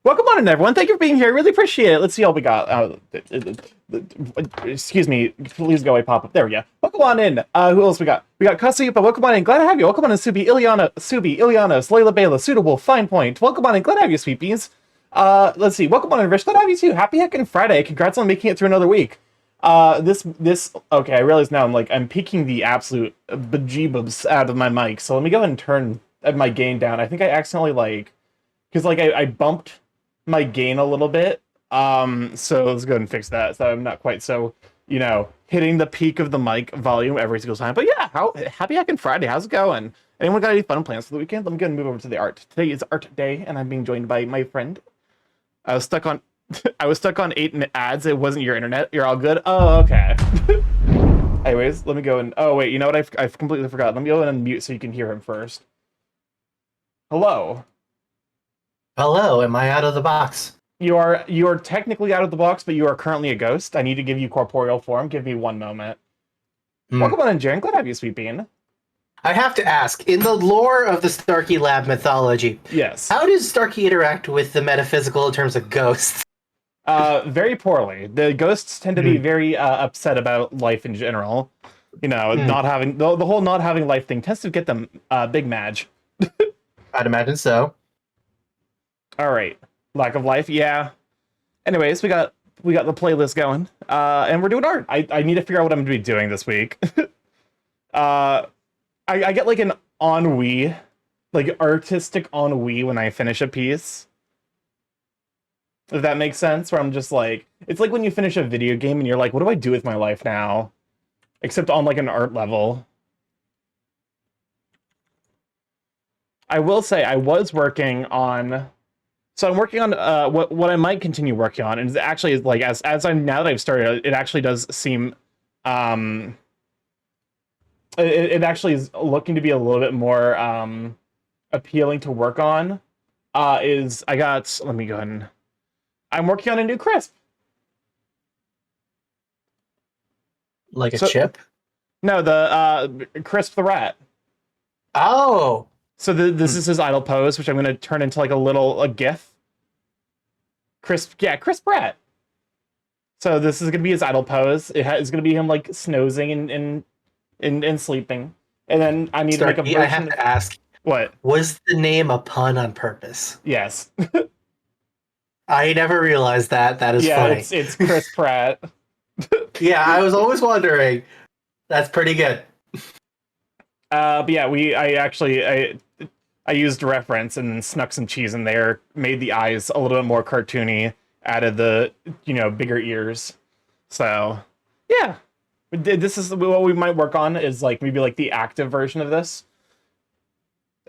Welcome on in, everyone. Thank you for being here. I really appreciate it. Let's see what we got. Excuse me. Please go away, pop up. There we go. Welcome on in. Who else we got? We got Cussy, but welcome on in. Glad to have you. Welcome on in, Subi, Ileana, Layla Bayla, Suitable, Fine Point. Welcome on in. Glad to have you, sweet beans. Let's see. Welcome on in, Rich. Glad to have you too. Happy heckin' Friday. Congrats on making it through another week. Okay, I realize now I'm peaking the absolute bejeebus out of my mic. So let me go ahead and turn my gain down. I think I accidentally because I bumped my gain a little bit. So let's go ahead and fix that so I'm not quite so, hitting the peak of the mic volume every single time. But yeah, happy heckin' Friday. How's it going? Anyone got any fun plans for the weekend? Let me go and move over to the art. Today is art day, and I'm being joined by my friend. I was stuck on 8 ads. It wasn't your internet. You're all good. Oh, okay. Anyways, let me go and oh wait, you know what? I've completely forgot. Let me go and unmute so you can hear him first. Hello. Hello, am I out of the box? You are technically out of the box, but you are currently a ghost. I need to give you corporeal form. Give me one moment. Welcome on in, Jaren. Glad to have you, sweet bean. I have to ask, in the lore of the Starky Lab mythology, yes, how does Starky interact with the metaphysical in terms of ghosts? Very poorly. The ghosts tend to be very upset about life in general. Not having the whole not having life thing tends to get them big madge. I'd imagine so. All right, lack of life, yeah. Anyways, we got the playlist going, and we're doing art. I need to figure out what I'm going to be doing this week. I get like an ennui, like artistic ennui when I finish a piece. If that makes sense, where I'm just like, it's like when you finish a video game and you're like, what do I do with my life now? Except on like an art level. I will say I was working on. So I'm working on what I might continue working on, and it actually is like as I'm now that I've started, it actually does seem it actually is looking to be a little bit more appealing to work on. Let me go ahead and I'm working on a new crisp. Like a chip? No, the Crisp the rat. Oh. So this is his idle pose, which I'm going to turn into like a GIF. Crisp rat. So this is going to be his idle pose. It's going to be him like snoozing and sleeping. And then I need to make a version. I have to ask. What? Was the name a pun on purpose? Yes. I never realized that. That is funny. Yeah, it's Crisp rat. Yeah, I was always wondering. That's pretty good. But yeah, I used reference and snuck some cheese in there, made the eyes a little bit more cartoony, added the, bigger ears. So, yeah. This is what we might work on is like maybe like the active version of this.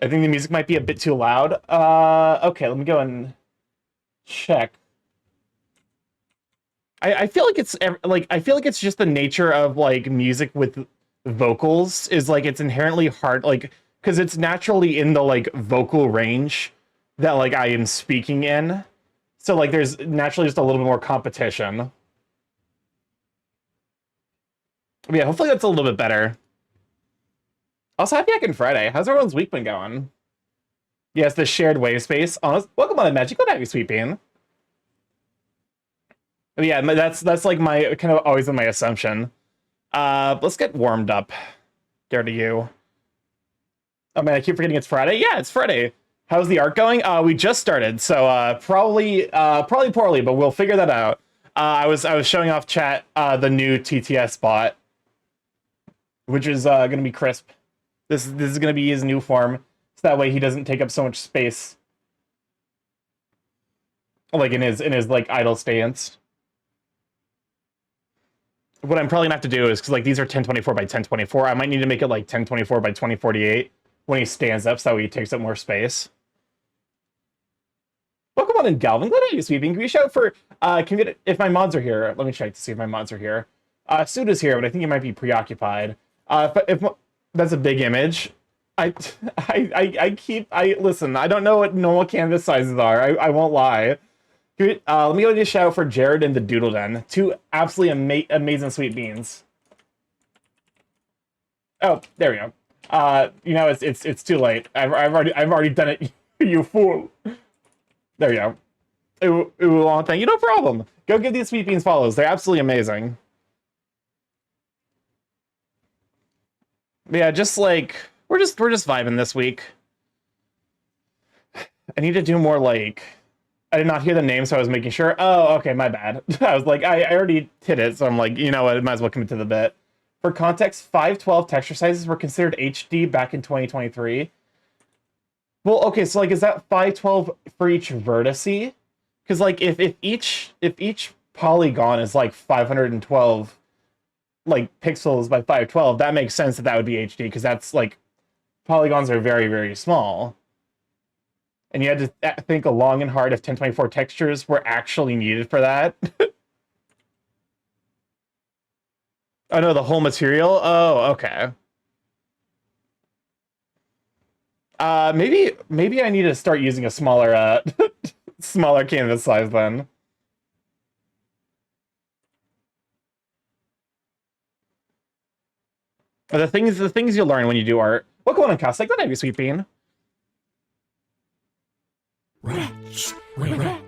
I think the music might be a bit too loud. Okay, let me go and check. I feel like it's just the nature of like music with vocals is like it's inherently hard because it's naturally in the like vocal range that like I am speaking in, so like there's naturally just a little bit more competition. But yeah, hopefully that's a little bit better. Also, happy heckin' Friday. How's everyone's week been going? Yes, the shared wave space. Welcome on, Magic. Good to have you, sweet bean. But yeah, that's like my kind of always been my assumption. Let's get warmed up. Dare to you. Oh man, I keep forgetting it's Friday. Yeah, it's Friday. How's the art going? We just started, so probably poorly, but we'll figure that out. I was showing off chat the new TTS bot, which is gonna be Crisp. This is gonna be his new form, so that way he doesn't take up so much space, like in his like idle stance. What I'm probably gonna have to do is because like these are 1024 by 1024, I might need to make it like 1024 by 2048 when he stands up, so that way he takes up more space. Welcome on in, Galvin. Glad to have you, sweeping. Can we shout for if my mods are here? Let me check to see if my mods are here. Suda's here, but I think he might be preoccupied. If that's a big image. Listen. I don't know what normal canvas sizes are. I won't lie. Let me go and just shout for Jared and the Doodle Den. Two absolutely amazing sweet beans. Oh, there we go. It's too late. I've already done it. You fool. There you go. Thank you. No problem. Go give these sweet beans follows. They're absolutely amazing. But yeah, just like we're just vibing this week. I need to do more like. I did not hear the name, so I was making sure. Oh, okay, my bad. I was like, I already hit it, so I'm like, you know what, I might as well commit to the bit. For context, 512 texture sizes were considered HD back in 2023. Well, okay, so like, is that 512 for each vertice? Because like, if each polygon is like 512 like pixels by 512, that makes sense that would be HD because that's like polygons are very, very small. And you had to think long and hard if 1024 textures were actually needed for that. Oh no, the whole material? Oh, okay. Maybe I need to start using a smaller smaller canvas size then. The things you learn when you do art. What going on, Cass? Like, that be Sweet Bean.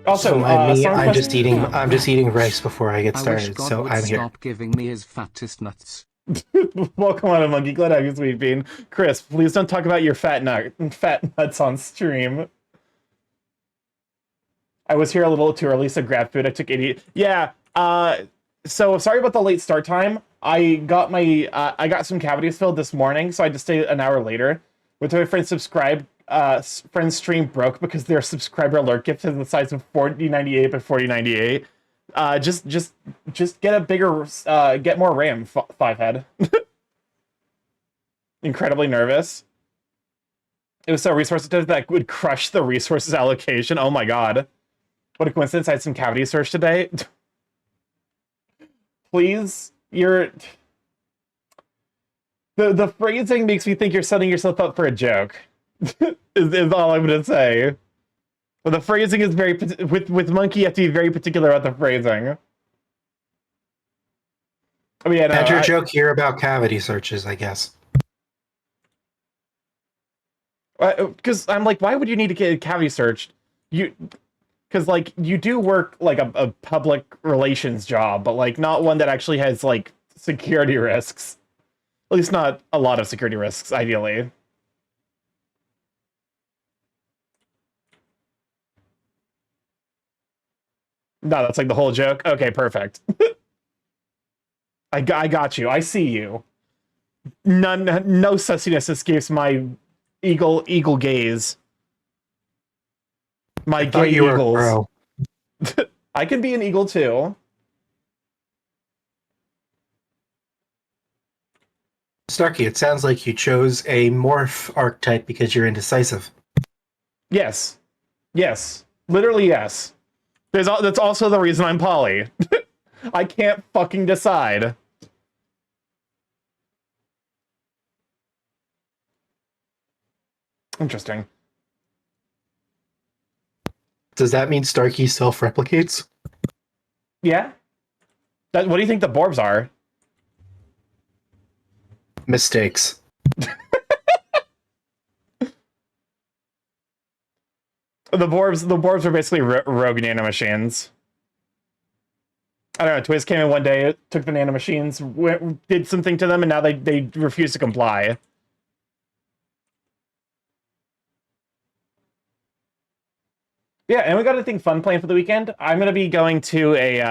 Also, me, I'm just eating rice before I get started, so I'm here. Stop giving me his fattest nuts. Welcome on, Monkey. Glad to have you, Sweet Bean. Chris, please don't talk about your fat nuts on stream. I was here a little too early, so grab food. I took 80. Yeah. So sorry about the late start time. I got some cavities filled this morning, so I just stayed an hour later. With my friend friend's stream broke because their subscriber alert gift is the size of 4098 by 4098. Just get a bigger, get more RAM, five head. Incredibly nervous. It was so resource intensive that would crush the resources allocation. Oh my god. What a coincidence, I had some cavity search today. Please, the phrasing makes me think you're setting yourself up for a joke. is all I'm gonna say. But the phrasing is very with Monkey. You have to be very particular about the phrasing. I mean, Had your joke here about cavity searches, I guess. Because I'm like, why would you need to get cavity searched? Because like you do work like a public relations job, but like not one that actually has like security risks. At least not a lot of security risks, ideally. No, that's like the whole joke. Okay, perfect. I got you. I see you. No sussiness escapes my eagle gaze. My gay eagles. I can be an eagle too. Starky, it sounds like you chose a morph archetype because you're indecisive. Yes. Yes. Literally yes. That's also the reason I'm poly. I can't fucking decide. Interesting. Does that mean Starky self-replicates? Yeah. What do you think the Borbs are? Mistakes. The Borbs are basically rogue nanomachines. I don't know, Twiz came in one day, took the nanomachines, did something to them, and now they refuse to comply. Yeah, and we got anything fun planned for the weekend. I'm gonna be going to a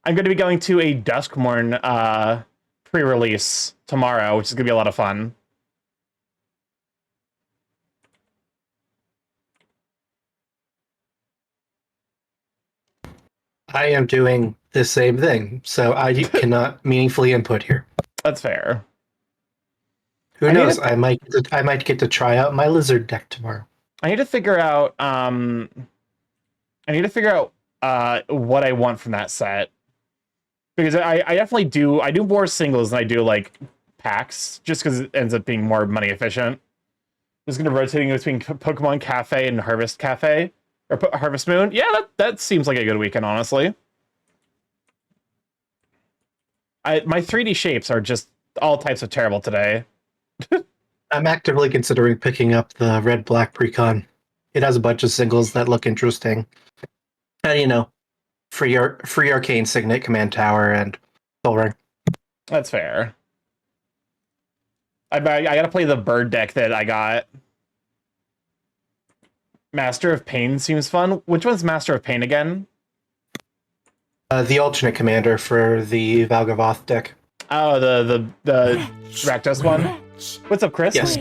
Duskmorn pre-release tomorrow, which is gonna be a lot of fun. I am doing the same thing, so I cannot meaningfully input here. That's fair. Who knows? I might get to try out my lizard deck tomorrow. I need to figure out what I want from that set. Because I definitely do more singles than I do like packs, just because it ends up being more money efficient. Just gonna rotating between Pokemon Cafe and Harvest Cafe. Or Harvest Moon? Yeah, that seems like a good weekend, honestly. My 3D shapes are just all types of terrible today. I'm actively considering picking up the red-black precon. It has a bunch of singles that look interesting. And, free arcane signet, command tower, and soul ring. That's fair. I gotta play the bird deck that I got. Master of Pain seems fun. Which one's Master of Pain again? The alternate commander for the Valgavoth deck. Oh, the Rakdos one. What's up, Chris? Yes.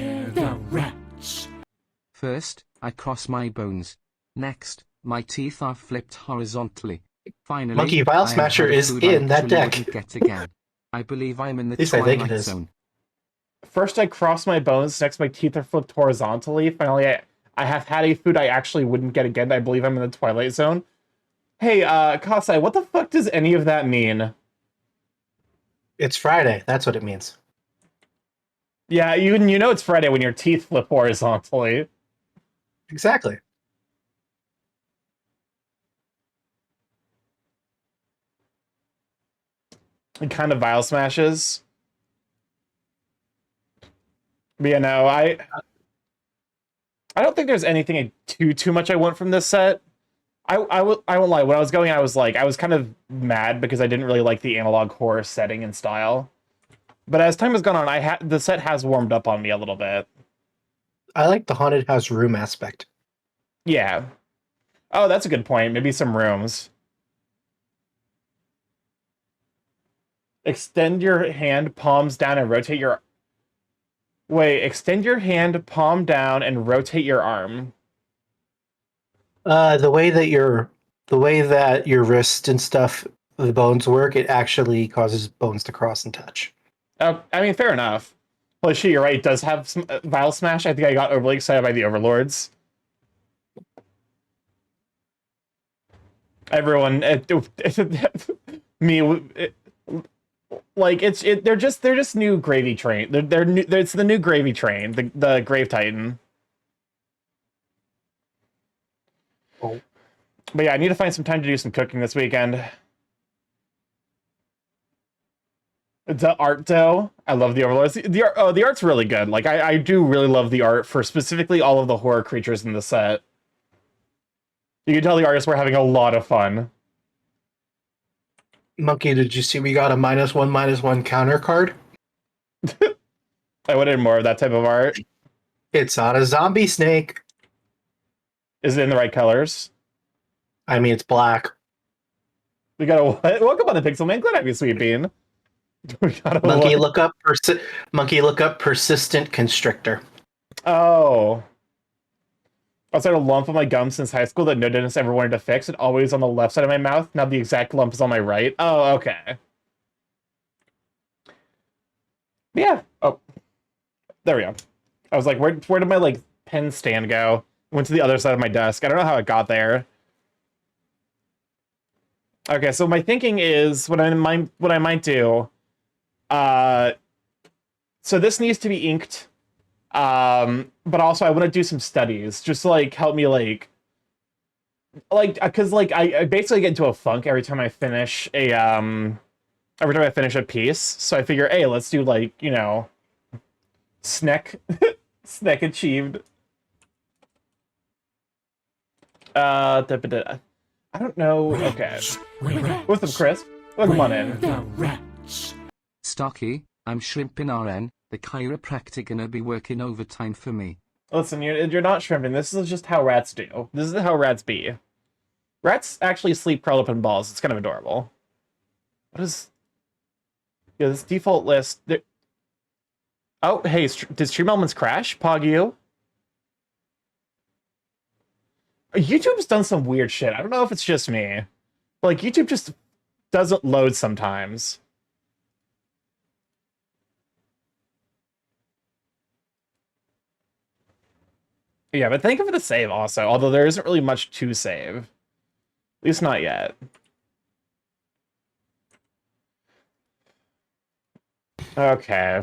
First, I cross my bones. Next, my teeth are flipped horizontally. Finally, Monkey Vile I Smasher have had is food I in that actually deck. wouldn't get again. I believe I'm in the least I think it Twilight is. Zone. First, I cross my bones. Next, my teeth are flipped horizontally. Finally, I have had a food I actually wouldn't get again. I believe I'm in the Twilight Zone. Hey, Kasai, what the fuck does any of that mean? It's Friday. That's what it means. Yeah, you know it's Friday when your teeth flip horizontally. Exactly. It kind of vile smashes. But yeah, no, I don't think there's anything too much I want from this set. I won't lie. When I was going, I was kind of mad because I didn't really like the analog horror setting and style. But as time has gone on, the set has warmed up on me a little bit. I like the haunted house room aspect. Yeah. Oh, that's a good point. Maybe some rooms. Extend your hand, palms down, and rotate your... Wait, extend your hand, palm down, and rotate your arm. The way that your wrist and stuff, the bones work, it actually causes bones to cross and touch. Oh, I mean, fair enough. Holy shit, you're right. It does have some Vile Smash. I think I got overly excited by the Overlords. Everyone, they're just new gravy train. They're new, it's the new gravy train, the Grave Titan. Oh. But yeah, I need to find some time to do some cooking this weekend. The art, though, I love the Overlords. The art's really good. Like, I do really love the art for specifically all of the horror creatures in the set. You can tell the artists were having a lot of fun. Monkey, did you see we got a -1/-1 counter card? I wanted more of that type of art. It's on a zombie snake. Is it in the right colors? I mean, it's black. We got a what? Welcome on the Pixel Man. Glad to have you, Sweet Bean. We got a Monkey, what? look up persistent constrictor. Oh. I had a lump on my gum since high school that no dentist ever wanted to fix. It always on the left side of my mouth. Now the exact lump is on my right. Oh, okay. Yeah. Oh. There we go. I was like, where did my pen stand go? Went to the other side of my desk. I don't know how it got there. Okay, so my thinking is what I might do. So this needs to be inked. But also I want to do some studies just to help me because I basically get into a funk every time I finish a piece. So I figure, hey, let's do snack snack achieved. I don't know. Okay. What's up, Chris? Welcome on in. Starky, I'm shrimping RN. The chiropractor gonna be working overtime for me. Listen, you're not shrimping. This is just how rats do. This is how rats be. Rats actually sleep curled up in balls. It's kind of adorable. What is... Yeah, this default list... Oh, hey, did Stream Elements crash? Pog YouTube's done some weird shit. I don't know if it's just me. YouTube just doesn't load sometimes. Yeah, but thank you for the save also, although there isn't really much to save. At least not yet. Okay.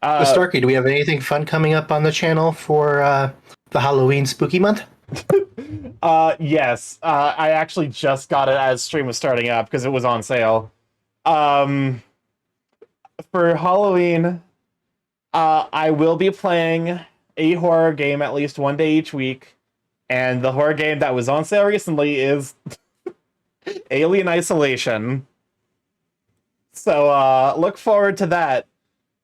Starky, do we have anything fun coming up on the channel for the Halloween spooky month? Yes. I actually just got it as stream was starting up because it was on sale. For Halloween, I will be playing a horror game at least one day each week. And the horror game that was on sale recently is Alien Isolation. So look forward to that.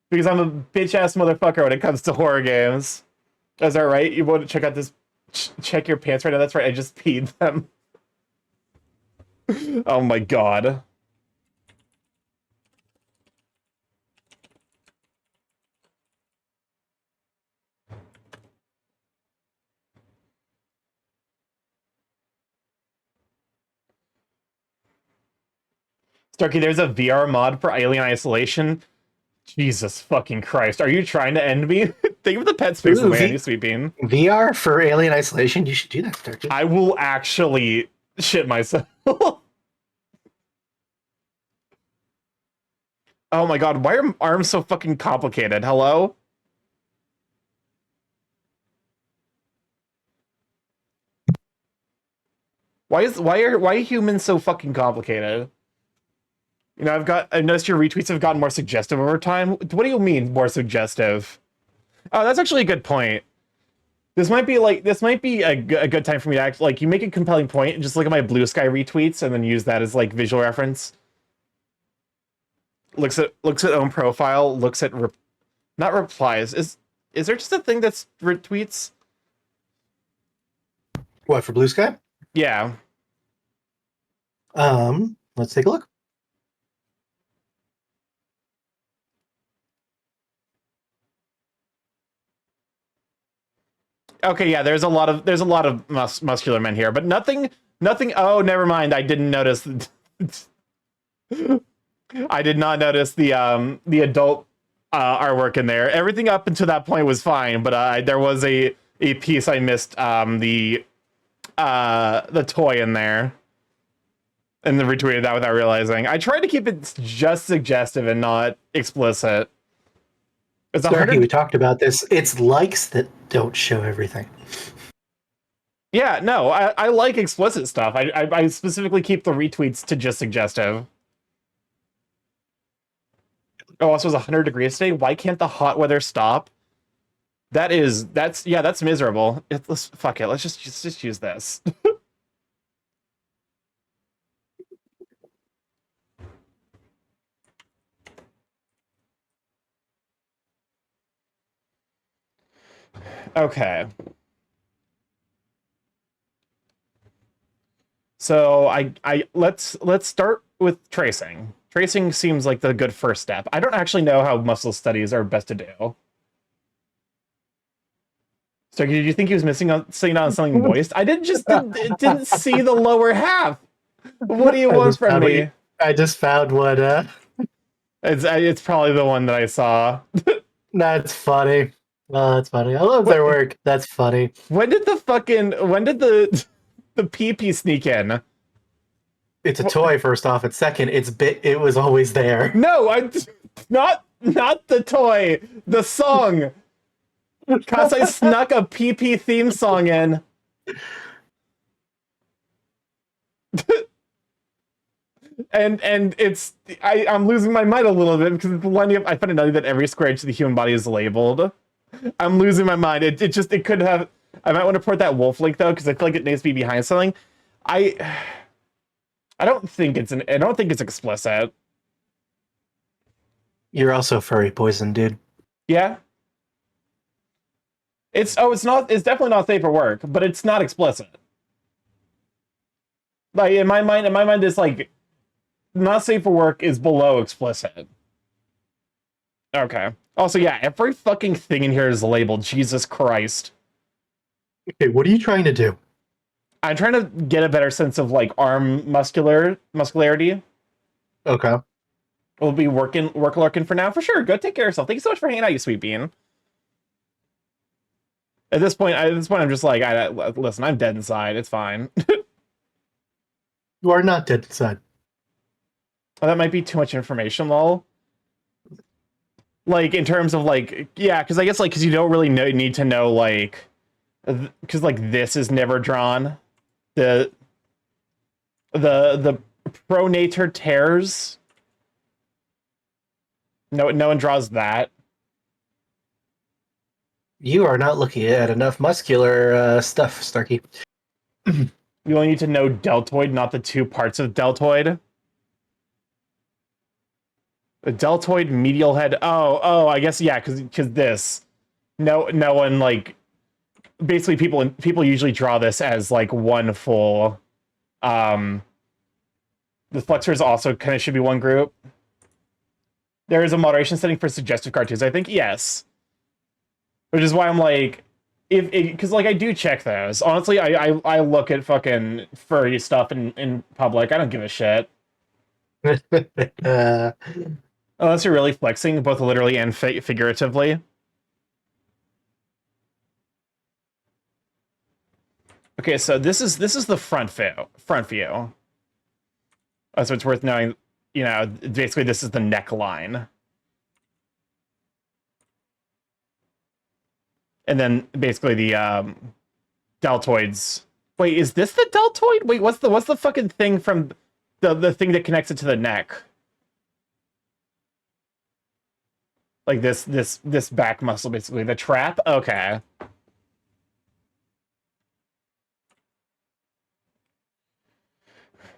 Because I'm a bitch-ass motherfucker when it comes to horror games. Is that right? You want to check out this... check your pants right now? That's right, I just peed them. Oh my god. Starky, there's a VR mod for Alien Isolation. Jesus fucking Christ. Are you trying to end me? Think of the pet space the way I Sweet Bean. VR for Alien Isolation? You should do that, Turkey. I will actually shit myself. Oh my god, why are arms so fucking complicated? Hello? Why are humans so fucking complicated? You know, I've noticed your retweets have gotten more suggestive over time. What do you mean more suggestive? Oh, that's actually a good point. This might be a good time for me to act like you make a compelling point and just look at my Blue Sky retweets and then use that as like visual reference. Looks at own profile, looks at not replies. Is there just a thing that's retweets? What, for Blue Sky? Yeah. Let's take a look. Okay, yeah, there's a lot of muscular men here, but nothing. Oh, never mind. I didn't notice. I did not notice the adult artwork in there. Everything up until that point was fine, but there was a piece I missed. The toy in there, and then retweeted that without realizing. I tried to keep it just suggestive and not explicit. It's Starkey, we talked about this. It's likes that don't show everything. Yeah, no, I like explicit stuff. I specifically keep the retweets to just suggestive. Oh, also it's 100 degrees today. Why can't the hot weather stop? That's miserable. Fuck it. Let's just use this. Okay. So let's start with tracing. Tracing seems like the good first step. I don't actually know how muscle studies are best to do. So did you think he was missing on something moist? I didn't see the lower half. What do you want from me? I just found what it's probably the one that I saw. That's funny. Oh, that's funny. I love their work. That's funny. When did the pee sneak in? It's a toy, first off, and second, it was always there. No, not the toy. The song. Cause I snuck a PP theme song in. and I'm losing my mind a little bit because the line I find it nutty that every square inch of the human body is labeled. I'm losing my mind. It could have. I might want to port that wolf link though because I feel like it needs to be behind something. I don't think it's explicit. You're also furry poison, dude. Yeah. It's definitely not safe for work, but it's not explicit. Like in my mind it's like not safe for work is below explicit. Okay. Also, yeah, every fucking thing in here is labeled. Jesus Christ. Okay, what are you trying to do? I'm trying to get a better sense of like arm muscularity. Okay. We'll be work lurking for now for sure. Go take care of yourself. Thank you so much for hanging out, you sweet bean. At this point, I'm just like, listen, I'm dead inside. It's fine. You are not dead inside. Oh, that might be too much information, lol. Like in terms of like, yeah, because I guess like because you don't really need to know like, because like this is never drawn. The pronator tears. No one draws that. You are not looking at enough muscular stuff, Starky. You only need to know deltoid, not the two parts of deltoid. The deltoid medial head. Oh, I guess yeah, because this. No one like. Basically, people usually draw this as like one full. The flexors also kind of should be one group. There is a moderation setting for suggestive cartoons. I think yes, which is why I'm like, because like I do check those. Honestly, I look at fucking furry stuff in public. I don't give a shit unless you're really flexing, both literally and figuratively. Okay, so this is the front view. So it's worth knowing. You know, basically this is the neckline. And then basically the deltoids. Wait, is this the deltoid? Wait, what's the fucking thing from the thing that connects it to the neck? Like this back muscle, basically. The trap? Okay.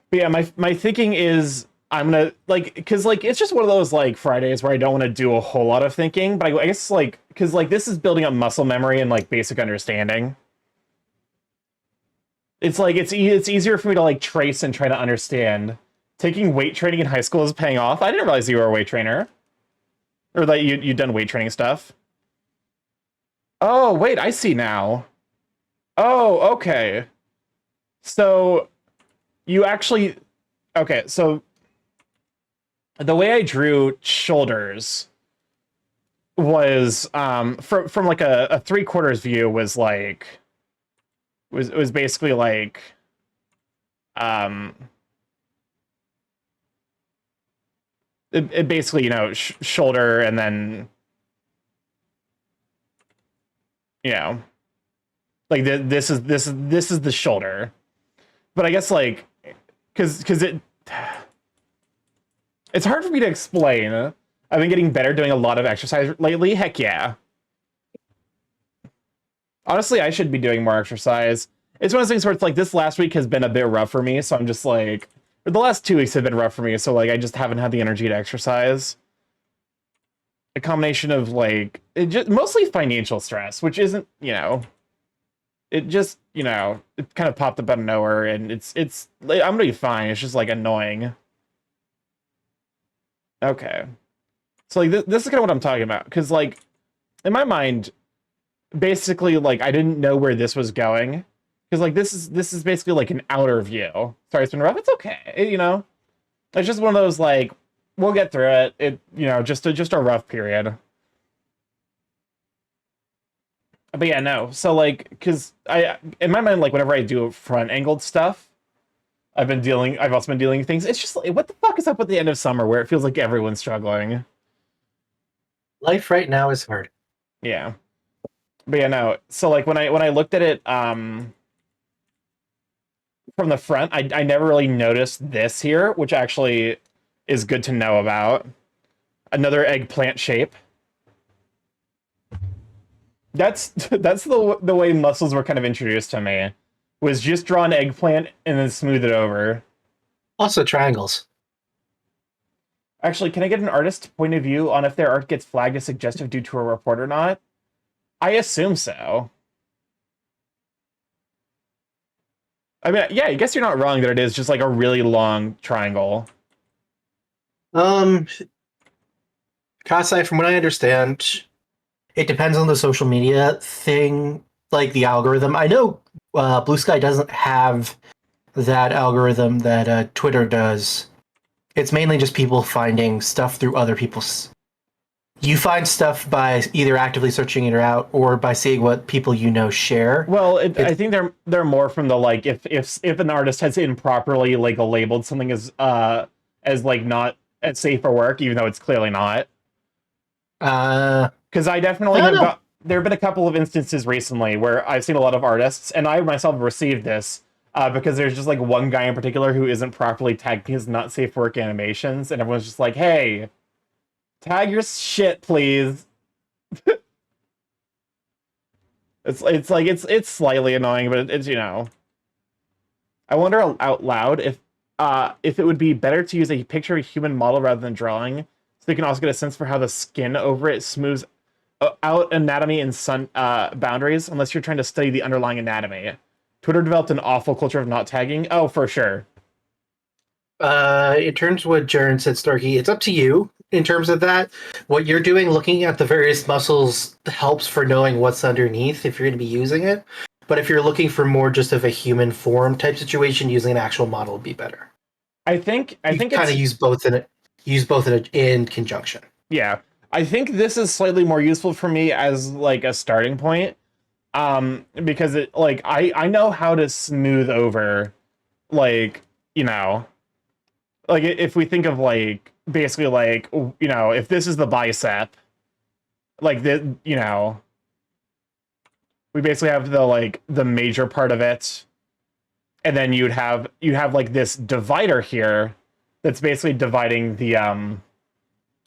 But yeah, my thinking is I'm gonna like because like it's just one of those like Fridays where I don't want to do a whole lot of thinking, but I guess like because like this is building up muscle memory and like basic understanding. It's like it's easier for me to like trace and try to understand. Taking weight training in high school is paying off. I didn't realize you were a weight trainer, or that you'd done weight training stuff. Oh wait, I see now. Oh okay. So you actually okay. So the way I drew shoulders was from like a 3/4 view was like was basically like it basically, you know, shoulder and then, you know, like this is the shoulder. But I guess like because it's hard for me to explain. I've been getting better doing a lot of exercise lately. Heck yeah. Honestly, I should be doing more exercise. It's one of those things where it's like this last week has been a bit rough for me, so I'm just like, or the last 2 weeks have been rough for me, so like I just haven't had the energy to exercise. A combination of like mostly financial stress, which isn't, you know, it just, you know, it kind of popped up out of nowhere, and it's like, I'm gonna be fine. It's just like annoying. Okay, so like this is kind of what I'm talking about, because like in my mind, basically like I didn't know where this was going, because like this is basically like an outer view. Sorry, it's been rough. It's okay, you know. It's just one of those like we'll get through it. It, you know, just a rough period. But yeah, no. So like, because I in my mind, like whenever I do front angled stuff, I've also been dealing with things. It's just like, what the fuck is up with the end of summer where it feels like everyone's struggling? Life right now is hard. Yeah. But yeah, no. So like when I looked at it from the front, I never really noticed this here, which actually is good to know about. Another eggplant shape. That's the way muscles were kind of introduced to me. Was just draw an eggplant and then smooth it over. Also triangles. Actually, can I get an artist's point of view on if their art gets flagged as suggestive due to a report or not? I assume so. I mean, yeah, I guess you're not wrong that it is just like a really long triangle. Kasai, from what I understand, it depends on the social media thing, like the algorithm. I know Blue Sky doesn't have that algorithm that Twitter does. It's mainly just people finding stuff through other people's. You find stuff by either actively searching it out or by seeing what people you know share. Well, I think they're more from the like if an artist has improperly like labeled something as like not as safe for work, even though it's clearly not. Because I definitely have got. There have been a couple of instances recently where I've seen a lot of artists, and I myself received this because there's just like one guy in particular who isn't properly tagging his not safe for work animations, and everyone's just like, "Hey, tag your shit, please." It's slightly annoying, but it's I wonder out loud if it would be better to use a picture of a human model rather than drawing, so you can also get a sense for how the skin over it smooths out anatomy and sun boundaries, unless you're trying to study the underlying anatomy. Twitter developed an awful culture of not tagging. Oh, for sure. In terms of what Jaren said, Starkey, it's up to you in terms of that. What you're doing, looking at the various muscles, helps for knowing what's underneath if you're going to be using it. But if you're looking for more just of a human form type situation, using an actual model would be better. I think kind of use both in conjunction. Yeah, I think this is slightly more useful for me as like a starting point, because it like I know how to smooth over, like like if we think of like basically like if this is the bicep, like we basically have the major part of it, and then you'd have like this divider here that's basically dividing the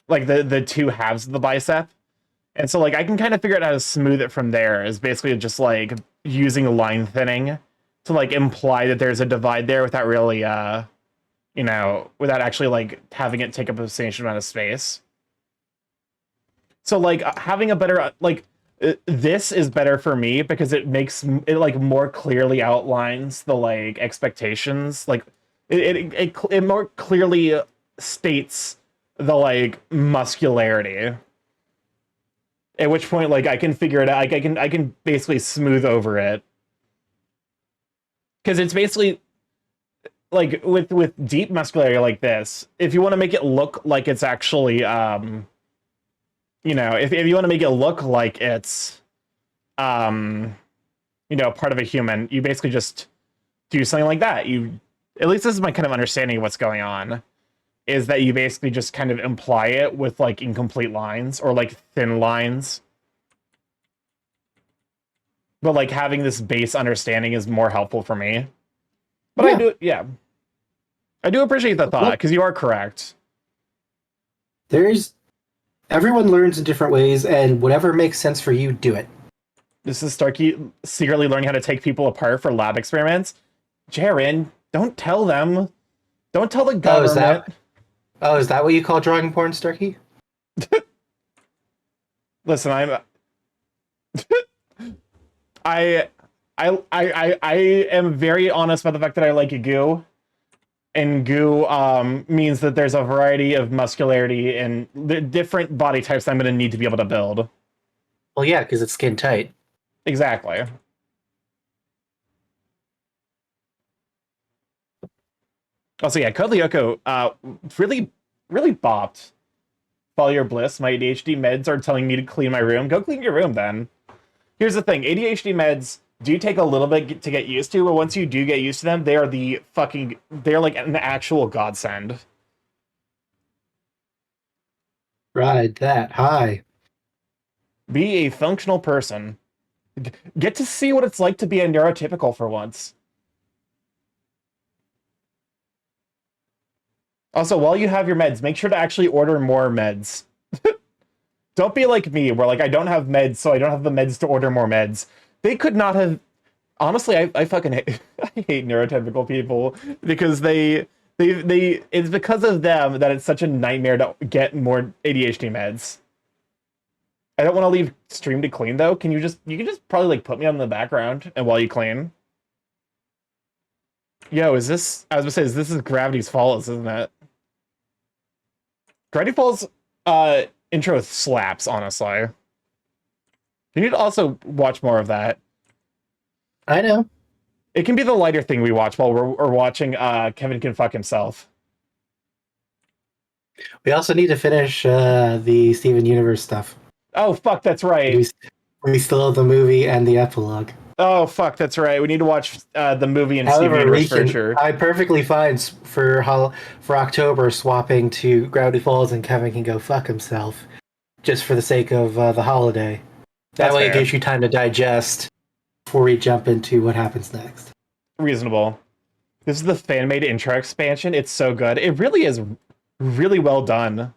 like the two halves of the bicep. And so like I can kind of figure out how to smooth it from there, is basically just like using line thinning to like imply that there's a divide there without really without actually like having it take up a substantial amount of space. So like having a better this is better for me because it makes it like more clearly outlines the like expectations. Like it more clearly states the like muscularity. At which point like I can figure it out. Like I can basically smooth over it. Because it's basically like with deep muscularity like this, if you want to make it look like it's actually if you want to make it look like it's part of a human, you basically just do something like that. At least this is my kind of understanding of what's going on, is that you basically just kind of imply it with like incomplete lines or like thin lines. But like having this base understanding is more helpful for me. But yeah. I do appreciate the thought, because you are correct. Everyone learns in different ways, and whatever makes sense for you, do it. This is Starkey secretly learning how to take people apart for lab experiments. Jaren, don't tell them. Don't tell the government. Is that what you call drawing porn, Starkey? Listen, I am very honest about the fact that I like goo. And goo means that there's a variety of muscularity and the different body types I'm going to need to be able to build. Well, yeah, because it's skin tight. Exactly. Also, yeah, Code Lyoko really, really bopped. Follow your bliss. My ADHD meds are telling me to clean my room. Go clean your room, then. Here's the thing. ADHD meds do take a little bit to get used to, but once you do get used to them, they're like an actual godsend. Ride that high. Be a functional person. Get to see what it's like to be a neurotypical for once. Also, while you have your meds, make sure to actually order more meds. Don't be like me, where like I don't have meds, so I don't have the meds to order more meds. They could not have. Honestly, I fucking hate, I hate neurotypical people because they it's because of them that it's such a nightmare to get more ADHD meds. I don't want to leave stream to clean though. You can just probably like put me on in the background and while you clean. Yo, is this is Gravity's Falls, isn't it? Gravity Falls intro slaps, honestly. You need to also watch more of that. I know. It can be the lighter thing we watch while we're watching Kevin Can Fuck Himself. We also need to finish the Steven Universe stuff. Oh, fuck, that's right. We still have the movie and the epilogue. Oh, fuck, that's right. We need to watch the movie and Steven Universe for sure. I'm perfectly fine for October swapping to Gravity Falls and Kevin Can Go Fuck Himself, just for the sake of the holiday. That way it gives you time to digest before we jump into what happens next. Reasonable. This is the fan-made intro expansion. It's so good. It really is really well done.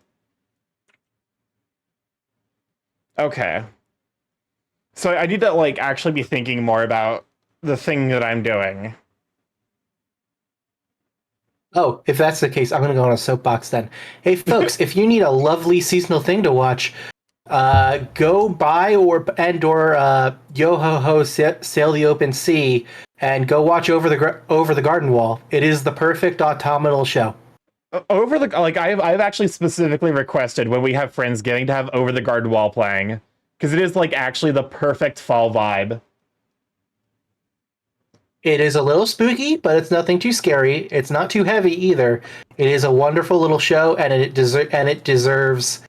Okay. So I need to like actually be thinking more about the thing that I'm doing. Oh, if that's the case, I'm going to go on a soapbox then. Hey, folks, if you need a lovely seasonal thing to watch, go buy or yo ho ho sail the open sea and go watch over the garden wall. It is the perfect autumnal show. Over the like, I've actually specifically requested when we have Friendsgiving to have Over the Garden Wall playing because it is like actually the perfect fall vibe. It is a little spooky, but it's nothing too scary. It's not too heavy either. It is a wonderful little show, and it deserves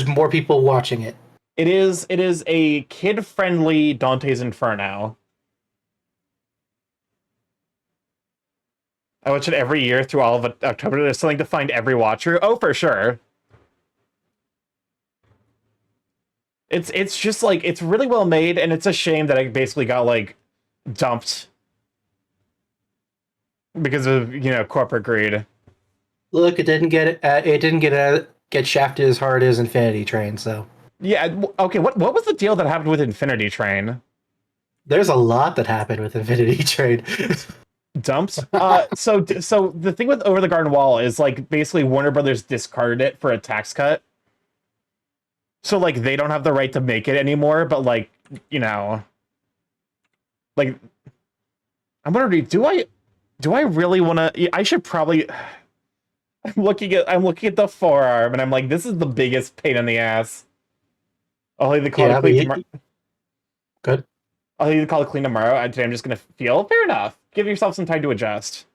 more people watching it. It is a kid friendly Dante's Inferno. I watch it every year through all of October. There's something to find every watcher. Oh, for sure. It's just like it's really well made, and it's a shame that I basically got like dumped because of corporate greed. Look, it didn't get shafted as hard as Infinity Train. So Yeah. Okay. What was the deal that happened with Infinity Train? there's a lot that happened with Infinity Train. Dumped. So the thing with Over the Garden Wall is like basically Warner Brothers discarded it for a tax cut. So like they don't have the right to make it anymore. But like like I'm wondering, do I really want to? I should probably. I'm looking at the forearm and I'm like, this is the biggest pain in the ass. I'll either call it clean tomorrow. Good. I'll either call it clean tomorrow. And today I'm just gonna feel fair enough. Give yourself some time to adjust.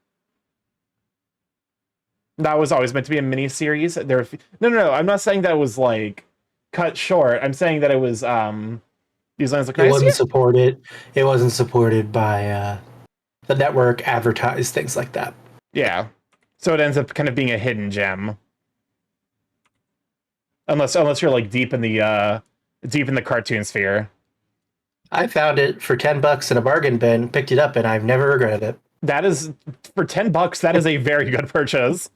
That was always meant to be a mini series. No. I'm not saying that it was like cut short. I'm saying that it was these lines look It nice. wasn't supported. It wasn't supported by the network, advertised things like that. Yeah. So it ends up kind of being a hidden gem. Unless you're like deep in the cartoon sphere. I found it for $10 in a bargain bin, picked it up, and I've never regretted it. That is for $10, that is a very good purchase.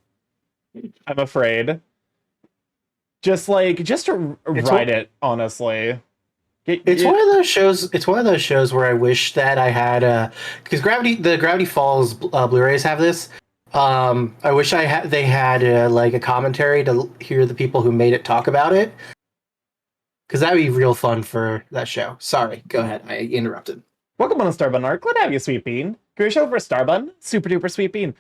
I'm afraid. Just to ride it, honestly. It's one of those shows. It's one of those shows where I wish that I had because the Gravity Falls Blu-rays have this. I wish they had like a commentary to hear the people who made it talk about it, because that'd be real fun for that show. Sorry, go ahead. I interrupted. Welcome on Starbun Art. Glad to have you, Sweet Bean. Can we show for Starbun? Super duper Sweet Bean.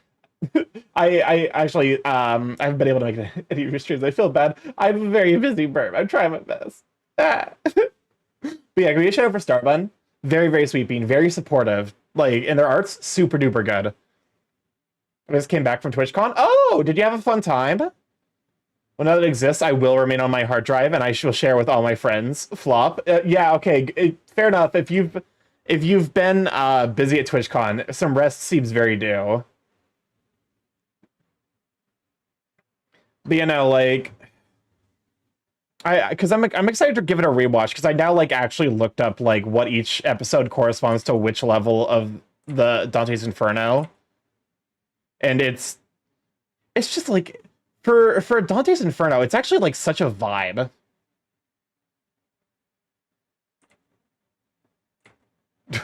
I actually I haven't been able to make any of your streams. I feel bad. I'm a very busy burp. I'm trying my best. But yeah, can we show for Starbun? Very, very Sweet Bean. Very supportive. Like, and their art's super duper good. I just came back from TwitchCon. Oh, did you have a fun time? Well, now that it exists, I will remain on my hard drive, and I will share with all my friends. Flop. Yeah, okay, fair enough. If you've been busy at TwitchCon, some rest seems very due. But like, because I'm excited to give it a rewatch because I now like actually looked up like what each episode corresponds to which level of the Dante's Inferno. And it's just like for Dante's Inferno, it's actually like such a vibe.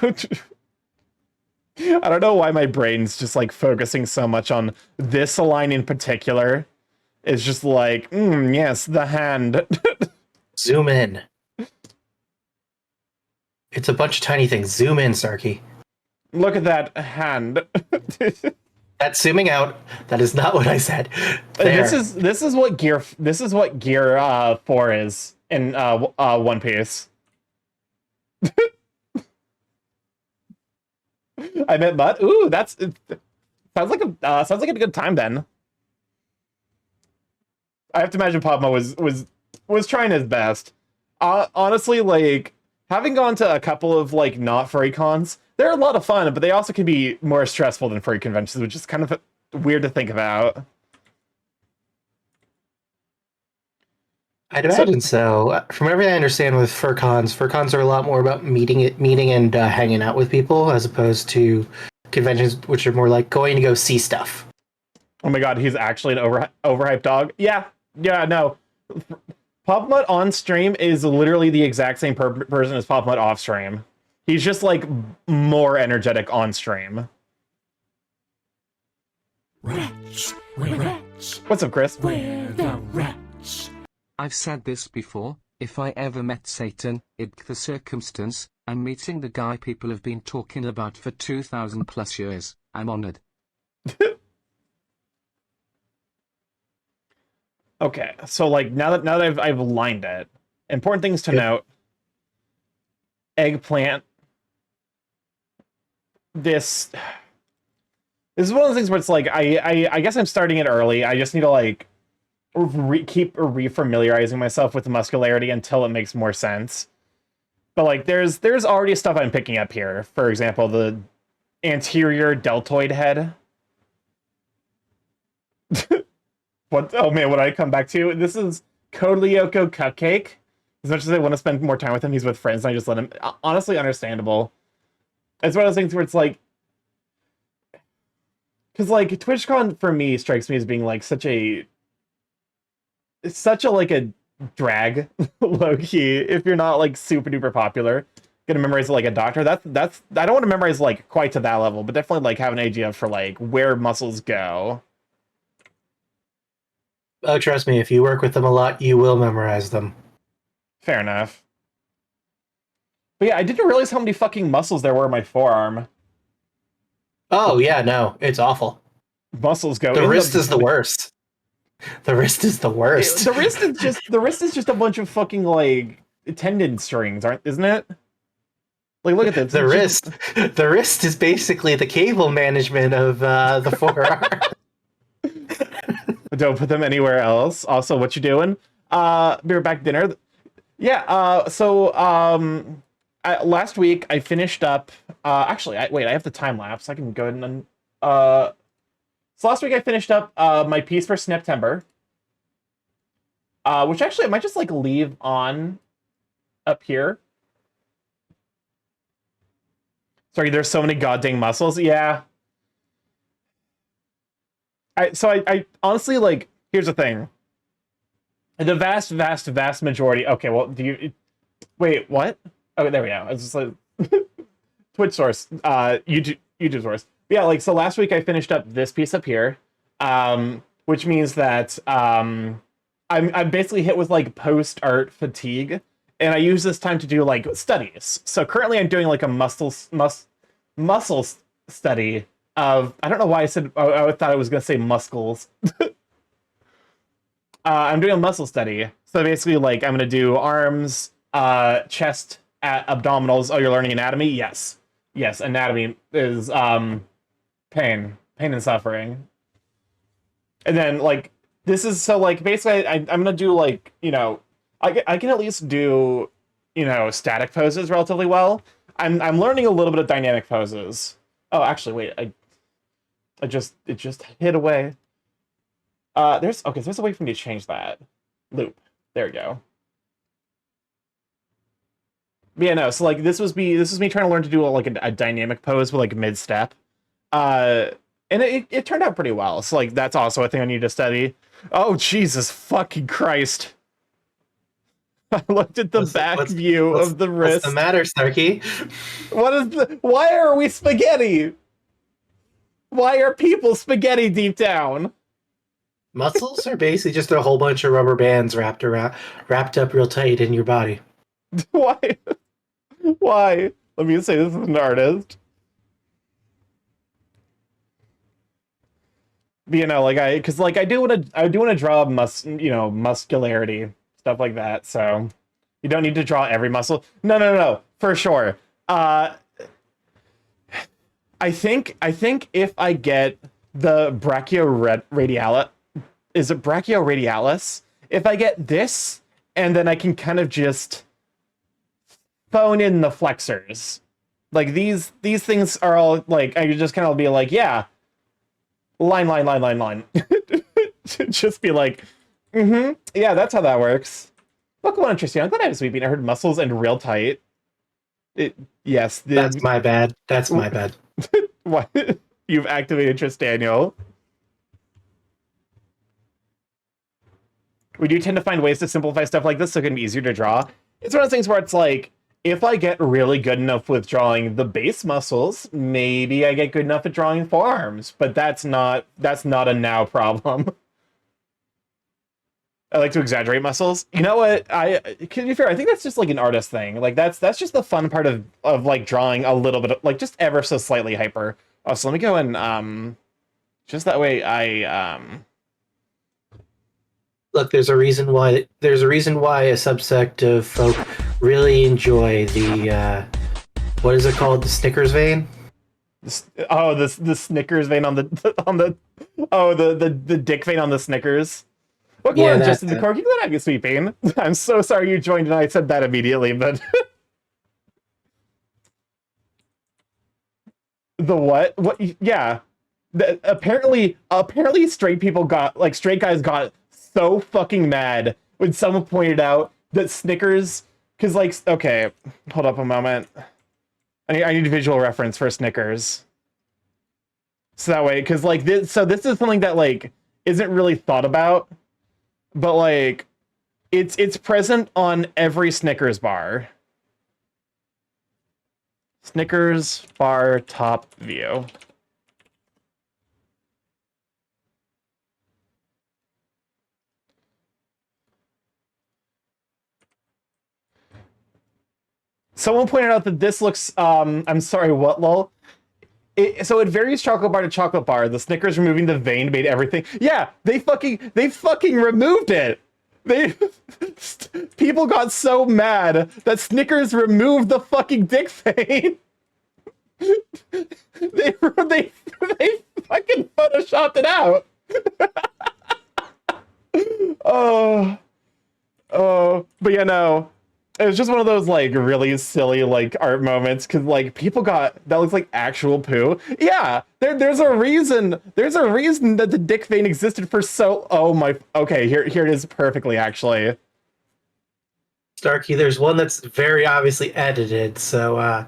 I don't know why my brain's just like focusing so much on this line in particular. It's just like, yes, the hand. Zoom in. It's a bunch of tiny things. Zoom in, Starky. Look at that hand. That's zooming out. That is not what I said. There. This is what gear 4 is in One Piece. I meant butt. Ooh, sounds like a good time then. I have to imagine Padma was trying his best. Honestly, like having gone to a couple of like not furry cons, they're a lot of fun, but they also can be more stressful than furry conventions, which is kind of weird to think about. I'd imagine so. From everything I understand with fur cons are a lot more about meeting and hanging out with people as opposed to conventions, which are more like going to go see stuff. Oh my god, he's actually an overhyped dog. Yeah, no. Pop Mud on stream is literally the exact same person as Pop Mud off stream. He's just like more energetic on stream. Rats, we're rats. What's up, Chris? We're the rats. I've said this before, if I ever met Satan, it'd the circumstance, I'm meeting the guy people have been talking about for 2,000 plus years. I'm honored. Okay, so like now that I've aligned it, important things to note. Eggplant. This is one of the things where it's like I guess I'm starting it early. I just need to like keep refamiliarizing myself with the muscularity until it makes more sense. But like there's already stuff I'm picking up here. For example, the anterior deltoid head. What? Oh man, what I come back to? This is Code Lyoko Cupcake. As much as I want to spend more time with him, he's with friends, and I just let him. Honestly, understandable. It's one of those things where it's like, because like TwitchCon for me strikes me as being like such a like a drag, low key. If you're not like super duper popular, gonna memorize it like a doctor. That's I don't want to memorize like quite to that level, but definitely like have an idea for like where muscles go. Oh, trust me, if you work with them a lot, you will memorize them. Fair enough. But yeah, I didn't realize how many fucking muscles there were in my forearm. Oh, yeah, no, it's awful. Muscles go. The wrist is the worst. The wrist is the worst. The wrist is just a bunch of fucking like tendon strings, isn't it? Like, look at this. The wrist is basically the cable management of the forearm. Don't put them anywhere else. Also, what you doing? Be right back, dinner. Yeah. Last week I finished up. Actually, wait. I have the time lapse. I can go ahead and. So last week I finished up my piece for September. Which actually I might just like leave on up here. Sorry, there's so many goddamn muscles. Yeah. I honestly, like, here's the thing. The vast majority. Okay, well, do you wait? What? Okay, there we go. I was just like Twitch source, YouTube source. Yeah, like so. Last week I finished up this piece up here, which means that I'm basically hit with like post art fatigue, and I use this time to do like studies. So currently I'm doing like a muscle study of, I don't know why I thought I was gonna say muscles. I'm doing a muscle study. So basically, like, I'm gonna do arms, chest, abdominals. Oh, you're learning anatomy? Yes. Anatomy is pain and suffering. And then like this is so like basically I'm gonna do like, you know, I can at least do, you know, static poses relatively well. I'm learning a little bit of dynamic poses. Oh, actually, wait, it just hid away. There's a way for me to change that loop. There we go. But yeah, no. So like this was me trying to learn to do like a dynamic pose with like mid step, and it turned out pretty well. So like that's also a thing I need to study. Oh Jesus fucking Christ! I looked at the back view of the wrist. What's the matter, Starky? Why are we spaghetti? Why are people spaghetti deep down? Muscles are basically just a whole bunch of rubber bands wrapped up real tight in your body. Why? Why? Let me say this is an artist. But, you know, like I do want to draw muscularity, stuff like that. So you don't need to draw every muscle. No, for sure. I think if I get the brachioradialis, is it brachioradialis? If I get this, and then I can kind of just phone in the flexors. Like these things are all like, I could just kind of be like, yeah, line. Just be like, yeah, that's how that works. Pokemon interesting. I'm glad I have sweeping. I heard muscles and real tight. Yes. That's my bad. What? You've activated Tristaniel. we do tend to find ways to simplify stuff like this so it can be easier to draw. It's one of those things where it's like, if I get really good enough with drawing the base muscles, maybe I get good enough at drawing forearms, but that's not a now problem. I like to exaggerate muscles. You know what? To be fair, I think that's just like an artist thing. Like that's just the fun part of like drawing a little bit of, like just ever so slightly hyper. Oh, so let me go and just that way I Look, there's a reason why a subsect of folk really enjoy the what is it called? The Snickers vein? the Snickers vein on the dick vein on the Snickers. Welcome on, Justin the Corky. Glad I get sweeping. I'm so sorry you joined and I said that immediately, but the what? What? Yeah. Apparently, straight guys got so fucking mad when someone pointed out that Snickers, because like, okay, hold up a moment. I need a visual reference for Snickers. So that way, because like this is something that like isn't really thought about, but like it's present on every Snickers bar. Snickers bar top view. Someone pointed out that this looks, I'm sorry, what, lol? So it varies chocolate bar to chocolate bar. The Snickers removing the vein made everything. Yeah, they fucking removed it. People got so mad that Snickers removed the fucking dick vein. they fucking photoshopped it out. But yeah, no. It was just one of those like really silly like art moments because like people got that looks like actual poo. Yeah, there's a reason that the dick vein existed for so. Oh my. Okay, here it is perfectly actually. Starky, there's one that's very obviously edited. So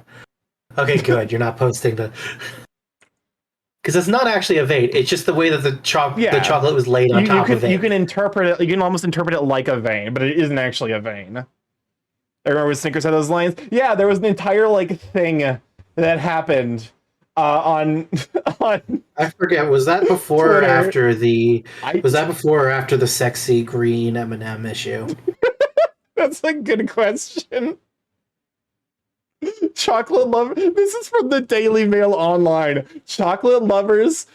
okay, good. You're not posting the because it's not actually a vein. It's just the way that the chocolate was laid on top of it. You can interpret it. You can almost interpret it like a vein, but it isn't actually a vein. I remember when Snickers had those lines. Yeah, there was an entire like thing that happened on. I forget. Was that before Twitter. Or after the? Was that before or after the sexy green M&M issue? That's a good question. Chocolate lover. This is from the Daily Mail Online. Chocolate lovers.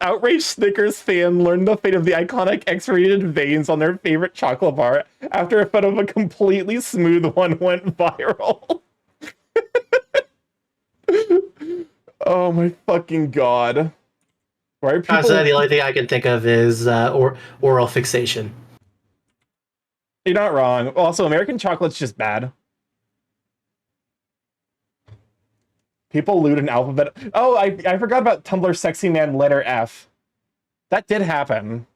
Outraged Snickers fan learned the fate of the iconic X-rated veins on their favorite chocolate bar after a photo of a completely smooth one went viral. Oh my fucking god. Why are people... The only thing I can think of is oral fixation. You're not wrong. Also, American chocolate's just bad. People loot an alphabet. Oh, I forgot about Tumblr Sexy Man letter F. That did happen.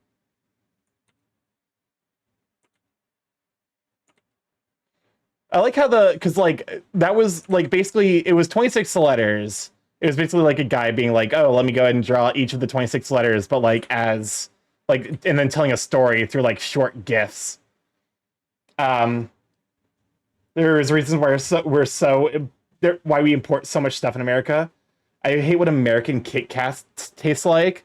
I like how because like that was like basically it was 26 letters. It was basically like a guy being like, oh, let me go ahead and draw each of the 26 letters, but like as like and then telling a story through like short GIFs. There's reasons why we import so much stuff in America. I hate what American Kit Kats taste like.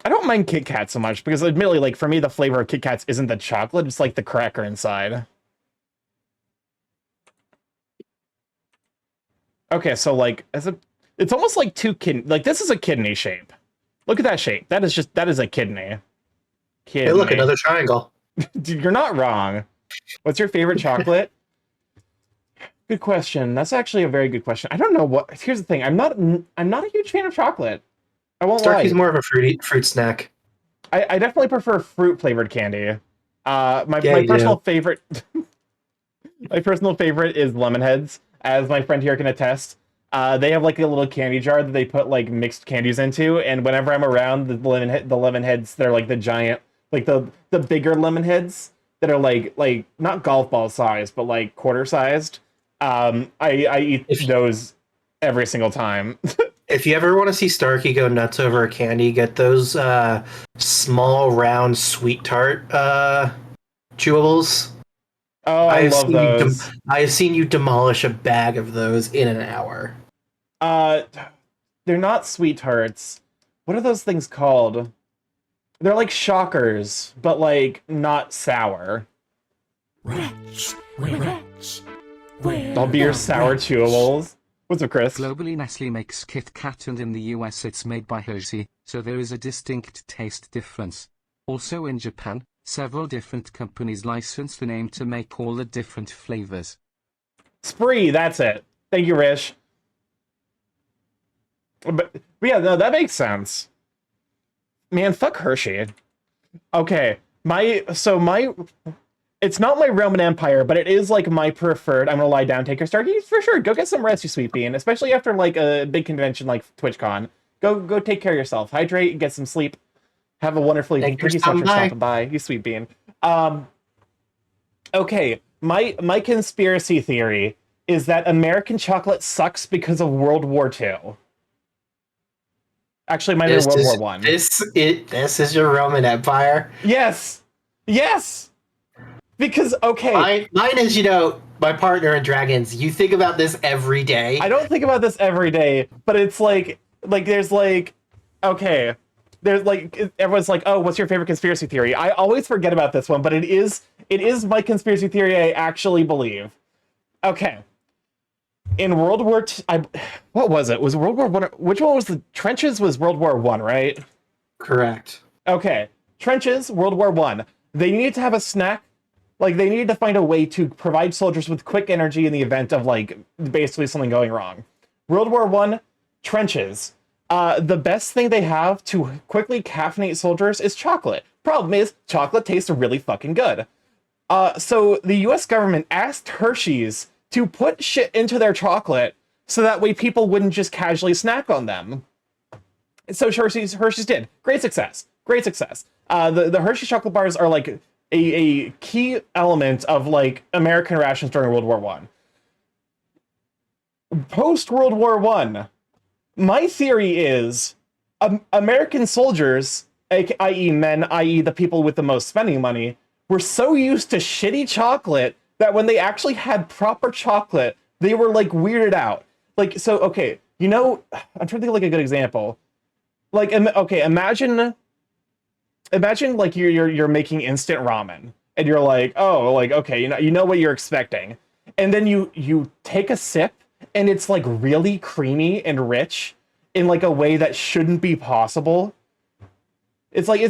I don't mind Kit Kats so much because admittedly, like for me, the flavor of Kit Kats isn't the chocolate; it's like the cracker inside. Okay, so like it's almost like like this is a kidney shape. Look at that shape. That is a kidney. Hey, look, another triangle. Dude, you're not wrong. What's your favorite chocolate? Good question. That's actually a very good question. I don't know what. Here's the thing. I'm not a huge fan of chocolate. I won't lie. Starky's more of a fruit snack. I definitely prefer fruit flavored candy. My personal favorite. My personal favorite is Lemonheads, as my friend here can attest. They have like a little candy jar that they put like mixed candies into, and whenever I'm around the Lemonheads, they're like the giant, like the bigger Lemonheads that are like not golf ball sized, but like quarter sized. I eat those every single time. If you ever want to see Starky go nuts over a candy, get those small, round, sweet tart chewables. Oh, I love those. I have seen you demolish a bag of those in an hour. Uh, they're not sweet tarts. What are those things called? They're like shockers, but like not sour. Rats, we're rats. We're I'll be your the sour rats. chewables. What's up, Chris? Globally, Nestle makes Kit Kat, and in the US it's made by Hershey, so there is a distinct taste difference. Also in Japan, several different companies license the name to make all the different flavors. Spree, that's it. Thank you, Rish. But yeah, no, that makes sense. Man, fuck Hershey. Okay, it's not my Roman Empire, but it is like my preferred. I'm gonna lie down, take your Starky for sure. Go get some rest, you sweet bean, especially after like a big convention like TwitchCon. Go take care of yourself. Hydrate, get some sleep. Have a wonderful evening. Thank you so much for stopping by, you sweet bean. Okay, my conspiracy theory is that American chocolate sucks because of World War II. Actually, it might be World War One. This is your Roman Empire. Yes, because okay, mine is my partner in Dragons. You think about this every day. I don't think about this every day, but it's like there's like okay, there's like everyone's like, oh, what's your favorite conspiracy theory? I always forget about this one, but it is my conspiracy theory I actually believe. Okay. In World War what was it? Was World War One? Which one was the trenches? Was World War One, right? Correct. Okay, trenches, World War One. They needed to have a snack. Like they needed to find a way to provide soldiers with quick energy in the event of like basically something going wrong. World War One, trenches. The best thing they have to quickly caffeinate soldiers is chocolate. Problem is, chocolate tastes really fucking good. So the U.S. government asked Hershey's to put shit into their chocolate so that way people wouldn't just casually snack on them. So Hershey's did. Great success. The Hershey chocolate bars are like a key element of like American rations during World War One. Post World War One, my theory is American soldiers, i.e. men, i.e. the people with the most spending money, were so used to shitty chocolate that when they actually had proper chocolate, they were like weirded out. Like, so, okay, I'm trying to think of like a good example. Like, okay, imagine like you're making instant ramen, and you're like, oh, like okay, you know what you're expecting, and then you take a sip, and it's like really creamy and rich in like a way that shouldn't be possible. It's like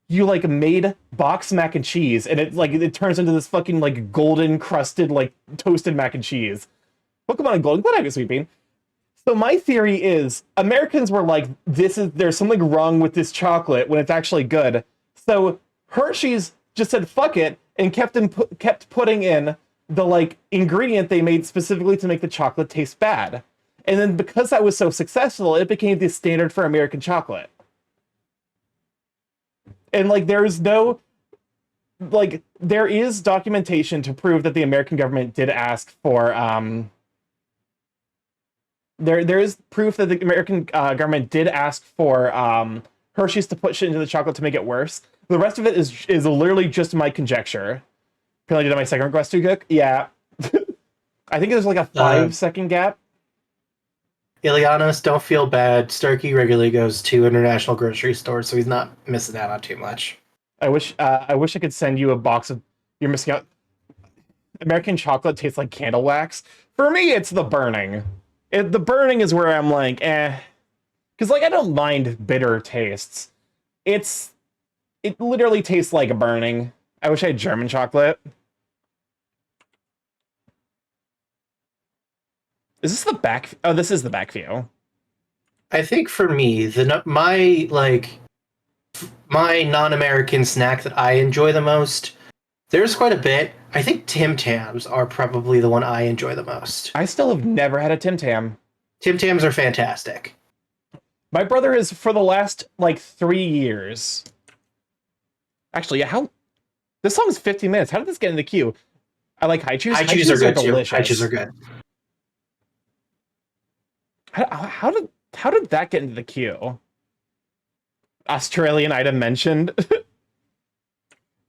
you like made box mac and cheese, and it turns into this fucking like golden crusted like toasted mac and cheese. Pokemon and Golden, what I sweet bean. So my theory is Americans were like, there's something wrong with this chocolate when it's actually good. So Hershey's just said fuck it and kept putting in the like ingredient they made specifically to make the chocolate taste bad. And then because that was so successful, it became the standard for American chocolate. And like there is documentation to prove that the American government did ask for there is proof that the American government did ask for Hershey's to put shit into the chocolate to make it worse. The rest of it is literally just my conjecture. Apparently did my second request to cook. Yeah. I think there's like a 5-second gap. Ilianos, don't feel bad. Starky regularly goes to international grocery stores, so he's not missing out on too much. I wish I could send you a box of. You're missing out. American chocolate tastes like candle wax. For me, it's the burning. The burning is where I'm like, because like I don't mind bitter tastes. It literally tastes like burning. I wish I had German chocolate. Is this the back? Oh, this is the back view. I think for me, my non-American snack that I enjoy the most, there's quite a bit. I think Tim Tams are probably the one I enjoy the most. I still have never had a Tim Tam. Tim Tams are fantastic. My brother is for the last like 3 years. Actually, how? This song is 15 minutes. How did this get in the queue? I like Haichus. Haichus are good too. Delicious. Haichus are good. How did that get into the queue? Australian item mentioned.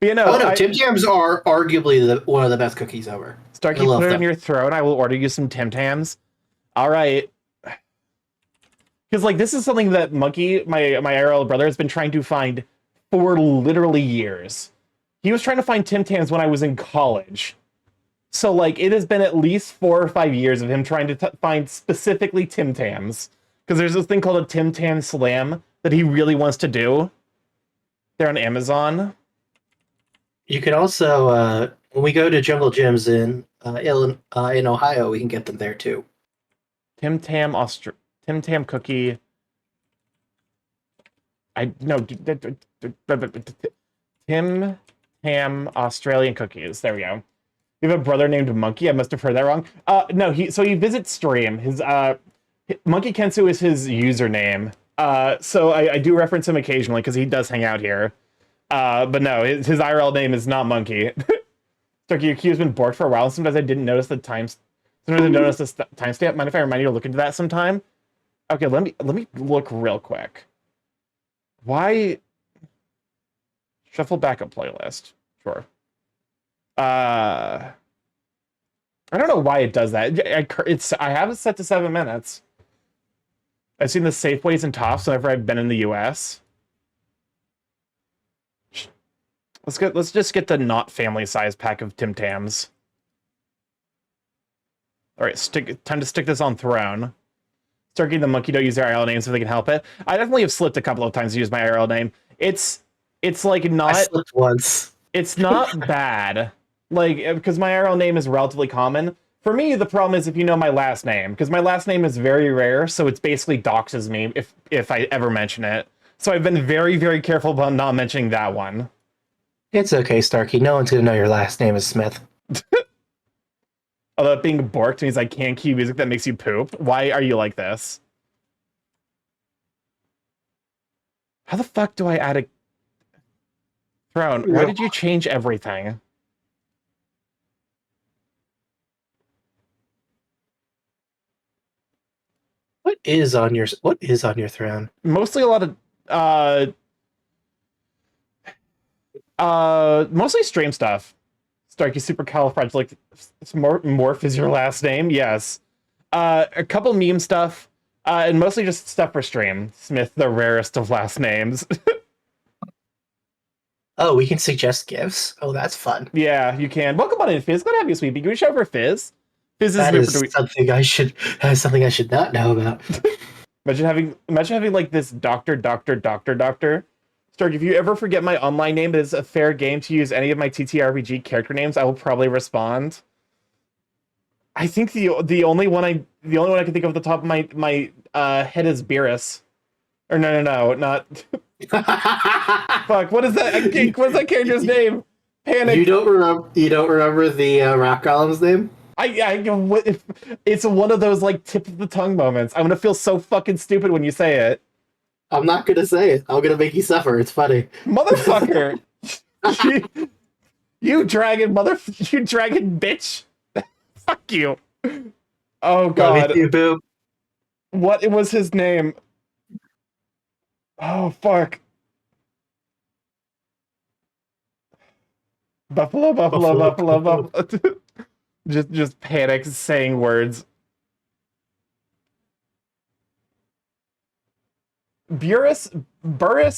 But you know, Oh no, Tim Tams are arguably one of the best cookies ever. Starky, I love put it them. in your throat. I will order you some Tim Tams. All right. Because like this is something that Monkey, my IRL brother, has been trying to find for literally years. He was trying to find Tim Tams when I was in college. So like it has been at least 4 or 5 years of him trying to find specifically Tim Tams. Because there's this thing called a Tim Tam Slam that he really wants to do. They're on Amazon. You can also, when we go to Jungle Gyms in Ohio, we can get them there too. Tim Tam cookie. Tim Tam Australian cookies. There we go. You have a brother named Monkey. I must have heard that wrong. No, he visits stream. His Monkey Kensu is his username. So I do reference him occasionally because he does hang out here. But no, his IRL name is not Monkey. Starky, your queue's been borked for a while. Sometimes I didn't notice the times. Sometimes I noticed the timestamp. Mind if I remind you to look into that sometime? Okay, let me look real quick. Why? Shuffle backup playlist. Sure. I don't know why it does that. I have it set to 7 minutes. I've seen the Safeways and Tops whenever I've been in the US. Let's just get the not family size pack of Tim Tams. All right, time to stick this on Throne. Starky and the Monkey don't use their IRL names if they can help it. I definitely have slipped a couple of times to use my IRL name. It's like not. I slipped once. It's not bad, like because my IRL name is relatively common. For me, the problem is if you know my last name, because my last name is very rare, so it's basically doxes me if I ever mention it. So I've been very, very careful about not mentioning that one. It's okay, Starky. No one's gonna know your last name is Smith. Although being borked means I can't cue music that makes you poop. Why are you like this? How the fuck do I add a Throne? Why did you change everything? What is on your throne? Mostly a lot of mostly stream stuff. Starky Morph is your last name, yes. A couple meme stuff, and mostly just stuff for stream. Smith, the rarest of last names. Oh, we can suggest gifts. Oh, that's fun. Yeah, you can. Welcome on in, Fizz. Glad to have you, sweetie. Can we show for Fizz? Fizz That is something I should not know about. Imagine having like this doctor. Stark, if you ever forget my online name, it is a fair game to use any of my TTRPG character names. I will probably respond. I think the only one I can think of at the top of my head is Beerus. Or no, not. Fuck, what is that? What's that character's name? Panic. You don't remember the rock golem's name? It's one of those like tip of the tongue moments. I'm gonna feel so fucking stupid when you say it. I'm not gonna say it. I'm gonna make you suffer. It's funny. Motherfucker. you dragon bitch. Fuck you. Oh god. Love you, boo. What was his name? Oh fuck. Buffalo. just panic saying words. Burris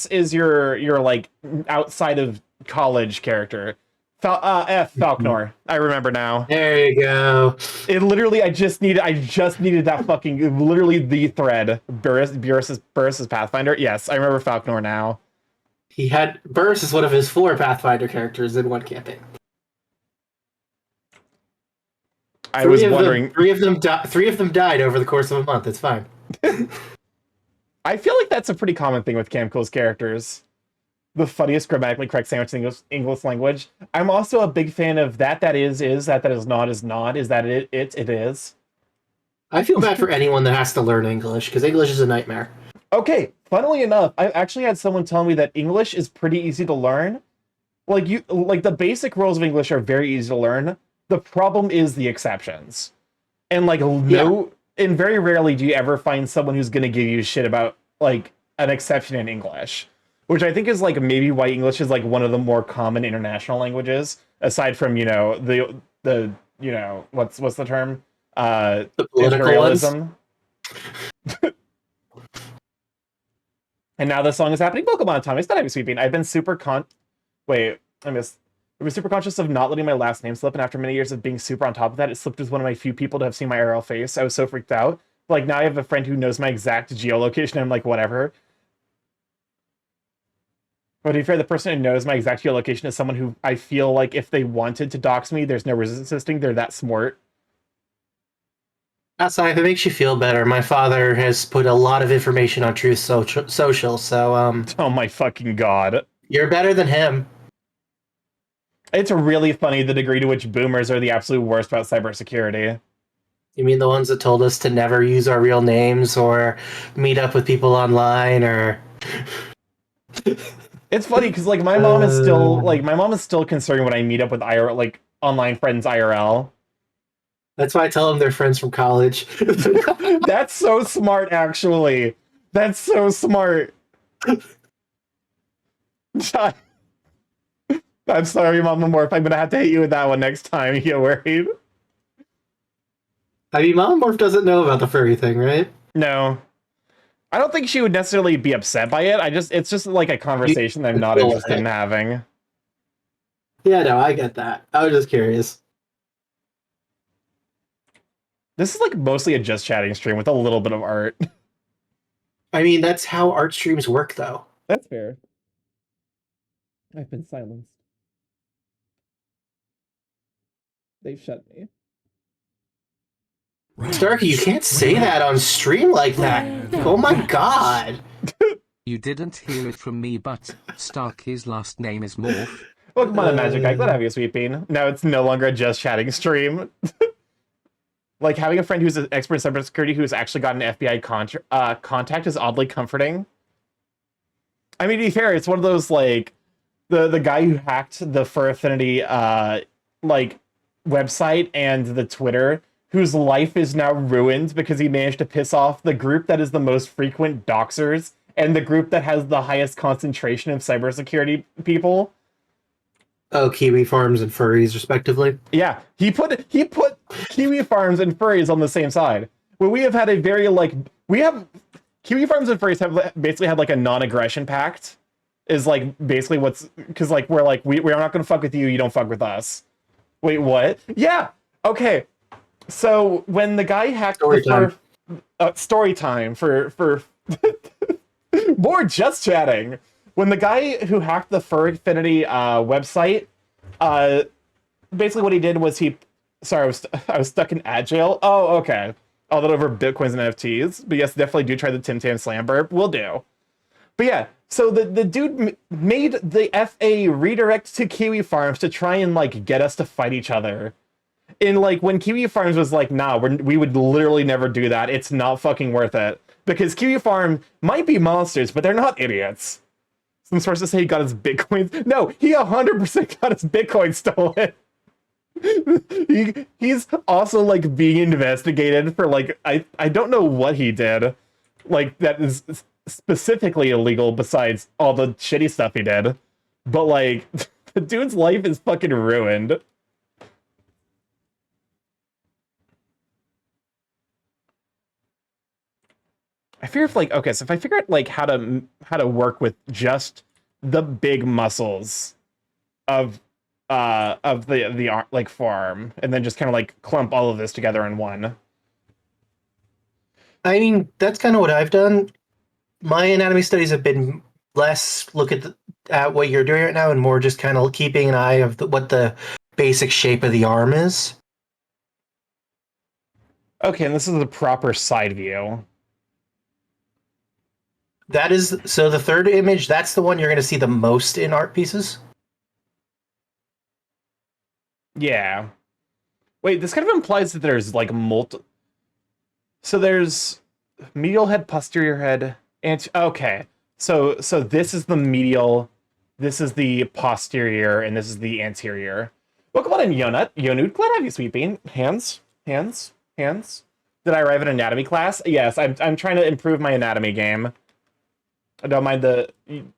is your like outside of college character. Falknor. I remember now. There you go. It literally, I just needed that fucking literally the thread. Burris is Pathfinder. Yes, I remember Falknor now. Burris is one of his 4 Pathfinder characters in one campaign. I was wondering. 3 of them died over the course of a month. It's fine. I feel like that's a pretty common thing with Camco's characters. The funniest grammatically correct sandwich in English language. I'm also a big fan of that is, that is not, is that it is. I feel bad for anyone that has to learn English, because English is a nightmare. Okay, funnily enough, I actually had someone tell me that English is pretty easy to learn. Like the basic rules of English are very easy to learn. The problem is the exceptions. And like and very rarely do you ever find someone who's going to give you shit about like an exception in English, which I think is like maybe why English is like one of the more common international languages, aside from the what's the term, The political imperialism. And now the song is happening. Pokemon time. It's not even sweeping. I've been super Wait, I missed. I was super conscious of not letting my last name slip, and after many years of being super on top of that, it slipped as one of my few people to have seen my IRL face. I was so freaked out. Like, now I have a friend who knows my exact geolocation, and I'm like, whatever. But to be fair, the person who knows my exact geolocation is someone who I feel like if they wanted to dox me, there's no resisting. They're that smart. Outside, if it makes you feel better, my father has put a lot of information on Truth Social, so Oh my fucking god. you're better than him. It's really funny the degree to which boomers are the absolute worst about cybersecurity. You mean the ones that told us to never use our real names or meet up with people online or... It's funny because like my mom is still concerned when I meet up with IRL, like online friends IRL. That's why I tell them they're friends from college. That's so smart, actually. That's so smart. I'm sorry, Mama Morph. I'm gonna have to hit you with that one next time. You get worried? I mean, Mom Morph doesn't know about the furry thing, right? No. I don't think she would necessarily be upset by it. It's just like a conversation that I'm not interested in having. Yeah, no, I get that. I was just curious. This is like mostly a just chatting stream with a little bit of art. I mean, that's how art streams work, though. That's fair. I've been silenced. They've shut me. Starky, you can't say that on stream like that. Oh my god. You didn't hear it from me, but Starky's last name is Morph. Welcome on, Magic Guy. Glad to have you, Sweet Bean. Now it's no longer a just chatting stream. Like, having a friend who's an expert in cybersecurity who's actually got an FBI contact is oddly comforting. I mean, to be fair, it's one of those, like, the guy who hacked the Fur Affinity, like, website and the Twitter, whose life is now ruined because he managed to piss off the group that is the most frequent doxers and the group that has the highest concentration of cybersecurity people. Oh, Kiwi Farms and furries, respectively. Yeah, he put Kiwi Farms and furries on the same side. When we have had a very, like, Kiwi Farms and furries have basically had, like, a non-aggression pact. Is, like, basically what's... Because, like, we're not going to fuck with you, you don't fuck with us. Wait, what? Yeah! Okay. So, when the guy hacked story time for more just chatting. When the guy who hacked the Fur Affinity website, basically what he did was sorry, I was stuck in ad jail. Oh, okay. All that over Bitcoins and NFTs. But yes, definitely do try the Tim Tam Slam burp. Will do. But yeah, so the dude made the FA redirect to Kiwi Farms to try and, like, get us to fight each other. And, like, when Kiwi Farms was like, nah, we would literally never do that. It's not fucking worth it. Because Kiwi Farm might be monsters, but they're not idiots. Some sources say he got his Bitcoin. No, he 100% got his Bitcoin stolen. He's also, like, being investigated for, like, I don't know what he did. Like, that is specifically illegal besides all the shitty stuff he did. But, like, the dude's life is fucking ruined. I fear if, like, okay, so if I figure out, like, how to work with just the big muscles of the like forearm, and then just kind of like clump all of this together in one. I mean, that's kind of what I've done. My anatomy studies have been less look at what you're doing right now and more just kind of keeping an eye of what the basic shape of the arm is. Okay, and this is the proper side view. That is, so the third image, that's the one you're going to see the most in art pieces. Yeah. Wait, this kind of implies that there's, like, so there's medial head, posterior head, and okay. So this is the medial, this is the posterior, and this is the anterior. Welcome on in, Yonut. Glad to have you, Sweet Bean. Hands. Did I arrive at anatomy class? Yes, I'm trying to improve my anatomy game. I don't mind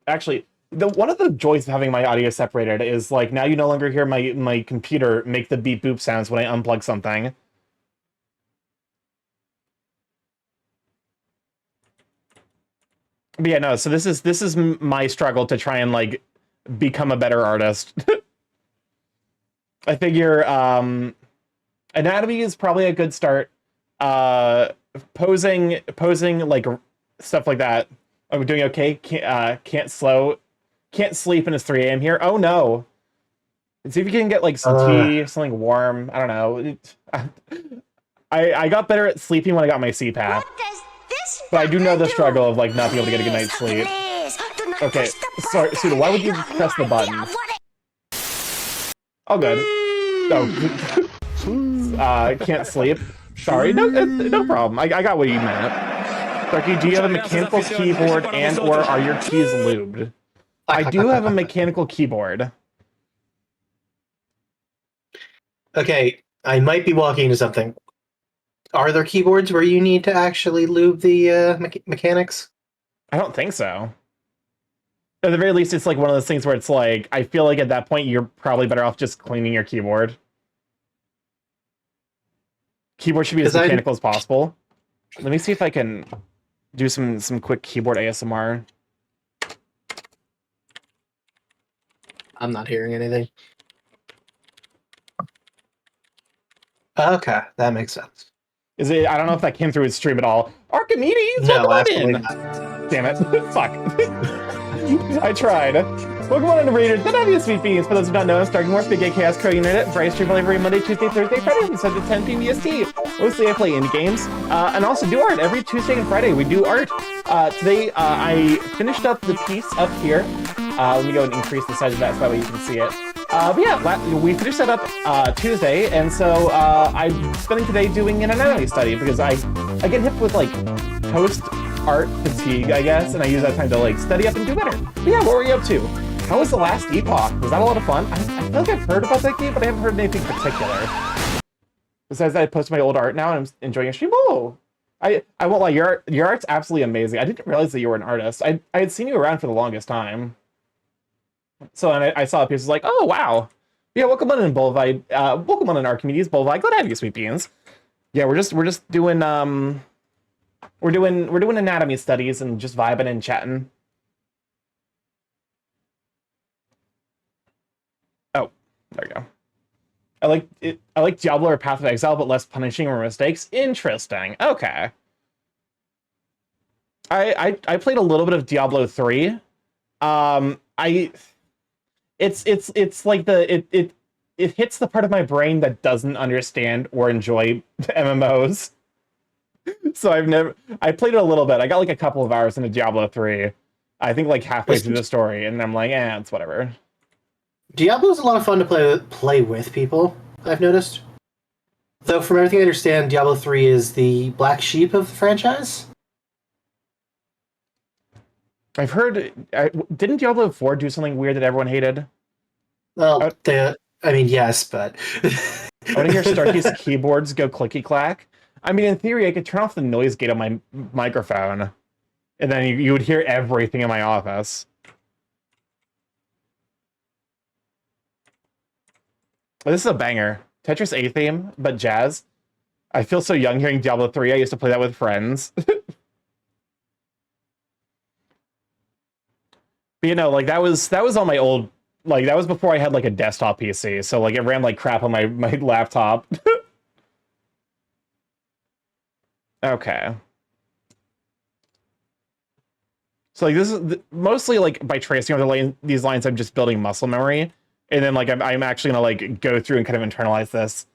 actually, one of the joys of having my audio separated is like now you no longer hear my computer make the beep boop sounds when I unplug something. But yeah, no, so this is my struggle to try and like become a better artist. I figure anatomy is probably a good start. Posing like stuff like that. I'm doing okay. Can't sleep and it's 3 a.m. here. Oh no. See if you can get like some tea, something warm. I don't know. I got better at sleeping when I got my CPAP. But I do know the struggle of like not being able to get a good night's sleep. Okay, sorry, Suda, why would you press the button? Oh, good. Oh, can't sleep. Sorry, no problem. I got what you meant. Starky, do you have a mechanical keyboard and or are your keys lubed? I do have a mechanical keyboard. Okay, I might be walking into something. Are there keyboards where you need to actually lube the mechanics? I don't think so. At the very least, it's like one of those things where it's like, I feel like at that point, you're probably better off just cleaning your keyboard. Keyboard should be as mechanical as possible. Let me see if I can do some quick keyboard ASMR. I'm not hearing anything. Okay, that makes sense. Is it? I don't know if that came through his stream at all. Archimedes, no, absolutely not. Damn it! Fuck. I tried. Welcome on into Raiders. Good obvious sweet beans. For those who don't know, StarkyMorph, Big A Chaos Crow Unit, Bryce stream every Monday, Tuesday, Thursday, Friday from 7 to 10 p.m. EST. Mostly I play indie games and also do art every Tuesday and Friday. We do art. Today I finished up the piece up here. Let me go and increase the size of that so that way you can see it. But yeah, we finished that up Tuesday, and so I'm spending today doing an anatomy study because I get hit with like post-art fatigue, I guess, and I use that time to like study up and do better. But yeah, what were you up to? How was the last Epoch? Was that a lot of fun? I feel like I've heard about that game, but I haven't heard anything particular. Besides that, I posted my old art now, and I'm enjoying a stream. Oh! I won't lie, your art's absolutely amazing. I didn't realize that you were an artist. I had seen you around for the longest time. So I saw a piece, I was like, oh wow. Yeah, welcome on in Bolvide. Welcome on in Archimedes, Bolvide. Glad to have you, sweet beans. Yeah, we're just doing we're doing anatomy studies and just vibing and chatting. Oh, there we go. I like Diablo or Path of Exile, but less punishing or mistakes. Interesting. Okay. I played a little bit of Diablo 3. It's like it hits the part of my brain that doesn't understand or enjoy MMOs. So I played it a little bit. I got like a couple of hours into Diablo 3. I think like halfway through the story, and I'm like, it's whatever. Diablo's a lot of fun to play with people, I've noticed. Though from everything I understand, Diablo 3 is the black sheep of the franchise. I've heard... didn't Diablo 4 do something weird that everyone hated? Well, yes, but... I want to hear Starky's keyboards go clicky-clack. I mean, in theory, I could turn off the noise gate on my microphone, and then you would hear everything in my office. This is a banger. Tetris A theme, but jazz. I feel so young hearing Diablo 3. I used to play that with friends. But you know, like that was on my old, like that was before I had like a desktop PC, so like it ran like crap on my laptop. Okay. So like this is mostly like by tracing over these lines, I'm just building muscle memory, and then like I'm actually gonna like go through and kind of internalize this.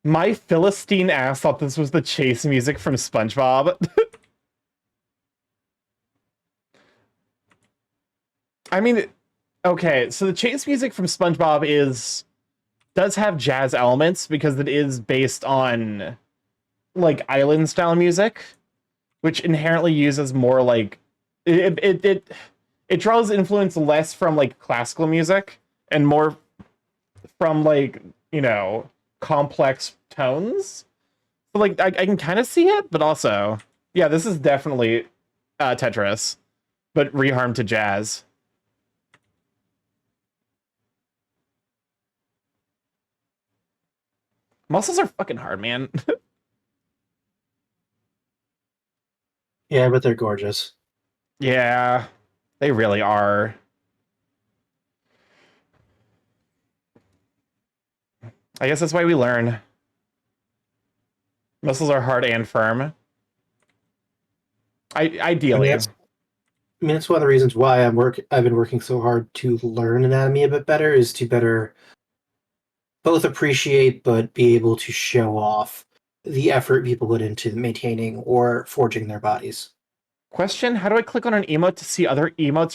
My Philistine ass thought this was the chase music from SpongeBob. I mean, okay, so the chase music from SpongeBob does have jazz elements because it is based on like island style music, which inherently uses more like it draws influence less from like classical music and more from like, you know, complex tones. So, like, I can kind of see it, but also, yeah, this is definitely Tetris, but reharmed to jazz. Muscles are fucking hard, man. Yeah, but they're gorgeous. Yeah, they really are. I guess that's why we learn. Muscles are hard and firm. Ideally. I mean, that's one of the reasons why I've been working so hard to learn anatomy a bit better, is to better both appreciate but be able to show off the effort people put into maintaining or forging their bodies. Question, how do I click on an emote to see other emotes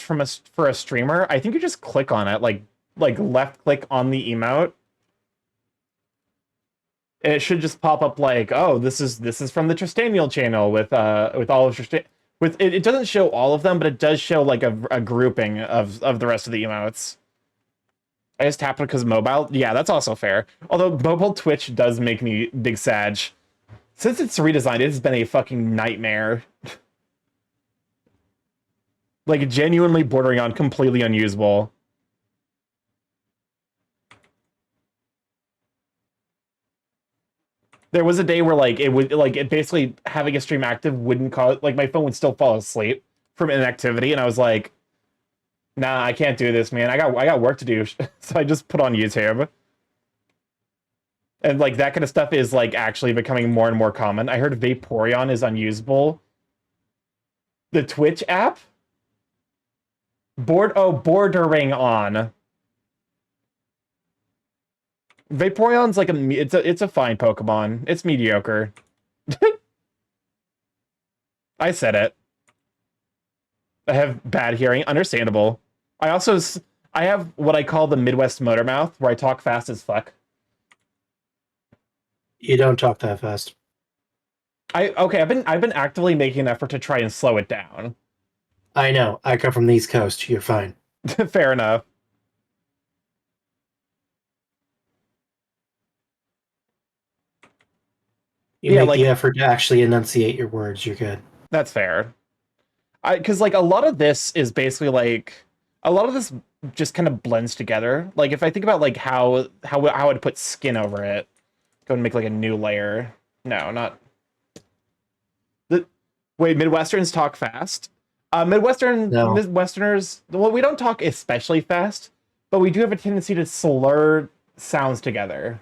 for a streamer? I think you just click on it, like left click on the emote. It should just pop up like, oh, this is from the Tristaniel channel with all of Tristan. With it doesn't show all of them, but it does show like a grouping of the rest of the emotes. I just tapped it because mobile. Yeah, that's also fair. Although mobile Twitch does make me big sag. Since it's redesigned, it has been a fucking nightmare. Like, genuinely bordering on completely unusable. There was a day where, like, it basically having a stream active wouldn't cause, like, my phone would still fall asleep from inactivity, and I was like, nah, I can't do this, man. I got work to do. So I just put on YouTube. And, like, that kind of stuff is, like, actually becoming more and more common. I heard Vaporeon is unusable. The Twitch app? Bordering on. Vaporeon's like it's a fine Pokemon. It's mediocre. I said it. I have bad hearing. Understandable. I have what I call the Midwest motor mouth, where I talk fast as fuck. You don't talk that fast. I've been actively making an effort to try and slow it down. I know. I come from the East Coast. You're fine. Fair enough. You make the effort to actually enunciate your words. You're good. That's fair. Because like a lot of this is basically like a lot of this just kind of blends together. Like if I think about like how I'd put skin over it, go and make like a new layer. No, not the wait. Midwesterns talk fast. Midwesterners. Well, we don't talk especially fast, but we do have a tendency to slur sounds together.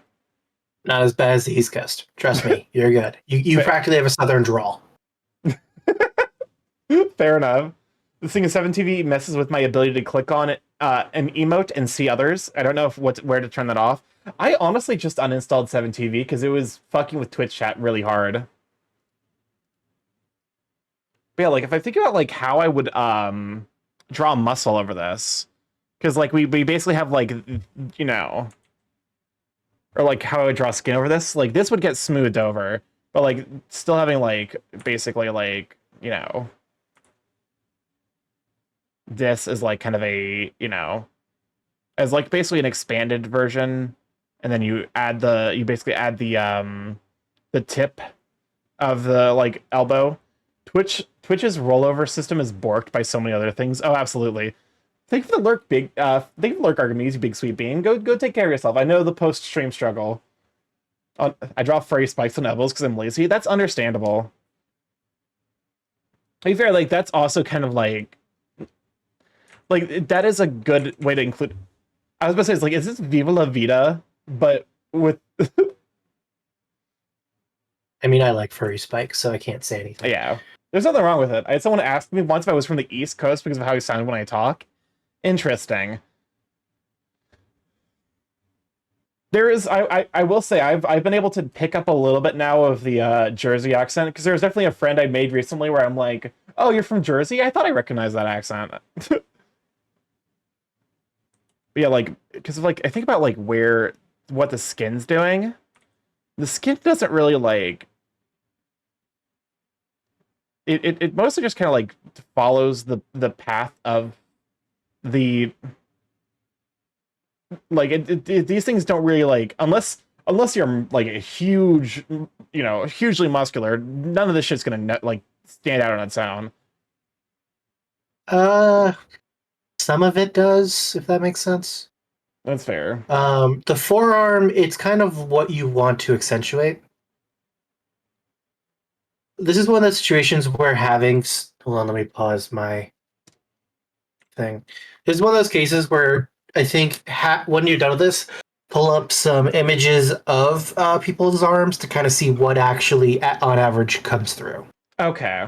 Not as bad as the East Coast. Trust me, you're good. You practically have a Southern drawl. Fair enough. This thing is 7TV messes with my ability to click on it, an emote and see others. I don't know where to turn that off. I honestly just uninstalled 7TV because it was fucking with Twitch chat really hard. But yeah, like if I think about like how I would draw muscle over this, because like we basically have like, you know, or like how I would draw skin over this, like this would get smoothed over, but like still having like basically like, you know, this is like kind of a, you know, as like basically an expanded version, and then you basically add the tip of the like elbow. Twitch's rollover system is borked by so many other things. Oh, absolutely. Thank you for the lurk, thank you for the lurk, Archimedes, you big sweet bean. Go take care of yourself. I know the post-stream struggle. I draw furry spikes on elbows because I'm lazy. That's understandable. To be fair, like that's also kind of like that is a good way to include. I was about to say, it's like, is this Viva La Vida, but with I mean, I like furry spikes, so I can't say anything. Yeah. There's nothing wrong with it. I had someone ask me once if I was from the East Coast because of how he sounded when I talk. Interesting. There is, I will say, I've been able to pick up a little bit now of the Jersey accent, because there was definitely a friend I made recently where I'm like, oh, you're from Jersey? I thought I recognized that accent. But yeah, like, because like, I think about like what the skin's doing. The skin doesn't really like, it mostly just kind of like follows the path of the, like these things don't really like, unless unless you're like a huge, hugely muscular, none of this shit's gonna like stand out on its own. Some of it does, if that makes sense. That's fair. The forearm, it's kind of what you want to accentuate. This is one of those situations where hold on, let me pause my thing. This is one of those cases where I think when you're done with this, pull up some images of people's arms to kind of see what actually, on average, comes through. Okay.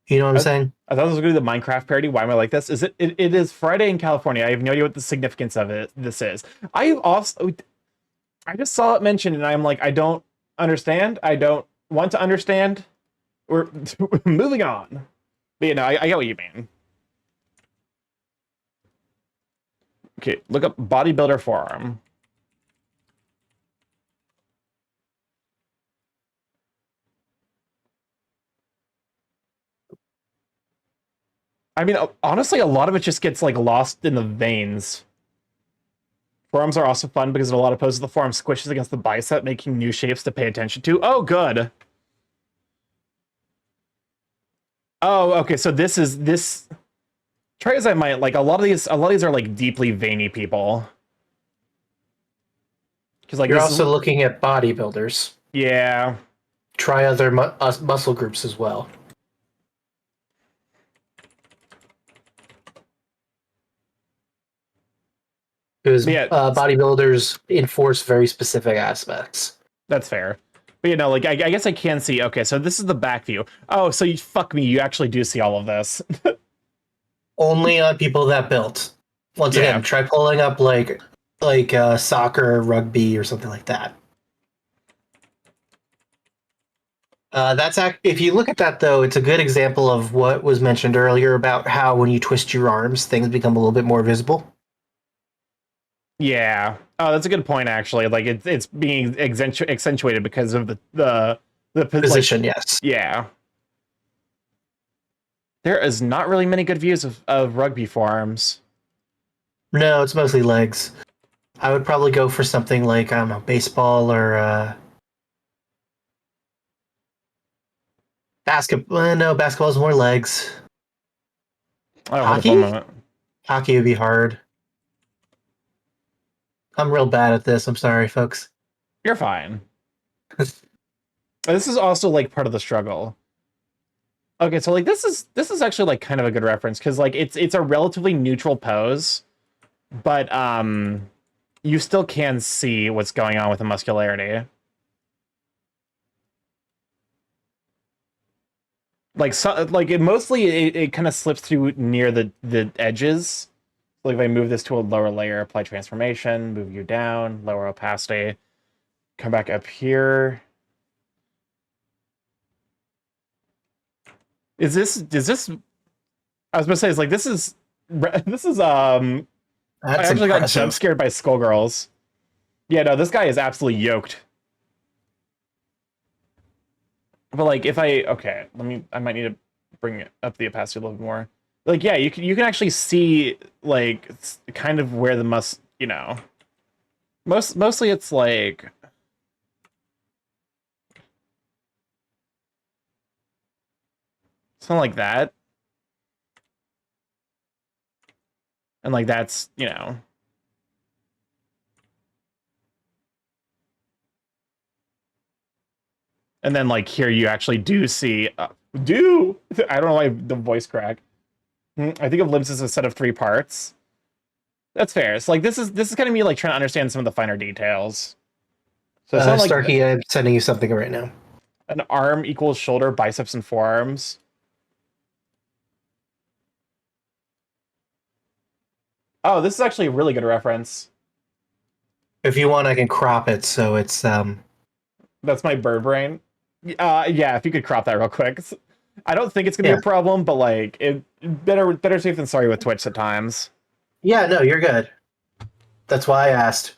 You know what I'm saying? I thought this was going to be the Minecraft parody. Why am I like this? It is Friday in California. I have no idea what the significance of this is. I just saw it mentioned, and I'm like, I don't understand. I don't want to understand. We're moving on. But I get what you mean. Okay, look up bodybuilder forearm. I mean, honestly, a lot of it just gets like lost in the veins. Forearms are also fun because in a lot of poses, the forearm squishes against the bicep, making new shapes to pay attention to. Oh, good. Oh, okay. So this. Try as I might, like a lot of these are like deeply veiny people. Because like you're also looking at bodybuilders. Yeah. Try other muscle groups as well. Because bodybuilders enforce very specific aspects. That's fair. But like I guess I can see. Okay, so this is the back view. Oh, so you fuck me. You actually do see all of this. Only on people that built. Once again, try pulling up like soccer, rugby, or something like that. If you look at that though, it's a good example of what was mentioned earlier about how when you twist your arms, things become a little bit more visible. Yeah. Oh, that's a good point. Actually, like it's being accentuated because of the position. Like, yes. Yeah. There is not really many good views of rugby forearms. No, it's mostly legs. I would probably go for something like, I don't know, baseball or basketball. No, basketball's more legs. Oh, hockey? Hockey would be hard. I'm real bad at this. I'm sorry, folks. You're fine. This is also like part of the struggle. Okay, so like this is actually like kind of a good reference because like it's a relatively neutral pose, but you still can see what's going on with the muscularity. Like it kind of slips through near the edges. Like if I move this to a lower layer, apply transformation, move you down, lower opacity, come back up here. Is this I was gonna say, it's like this is I actually got jump scared by Skullgirls. Yeah, no, this guy is absolutely yoked. But like if I might need to bring up the opacity a little bit more. Like yeah, you can actually see like kind of where the mostly it's like something like that. And like that's, and then like here you actually do see I don't know why the voice crack. I think of limbs as a set of 3 parts. That's fair. It's like this is kind of me like trying to understand some of the finer details. So it's not like Starky, I'm sending you something right now. An arm equals shoulder, biceps, and forearms. Oh, this is actually a really good reference. If you want, I can crop it so it's That's my bird brain. Yeah, if you could crop that real quick. I don't think it's gonna be a problem, but like it better safe than sorry with Twitch at times. Yeah, no, you're good. That's why I asked.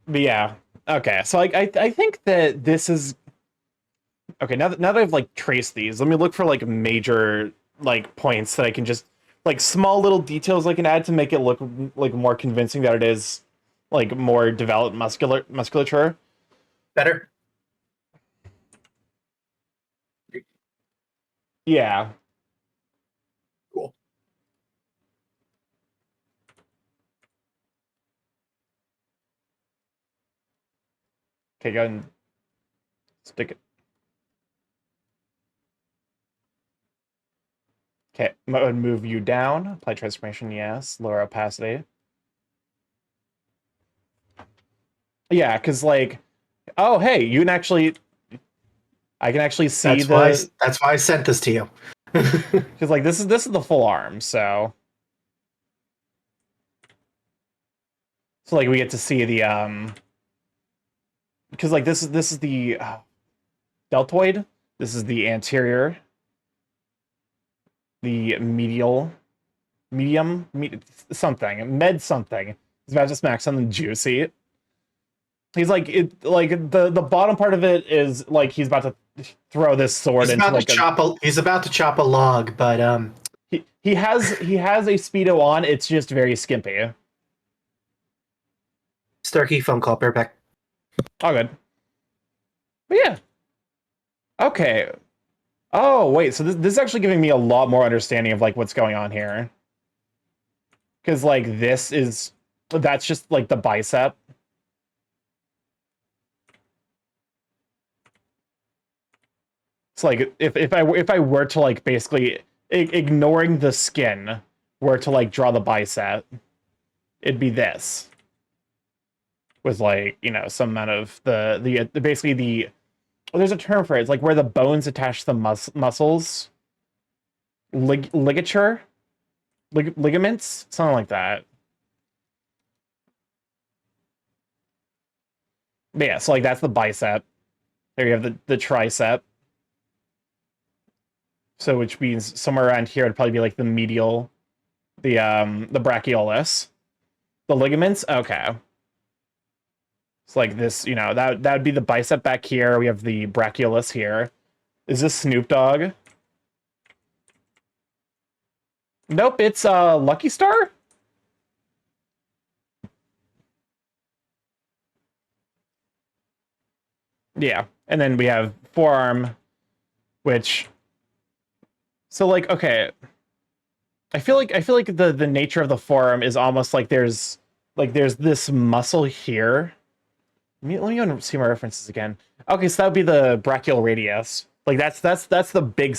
But yeah, okay. So like I think that this is okay. Now that I've like traced these, let me look for like major like points that I can just like small little details I can add to make it look like more convincing that it is like more developed musculature. Better. Yeah. Cool. Okay, go ahead and stick it. Okay, move you down. Apply transformation, yes. Lower opacity. Yeah, because like, oh hey, you can actually, I can actually see That's why I sent this to you. because like this is the full arm, so like we get to see the because like this is the deltoid. This is the anterior, the something, med something. He's about to smack something juicy. He's like the bottom part of it is like he's about to throw this sword into like he's about to chop a log, but he has a speedo on. It's just very skimpy. Starky phone call, bear back. Oh, good. But yeah. Okay. Oh, wait. So this is actually giving me a lot more understanding of like what's going on here. Because like that's just like the bicep. It's like if I were to like basically ignoring the skin were to like draw the bicep, it'd be this. With like, you know, some amount of the basically the there's a term for it. It's like where the bones attach to the muscles. Ligature? Ligaments? Something like that. But yeah, so like that's the bicep. There you have the tricep. So which means somewhere around here would probably be like the medial, the brachiolus. The ligaments? Okay. It's like this, you know, that would be the bicep back here. We have the brachiolus here. Is this Snoop Dogg? Nope, it's Lucky Star? Yeah. And then we have forearm, which so like okay. I feel like the nature of the forearm is almost like there's this muscle here. Let me go and see my references again. Okay, so that would be the brachial radius. Like that's the big,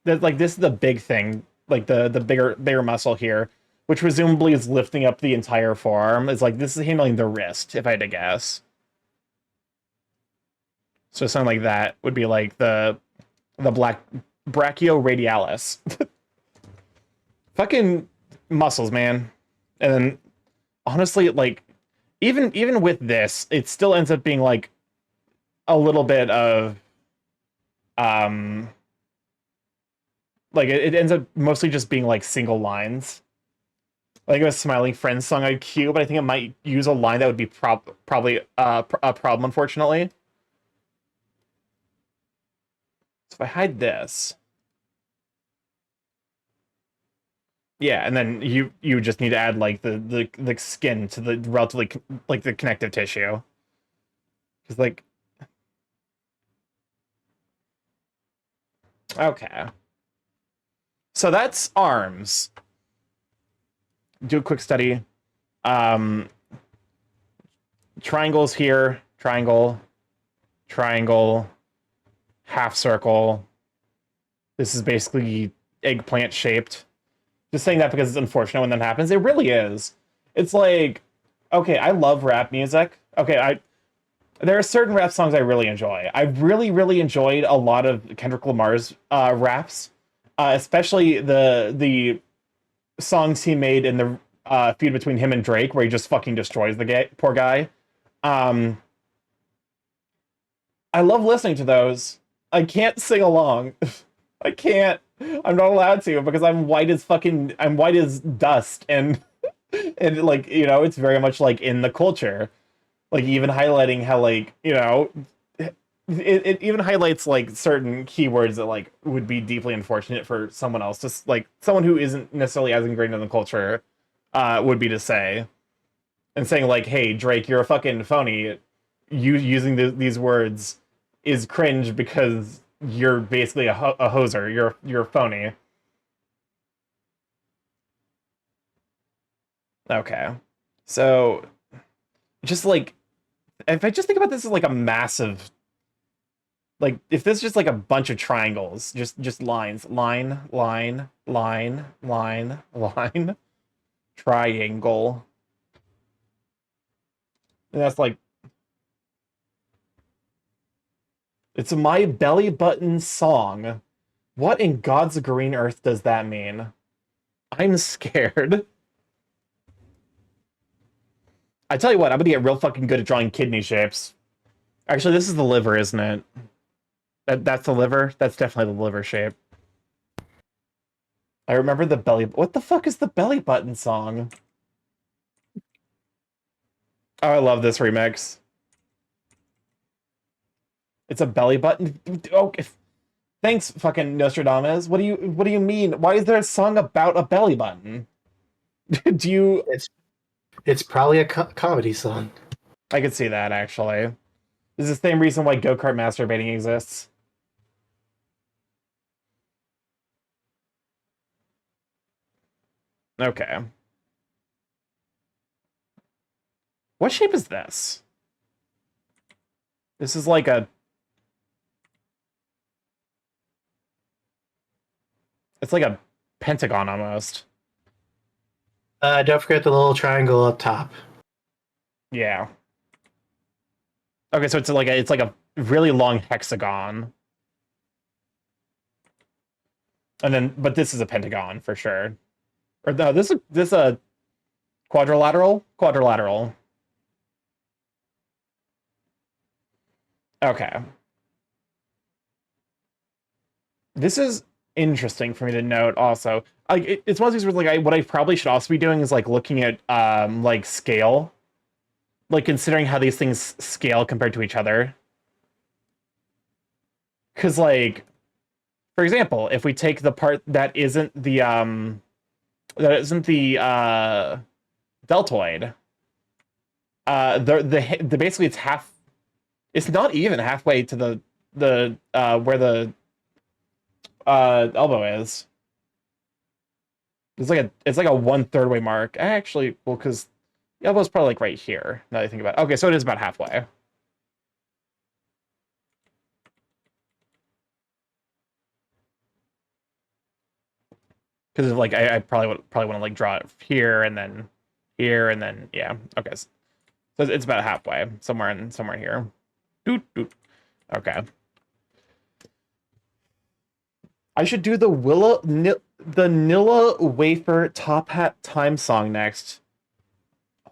like this is the big thing. Like the bigger muscle here, which presumably is lifting up the entire forearm. Is like this is handling the wrist, if I had to guess. So something like that would be like the black brachioradialis. Fucking muscles, man. And then honestly, like even with this, it still ends up being like a little bit of like it ends up mostly just being like single lines. Like a Smiling Friends song I'd cue, but I think it might use a line that would be probably a problem, unfortunately. So if I hide this, yeah, and then you just need to add like the skin to the relatively like the connective tissue, because like okay, so that's arms. Do a quick study. Triangles here, triangle, triangle, half circle. This is basically eggplant shaped. Just saying that because it's unfortunate when that happens. It really is. It's like, okay, I love rap music. Okay, there are certain rap songs I really enjoy. I really enjoyed a lot of Kendrick Lamar's raps, especially the songs he made in the feud between him and Drake, where he just fucking destroys the poor guy. I love listening to those. I can't sing along. I can't. I'm not allowed to because I'm white as dust, and and like, you know, it's very much like in the culture. Like even highlighting how like, you know, it even highlights like certain keywords that like would be deeply unfortunate for someone else, just like someone who isn't necessarily as ingrained in the culture, would be to say, and saying like, "Hey, Drake, you're a fucking phony. You using these words is cringe because you're basically a hoser. You're a phony." Okay, so just like if I just think about this as like a massive, like if this is just like a bunch of triangles, just lines, line, triangle, and that's like it's my belly button song. What in God's green earth does that mean? I'm scared. I tell you what, I'm gonna get real fucking good at drawing kidney shapes. Actually, this is the liver, isn't it? That's the liver? That's definitely the liver shape. I remember the belly... What the fuck is the belly button song? Oh, I love this remix. It's a belly button... Oh, thanks, fucking Nostradamus. What do you mean? Why is there a song about a belly button? Do you... It's probably a comedy song. I could see that, actually. This is the same reason why go-kart masturbating exists. Okay. What shape is this? This is like a... It's like a pentagon, almost. Don't forget the little triangle up top. Yeah. Okay, so it's like a really long hexagon. And then, but this is a pentagon for sure. Or no, this a quadrilateral? Quadrilateral. Okay. This is interesting for me to note also. Like it's one of these where like what I probably should also be doing is like looking at like scale. Like considering how these things scale compared to each other. Cause like, for example, if we take the part that isn't the deltoid, the basically it's half. It's not even halfway to the where the elbow is. It's like a 1/3 way mark. Actually, well, because the elbow's probably like right here. Now that I think about it. Okay, so it is about halfway. Because like I probably want to like draw it here and then yeah. Okay, so it's about halfway, somewhere in here. Doot doot. Okay. I should do the Nilla wafer top hat time song next.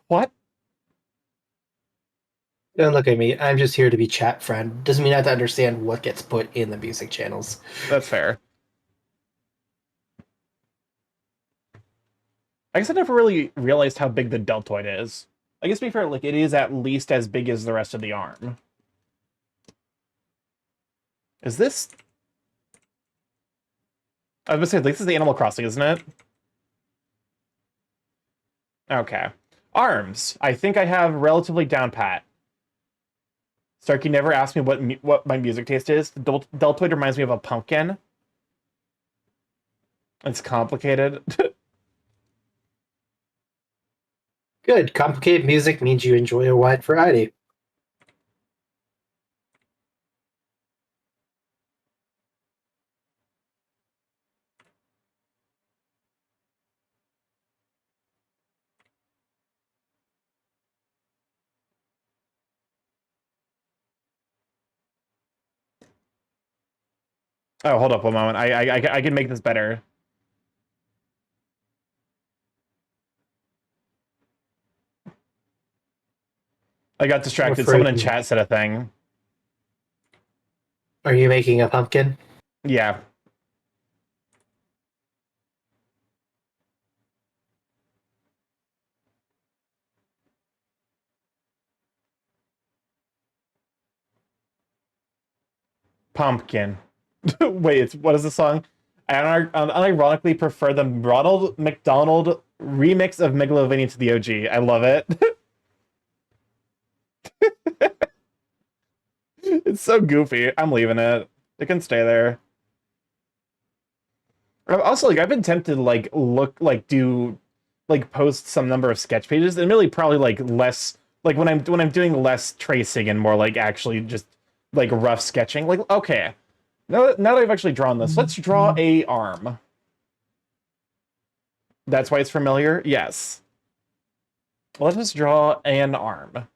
What? Don't look at me. I'm just here to be chat friend. Doesn't mean I have to understand what gets put in the music channels. That's fair. I guess I never really realized how big the deltoid is. I guess to be fair, like it is at least as big as the rest of the arm. Is this? I was gonna say, this is the Animal Crossing, isn't it? Okay. Arms. I think I have relatively down pat. Starky never asked me what my music taste is. The deltoid reminds me of a pumpkin. It's complicated. Good. Complicated music means you enjoy a wide variety. Oh, hold up one moment. I can make this better. I got distracted. Someone in chat said a thing. Are you making a pumpkin? Yeah. Pumpkin. Wait, what is the song? I unironically prefer the Ronald McDonald remix of Megalovania to the OG. I love it. It's so goofy. I'm leaving it. It can stay there. Also, like, I've been tempted to post some number of sketch pages, and really probably like less like when I'm doing less tracing and more like actually just like rough sketching. Like, okay, now that I've actually drawn this, let's draw a arm. That's why it's familiar? Yes. Let's just draw an arm.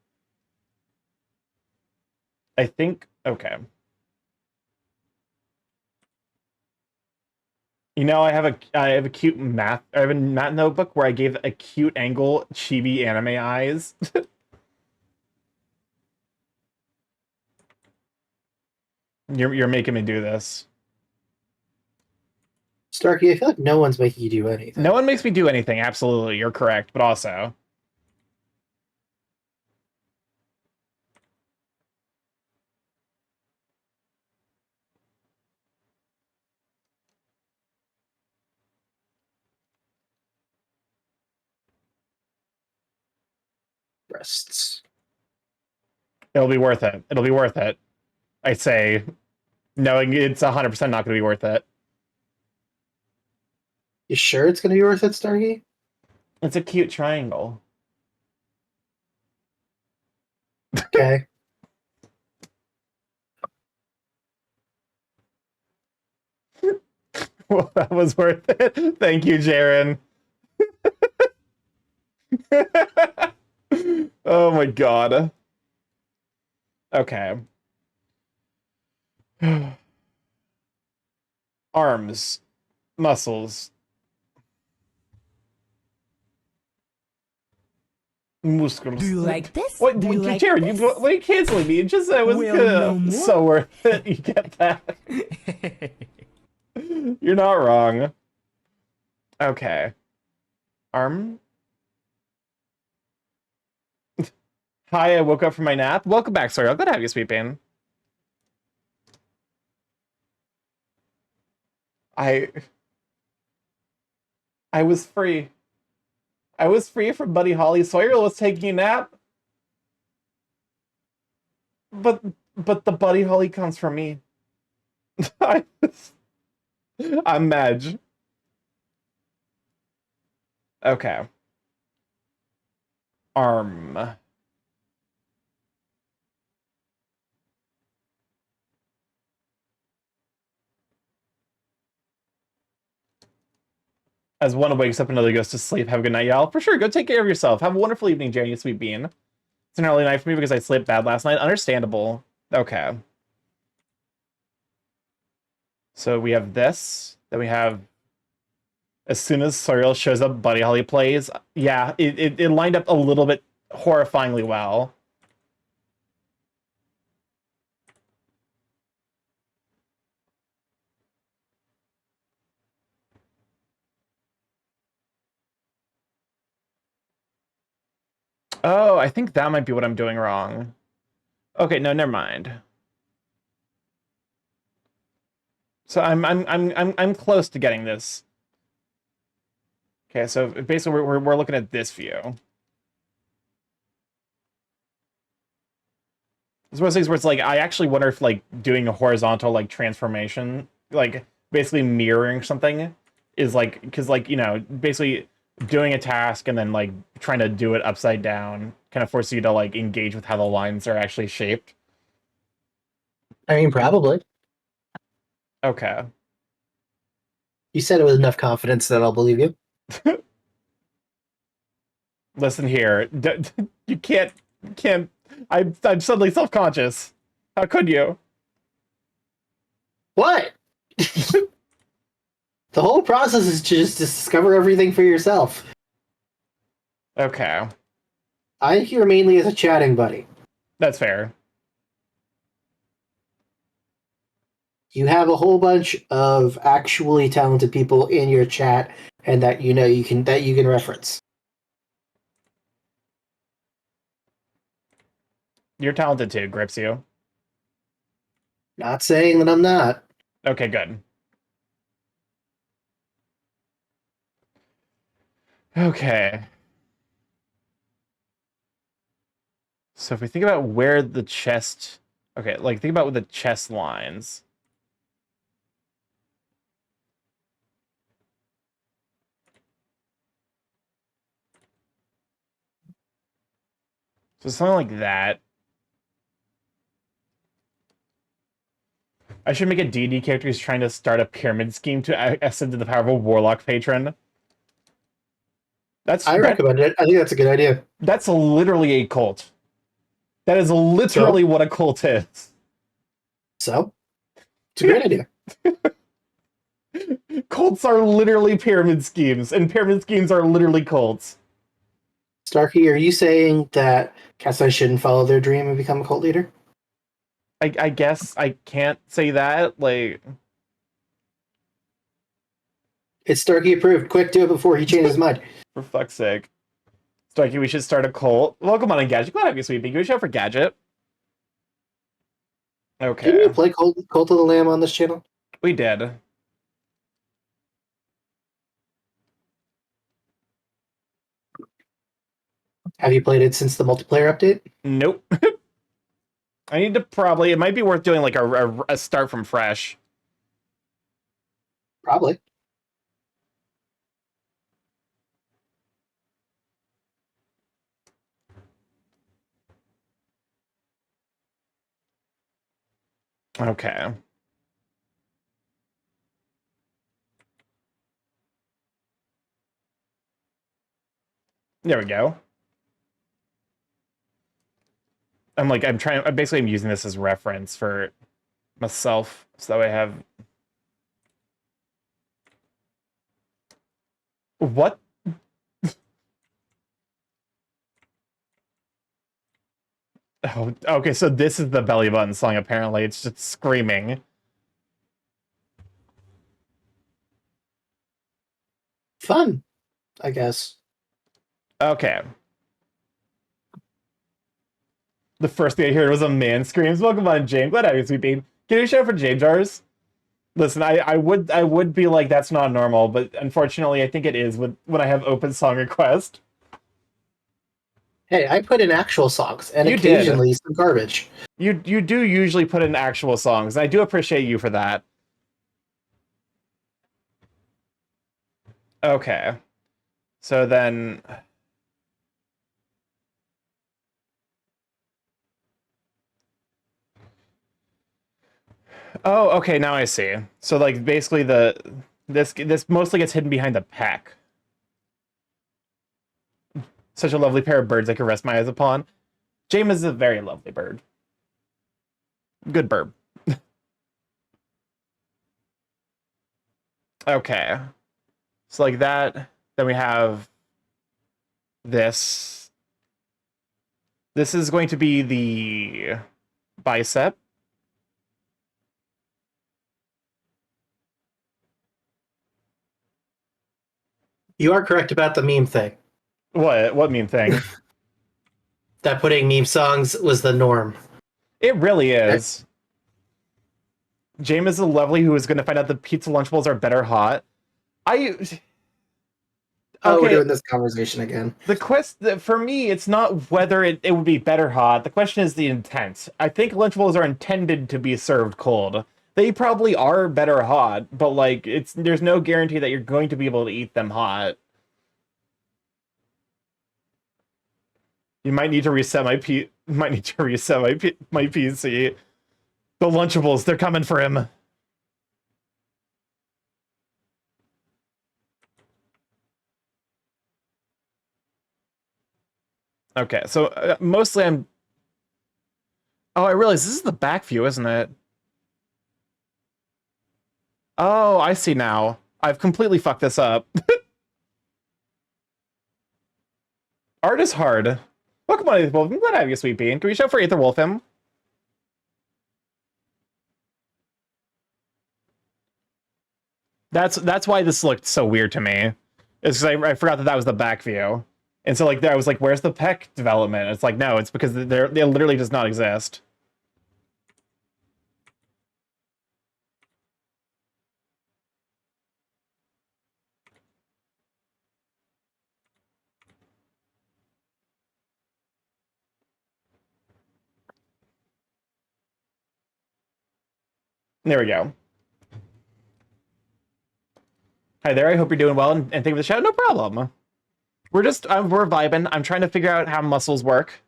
I think, okay. You know, I have a math notebook where I gave a cute angle chibi anime eyes. You're making me do this. Starky, I feel like no one's making you do anything. No one makes me do anything, absolutely. You're correct, but also. Breasts. It'll be worth it. It'll be worth it. I say, knowing it's 100% not going to be worth it. You sure it's going to be worth it, Starky? It's a cute triangle. Okay. Well, that was worth it. Thank you, Jaren. Oh my god. Okay. Arms. Muscles. Muscles. Do you like this? What, Do you like Jared, this? what are you canceling me? It just it was Well, no more. so worth it. You get that. You're not wrong. Okay. Arm. Hi, I woke up from my nap. Welcome back, sorry. I'm glad to have you, Sweet Bean. I was free. I was free from Buddy Holly. Sawyer was taking a nap. But the Buddy Holly comes from me. I'm Madge. Okay. Arm. As one wakes up, another goes to sleep. Have a good night, y'all. For sure, go take care of yourself. Have a wonderful evening, Jerry, you sweet bean. It's an early night for me because I slept bad last night. Understandable. Okay. So we have this. Then we have... As soon as Soriel shows up, Buddy Holly plays. Yeah, it lined up a little bit horrifyingly well. Oh, I think that might be what I'm doing wrong. Okay, no, never mind. So I'm close to getting this. Okay, so basically we're looking at this view. It's one of those things where it's like I actually wonder if like doing a horizontal like transformation, like basically mirroring something, is like because like you know basically doing a task and then like trying to do it upside down kind of forces you to like engage with how the lines are actually shaped. I mean, probably. Okay. You said it with enough confidence that I'll believe you. Listen here, you can't. I'm suddenly self-conscious. How could you? What? The whole process is to just discover everything for yourself. Okay, I'm here mainly as a chatting buddy. that's fair. You have a whole bunch of actually talented people in your chat, and that you know you can reference. You're talented too, Grips you. Not saying that I'm not. Okay, good. Okay. So if we think about where the chest... Okay, like, think about the chest lines. So something like that. I should make a D&D character who's trying to start a pyramid scheme to ascend to the power of a warlock patron. I recommend it. I think that's a good idea. That's literally a cult. That is literally what a cult is. So, it's a great idea. Cults are literally pyramid schemes, and pyramid schemes are literally cults. Starky, are you saying that Katsai shouldn't follow their dream and become a cult leader? I guess I can't say that. Like, It's Starky approved. Quick, do it before he changes his mind. for fuck's sake. Starky, we should start a cult. Welcome on in, Gadget. Glad to have you, sweet pea. Give a shout for Gadget. Okay. Didn't you play Cult of the Lamb on this channel? We did. Have you played it since the multiplayer update? Nope. I need to probably... It might be worth doing, like, a start from fresh. Probably. Okay. There we go. I'm basically using this as reference for myself, so that way I have... What? Oh, okay, so this is the belly button song, apparently. It's just screaming. Fun, I guess. Okay. The first thing I heard was a man screams. Welcome on, James. Glad to have you, sweet bean. Can you shout for James Jars? Listen, I would be like, that's not normal, but unfortunately I think it is when I have open song request. Hey, I put in actual songs and You occasionally some garbage. You do usually put in actual songs, and I do appreciate you for that. Okay. So then... Oh, okay, now I see. So, like, basically this mostly gets hidden behind the pack. Such a lovely pair of birds I could rest my eyes upon. James is a very lovely bird. Good bird. Okay. So like that, then we have this. This is going to be the bicep. You are correct about the meme thing. What meme thing? That putting meme songs was the norm. It really is. James is lovely who is going to find out the pizza Lunchables are better hot. Oh, we're doing this conversation again. The quest for me, it's not whether it would be better hot. The question is the intent. I think Lunchables are intended to be served cold. They probably are better hot, but like there's no guarantee that you're going to be able to eat them hot. You might need to reset my PC. The Lunchables, they're coming for him. Okay, so mostly I'm... Oh, I realize this is the back view, isn't it? Oh, I see now. I've completely fucked this up. Art is hard. Welcome on, Aether Wolf. I'm glad to have you, sweet bean. Can we show for Aether Wolf him? That's why this looked so weird to me. It's because I forgot that was the back view. And so like there I was like, where's the pec development? It's like, no, it's because they literally does not exist. There we go. Hi there, I hope you're doing well, and thank you for the shout. No problem. We're just, we're vibing. I'm trying to figure out how muscles work.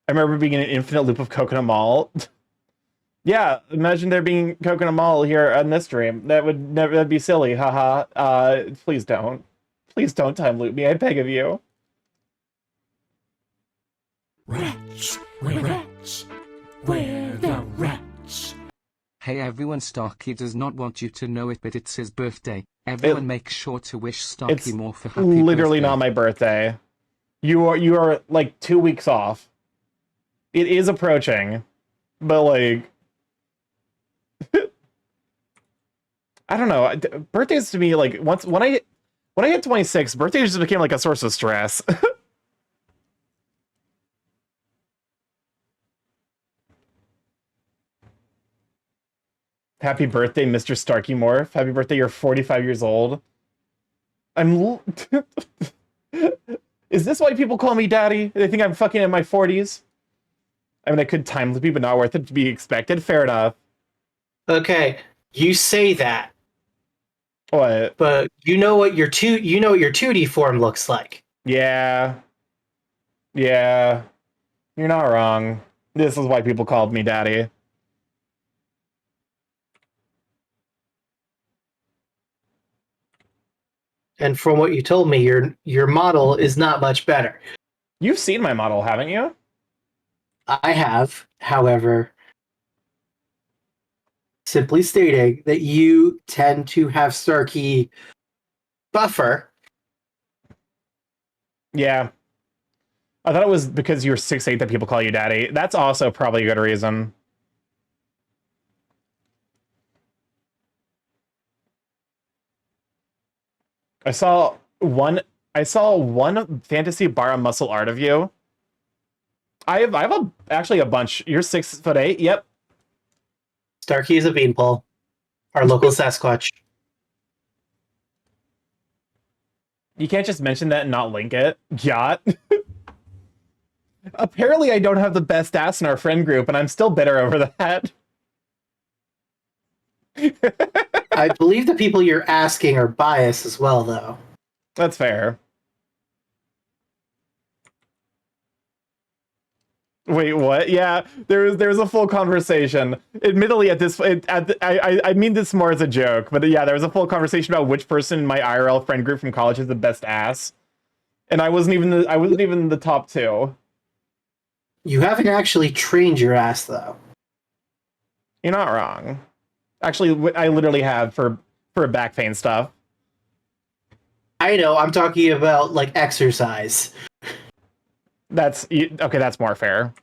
I remember being in an infinite loop of Coconut Mall. Yeah, imagine there being Coconut Mall here on this stream. That would never, that'd be silly, haha. Please don't. Please don't time loop me, I beg of you. Rats, rats, where the rats? Hey everyone, Starky does not want you to know it, but it's his birthday. Everyone make sure to wish StarkyMorph a happy birthday. Literally not my birthday. You are like 2 weeks off. It is approaching, but like, I don't know. Birthdays to me, like, when I hit 26, birthdays just became like a source of stress. Happy birthday, Mr. StarkyMorph. Happy birthday, you're 45 years old. Is this why people call me daddy? They think I'm fucking in my 40s? I mean, I could time loop you, but not worth it to be expected. Fair enough. Okay, you say that. What? But you know what your 2D form looks like. Yeah. Yeah. You're not wrong. This is why people called me daddy. And from what you told me, your model is not much better. You've seen my model, haven't you? I have, however, simply stating that you tend to have Starky buffer. Yeah. I thought it was because you're 6'8" that people call you daddy. That's also probably a good reason. I saw one fantasy bar muscle art of you. I have actually a bunch. You're 6'8". Yep. Starky is a beanpole. Our local Sasquatch. You can't just mention that and not link it. Yacht. Apparently I don't have the best ass in our friend group, and I'm still bitter over that. I believe the people you're asking are biased as well, though. That's fair. Wait, what? Yeah, there's a full conversation. Admittedly, I mean this more as a joke, but yeah, there was a full conversation about which person in my IRL friend group from college has the best ass, and I wasn't even the top two. You haven't actually trained your ass, though. You're not wrong. Actually, I literally have for back pain stuff. I know. I'm talking about like exercise. That's okay. That's more fair.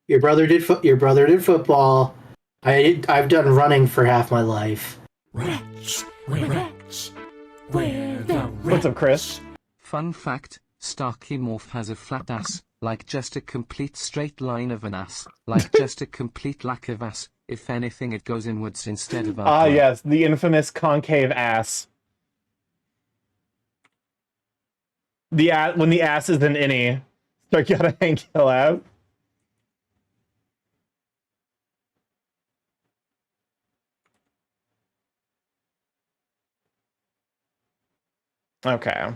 Your brother did football. I've done running for half my life. Rats, rats, where the rats? What's up, Chris? Fun fact, StarkyMorph has a flat ass, like just a complete straight line of an ass, like just a complete lack of ass. If anything, it goes inwards instead of outward. Ah, yes, the infamous concave ass. When the ass is an innie, so you gotta hang kill out. Okay.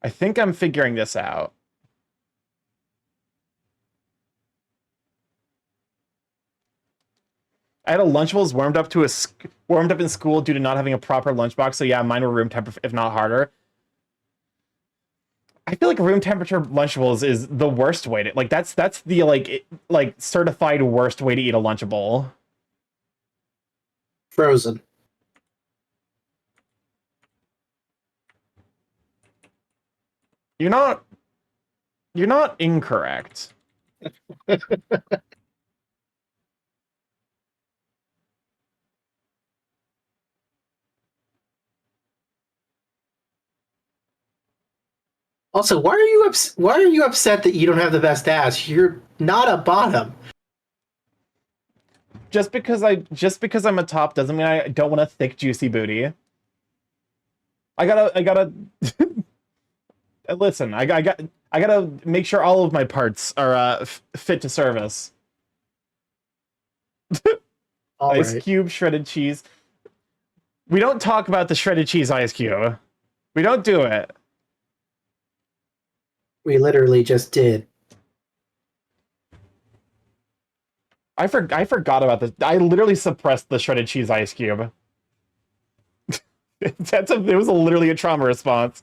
I think I'm figuring this out. I had a Lunchables warmed up in school due to not having a proper lunchbox. So yeah, mine were room temp, if not harder. I feel like room temperature Lunchables is the worst way to that's the like certified worst way to eat a Lunchable. Frozen. You're not incorrect. Also, why are you upset that you don't have the best ass? You're not a bottom. Just because I'm a top doesn't mean I don't want a thick juicy booty. I gotta listen. I I gotta make sure all of my parts are fit to service. All Ice right. cube, shredded cheese. We don't talk about the shredded cheese ice cube. We don't do it. We literally just did. I forgot about this. I literally suppressed the shredded cheese ice cube. It was literally a trauma response.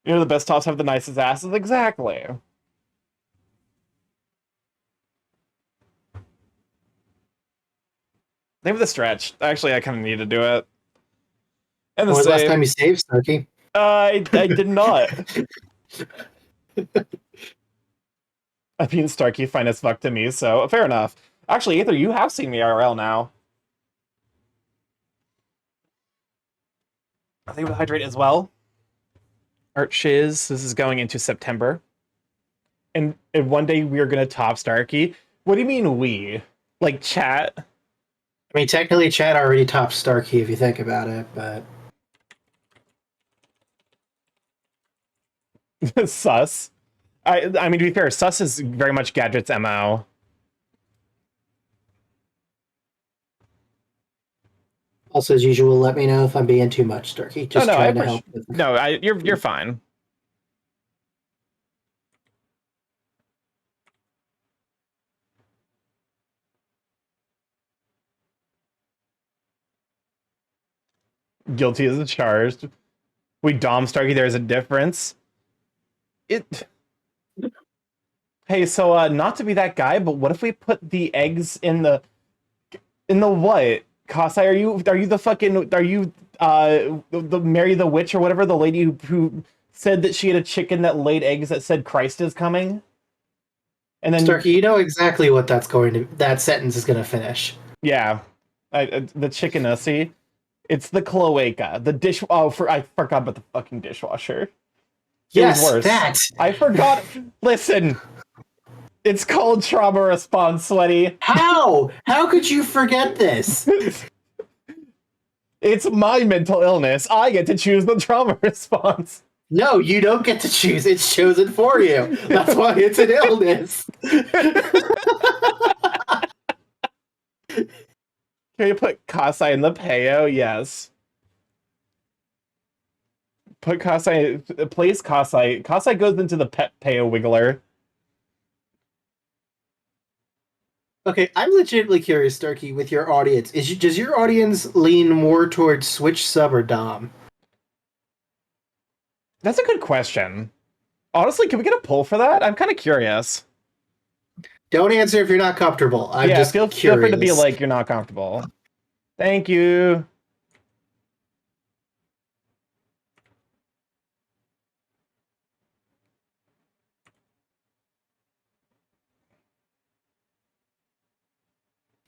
You know, the best tops have the nicest asses. Exactly. Maybe the stretch. Actually, I kind of need to do it. And the When was the last save. time you saved, Starky? I did not. I mean, Starky fine as fuck to me, so fair enough. Actually, Aether, you have seen me IRL now. I think we'll hydrate as well. Art Shiz, this is going into September. And one day we are going to top Starky. What do you mean we? Like chat? I mean, technically, Chad already topped Starky if you think about it, but Sus. I mean, to be fair, Sus is very much Gadget's MO. also as usual, let me know if I'm being too much, Starky. Just trying to help. You're fine. Guilty as charged. We dom Starky, there's a difference. Hey, so not to be that guy, but what if we put the eggs in the what? Kasai, are you the fucking the Mary the Witch or whatever, the lady who said that she had a chicken that laid eggs that said Christ is coming? And then Starky, you know exactly what that sentence is going to finish. yeah, the chicken ussy. It's the cloaca, the dish. Oh, I forgot about the fucking dishwasher. Yes, It was worse. that. I forgot. Listen, it's called trauma response, Sweaty. How? How could you forget this? It's my mental illness. I get to choose the trauma response. No, you don't get to choose. It's chosen for you. That's why it's an illness. Can you put Kasai in the Peo? Yes. Put Kasai. Place Kasai. Kasai goes into the Peo Wiggler. Okay, I'm legitimately curious, Starkey, with your audience. Does your audience lean more towards Switch sub or Dom? That's a good question. Honestly, can we get a poll for that? I'm kind of curious. Don't answer if you're not comfortable. I'm just feel curious. free to be like you're not comfortable. Thank you.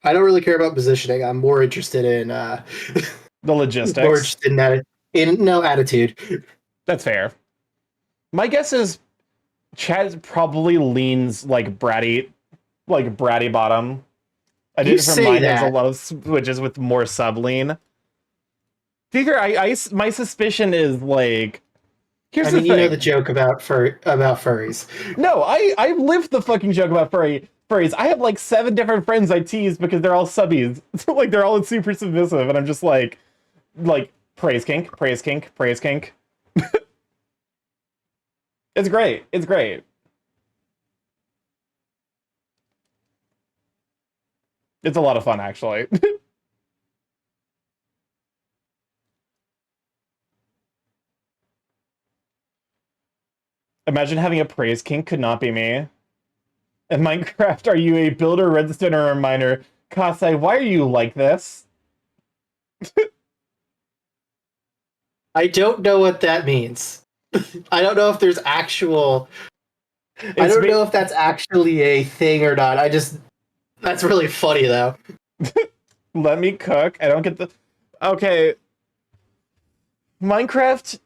I don't really care about positioning. I'm more interested in The logistics. more interested in that no attitude. That's fair. My guess is Chad probably leans like bratty bottom. I You did for say mine. There's a that. lot of switches with more sub lean. Figure, my suspicion is like. Here's I mean, the you thing. know the joke about furries. No, I lived the fucking joke about furries. I have like 7 different friends I tease because they're all subbies. Like they're all super submissive, and I'm just like praise kink, praise kink, praise kink. It's great. It's great. It's a lot of fun, actually. Imagine having a praise kink could not be me. In Minecraft, are you a builder, redstone, or a miner? Kasai, why are you like this? I don't know what that means. I don't know if there's actual. I don't know if that's actually a thing or not. That's really funny though. Let me cook. I don't get the. Okay. Minecraft,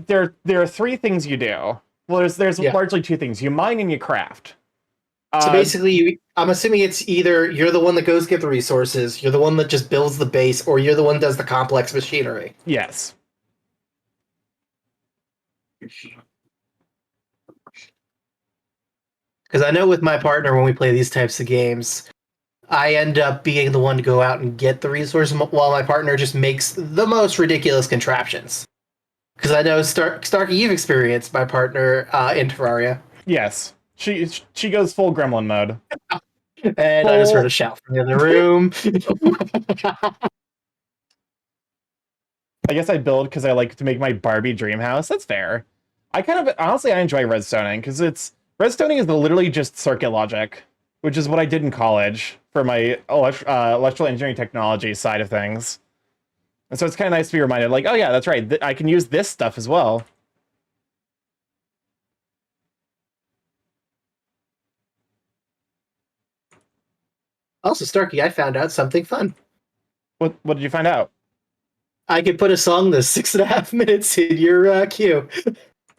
there are 3 things you do. Well, there's largely 2 things. You mine and you craft. So basically, I'm assuming it's either you're the one that goes get the resources, you're the one that just builds the base, or you're the one that does the complex machinery. Yes. Because I know with my partner, when we play these types of games, I end up being the one to go out and get the resources while my partner just makes the most ridiculous contraptions. Because I know, Starky, you've experienced my partner in Terraria. Yes. She goes full gremlin mode. And I just heard a shout from the other room. I guess I build because I like to make my Barbie dream house. That's fair. I honestly, I enjoy redstoning because redstoning is literally just circuit logic, which is what I did in college for my electrical engineering technology side of things. And so it's kind of nice to be reminded, like, oh yeah, that's right. I can use this stuff as well. Also, Starky, I found out something fun. What did you find out? I could put a song that's 6.5 minutes in your queue.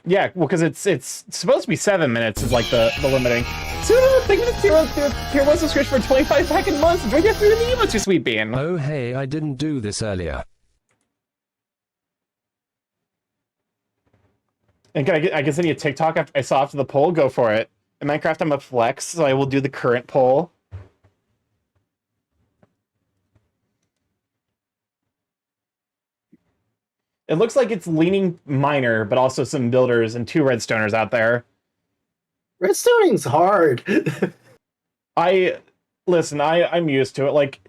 Yeah, well, because it's supposed to be 7 minutes is like the limiting. So thank you to Tier 1 subscription for 25 months. Enjoy your food and the emotes, you sweet bean. Oh hey, I didn't do this earlier. And I can send you a TikTok I saw after the poll. Go for it. In Minecraft, I'm a flex, so I will do the current poll. It looks like it's leaning miner, but also some builders and 2 redstoners out there. Redstoning's hard. I'm used to it. Like,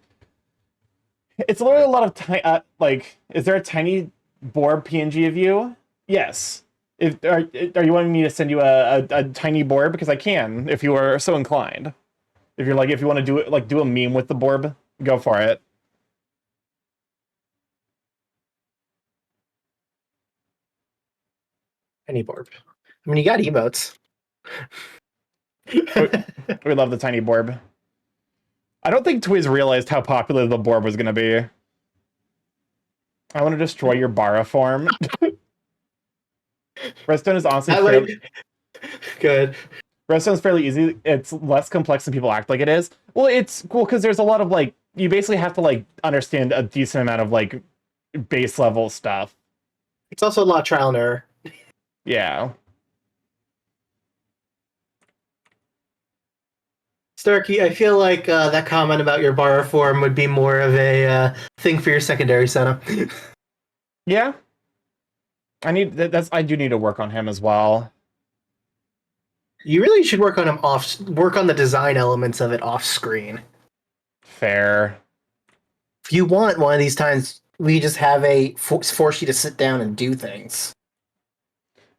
it's literally a lot of tiny. Is there a tiny borb PNG of you? Yes. Are you wanting me to send you a tiny borb? Because I can, if you are so inclined. If you want to do it, do a meme with the borb, go for it. Any borb. I mean, you got emotes. We love the tiny borb. I don't think Twiz realized how popular the borb was going to be. I want to destroy your Bara form. Redstone is honestly good. Redstone is fairly easy. It's less complex than people act like it is. Well, it's cool because there's a lot of you basically have to understand a decent amount of base level stuff. It's also a lot of trial and error. Yeah. Starky, I feel like that comment about your Bara form would be more of a thing for your secondary setup. Yeah. I do need to work on him as well. You really should work on him work on the design elements of it off screen. Fair. If you want, one of these times we just have force you to sit down and do things.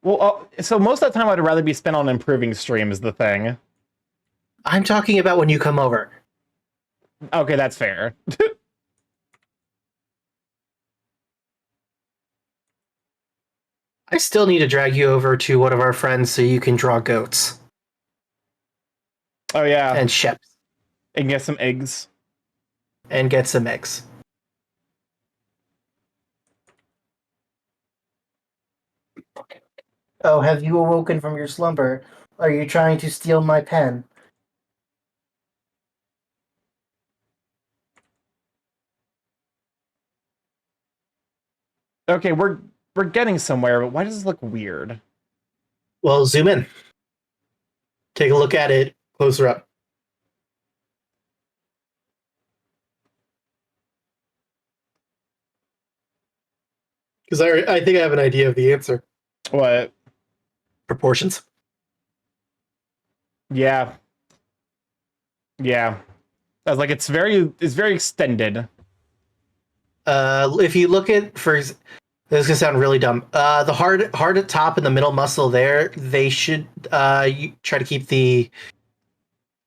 Well, so most of the time I'd rather be spent on improving stream is the thing. I'm talking about when you come over. Okay, that's fair. I still need to drag you over to one of our friends so you can draw goats. Oh yeah. And ships. And get some eggs. And get some eggs. Oh, have you awoken from your slumber? Are you trying to steal my pen? Okay, we're getting somewhere, but why does this look weird? Well, zoom in. Take a look at it closer up. Because I think I have an idea of the answer. What? Proportions. Yeah. Yeah. I was like, it's very extended. If you look at, this is gonna sound really dumb. The hard at top and the middle muscle there, they should you try to keep the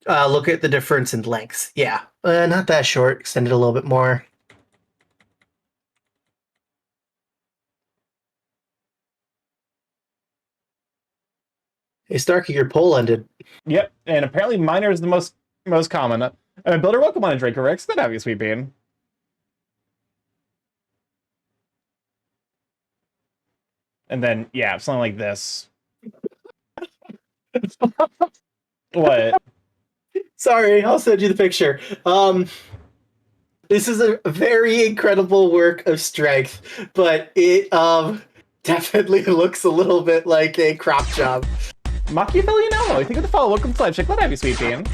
look at the difference in length. Yeah, not that short. Extend it a little bit more. Hey Starky, your poll ended. Yep, and apparently miner is the most common. Builder, welcome on, Draco Rex. Good to have you, sweet bean. And then, yeah, something like this. What? Sorry, I'll send you the picture. This is a very incredible work of strength, but it definitely looks a little bit like a crop job. Machiavelliano, I think of the follow. Welcome to live check. Glad to have you, sweet bean.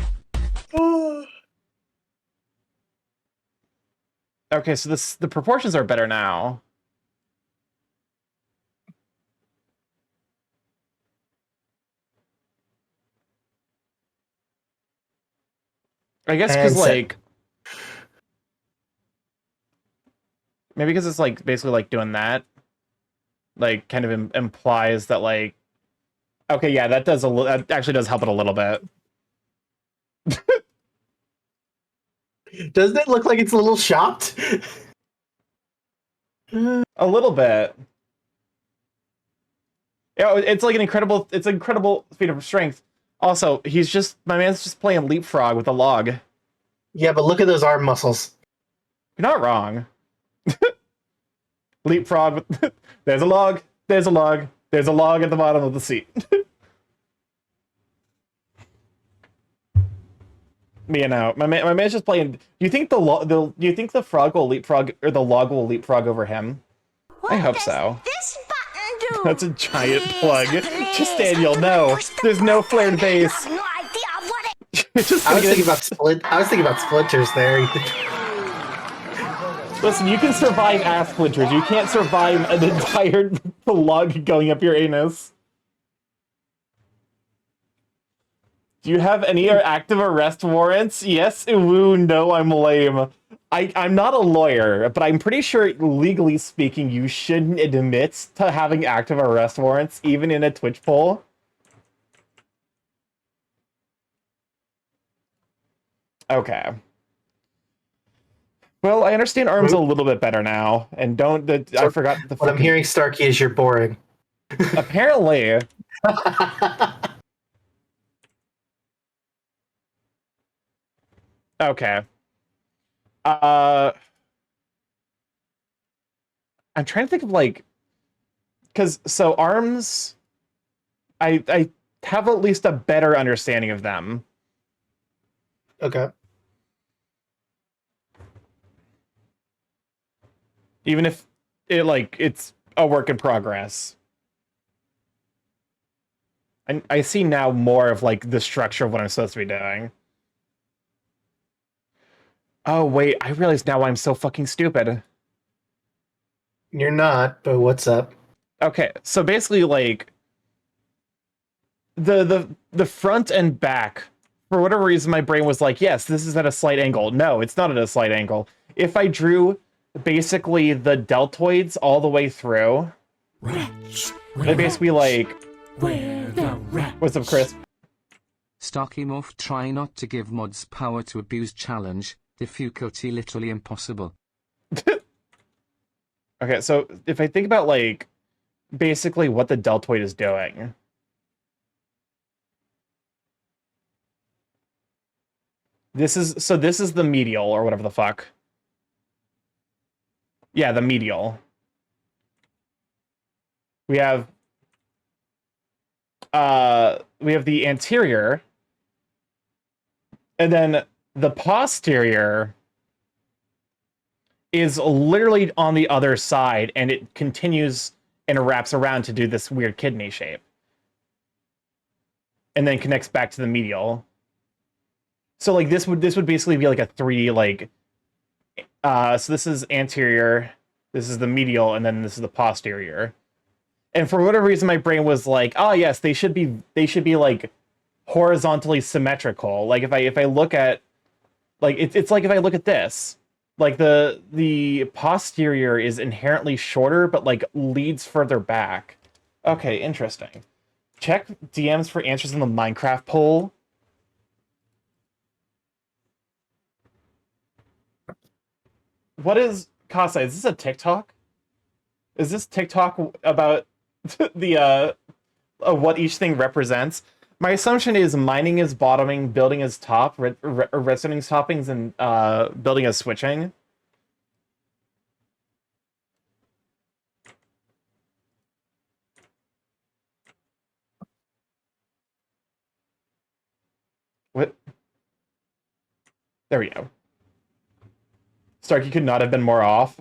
Okay, so the proportions are better now. I guess because, like... Maybe because it's, like, basically, like, doing that. Like, kind of implies that, like... Okay, yeah, that that actually does help it a little bit. Doesn't it look like it's a little shopped? A little bit. Yeah, it's like an incredible feat of strength. Also, my man's just playing leapfrog with a log. Yeah, but look at those arm muscles. You're not wrong. Leapfrog with there's a log, there's a log, there's a log at the bottom of the seat. Me and out. My man's just playing. Do you think do you think the frog will leapfrog or the log will leapfrog over him? I hope so. This button do? That's a giant plug. Just Daniel, no. There's no flared base. No idea what it. Just I was thinking about splinters there. Listen, you can survive ass splinters. You can't survive an entire lug going up your anus. Do you have any active arrest warrants? Yes, ooh, no, I'm lame. I'm not a lawyer, but I'm pretty sure, legally speaking, you shouldn't admit to having active arrest warrants, even in a Twitch poll. Okay. Well, I understand arms a little bit better now, and I forgot the What I'm hearing, Starky, is you're boring. Apparently. Okay. I'm trying to think of, like, so arms, I have at least a better understanding of them. Okay. Even if it's a work in progress. I see now more of, like, the structure of what I'm supposed to be doing. Oh, wait, I realize now why I'm so fucking stupid. You're not, but what's up? Okay, so basically, like, the front and back, for whatever reason, my brain was like, yes, this is at a slight angle. No, it's not at a slight angle. If I drew basically the deltoids all the way through, they basically, like... What's up, Chris? StarkyMorph, try not to give mods power to abuse challenge. Difficulty literally impossible. Okay, so if I think about, like, basically what the deltoid is doing. This is the medial, or whatever the fuck. Yeah, the medial. We have the anterior, and then the posterior is literally on the other side, and it continues and wraps around to do this weird kidney shape. And then connects back to the medial. So, like, this would basically be like a 3D, like, so this is anterior, this is the medial, and then this is the posterior. And for whatever reason, my brain was like, oh yes, they should be like horizontally symmetrical. Like if I look at, like, it's like if I look at this, like the posterior is inherently shorter, but like leads further back. Okay, interesting. Check DMs for answers in the Minecraft poll. What is Kasai? Is this a TikTok? Is this TikTok about the what each thing represents? My assumption is mining is bottoming, building is top, redstone is toppings, and building is switching. What? There we go. Starky could not have been more off.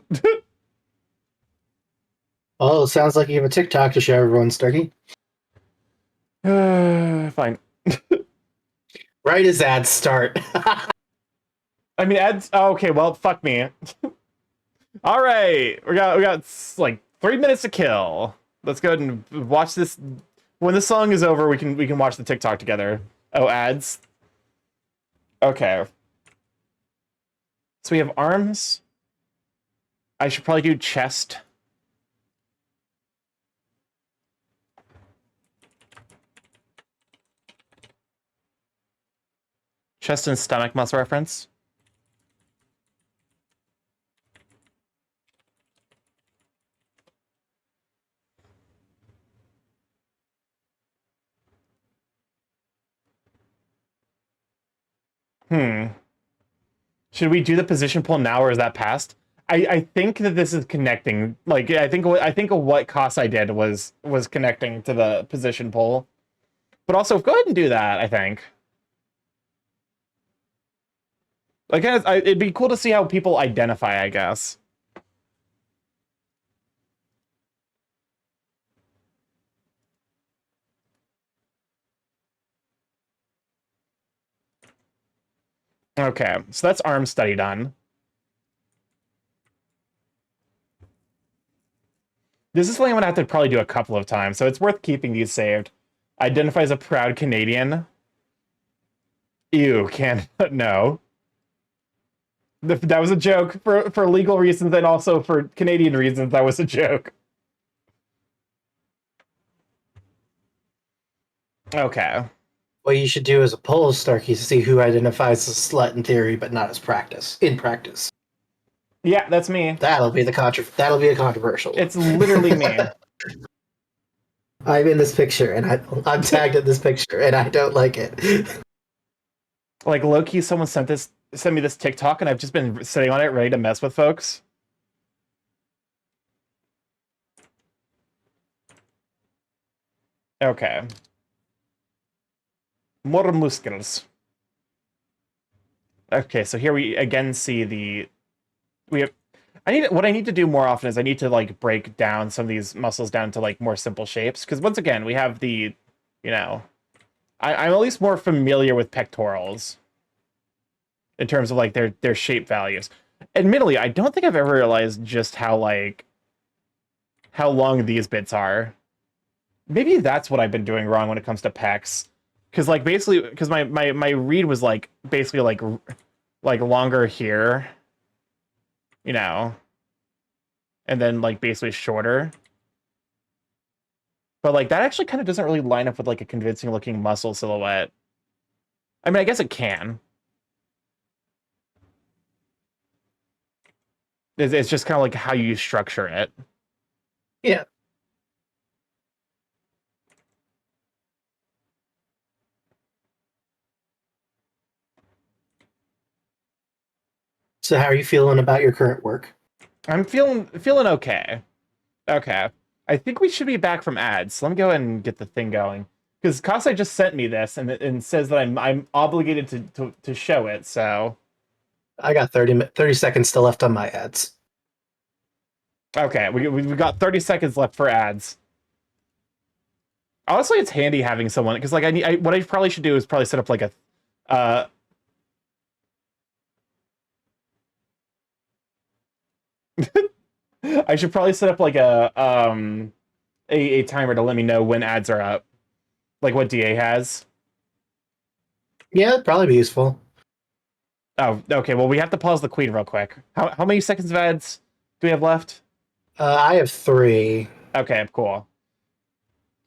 Oh, sounds like you have a TikTok to show everyone, Starky. Fine. Right as ads start. I mean, ads. Oh, okay, well, fuck me. All right, we got like 3 minutes to kill. Let's go ahead and watch this. When the song is over, we can watch the TikTok together. Oh, ads. Okay. So we have arms. I should probably do chest. Chest and stomach muscle reference. Should we do the position pull now, or is that past? I think that this is connecting. Like, I think what Kasai did was connecting to the position pull. But also, go ahead and do that, I think. Like, it'd be cool to see how people identify, I guess. Okay, so that's arm study done. This is something I'm gonna have to probably do a couple of times, so it's worth keeping these saved. Identify as a proud Canadian. Ew, can't no. That was a joke for legal reasons and also for Canadian reasons. That was a joke. Okay. What you should do is a poll, Starky, to see who identifies as slut in theory, but not as in practice. Yeah, that's me. That'll be a controversial. It's literally me. I'm in this picture, and I'm tagged in this picture, and I don't like it. Like, low-key, someone sent me this TikTok, and I've just been sitting on it, ready to mess with folks. Okay. More muscles. Okay, so here we again see what I need to do more often is I need to like break down some of these muscles down to like more simple shapes, because once again we have the, you know, I'm at least more familiar with pectorals in terms of like their shape values. Admittedly, I don't think I've ever realized just how long these bits are. Maybe that's what I've been doing wrong when it comes to pecs. Because like basically, because my read was like basically like longer here, you know, and then like basically shorter. But like that actually kind of doesn't really line up with like a convincing looking muscle silhouette. I mean, I guess it can. It's just kind of like how you structure it. Yeah. So how are you feeling about your current work? I'm feeling okay. Okay. I think we should be back from ads. So let me go ahead and get the thing going. Because Kasai just sent me this and says that I'm obligated to show it, so I got 30 seconds still left on my ads. okay, we got 30 seconds left for ads. Honestly, it's handy having someone, because like what I probably should do is probably set up like a I should probably set up like a timer to let me know when ads are up. Like what DA has. Yeah, it'd probably be useful. Oh, okay. Well, we have to pause the queen real quick. How many seconds of ads do we have left? I have 3. Okay, cool.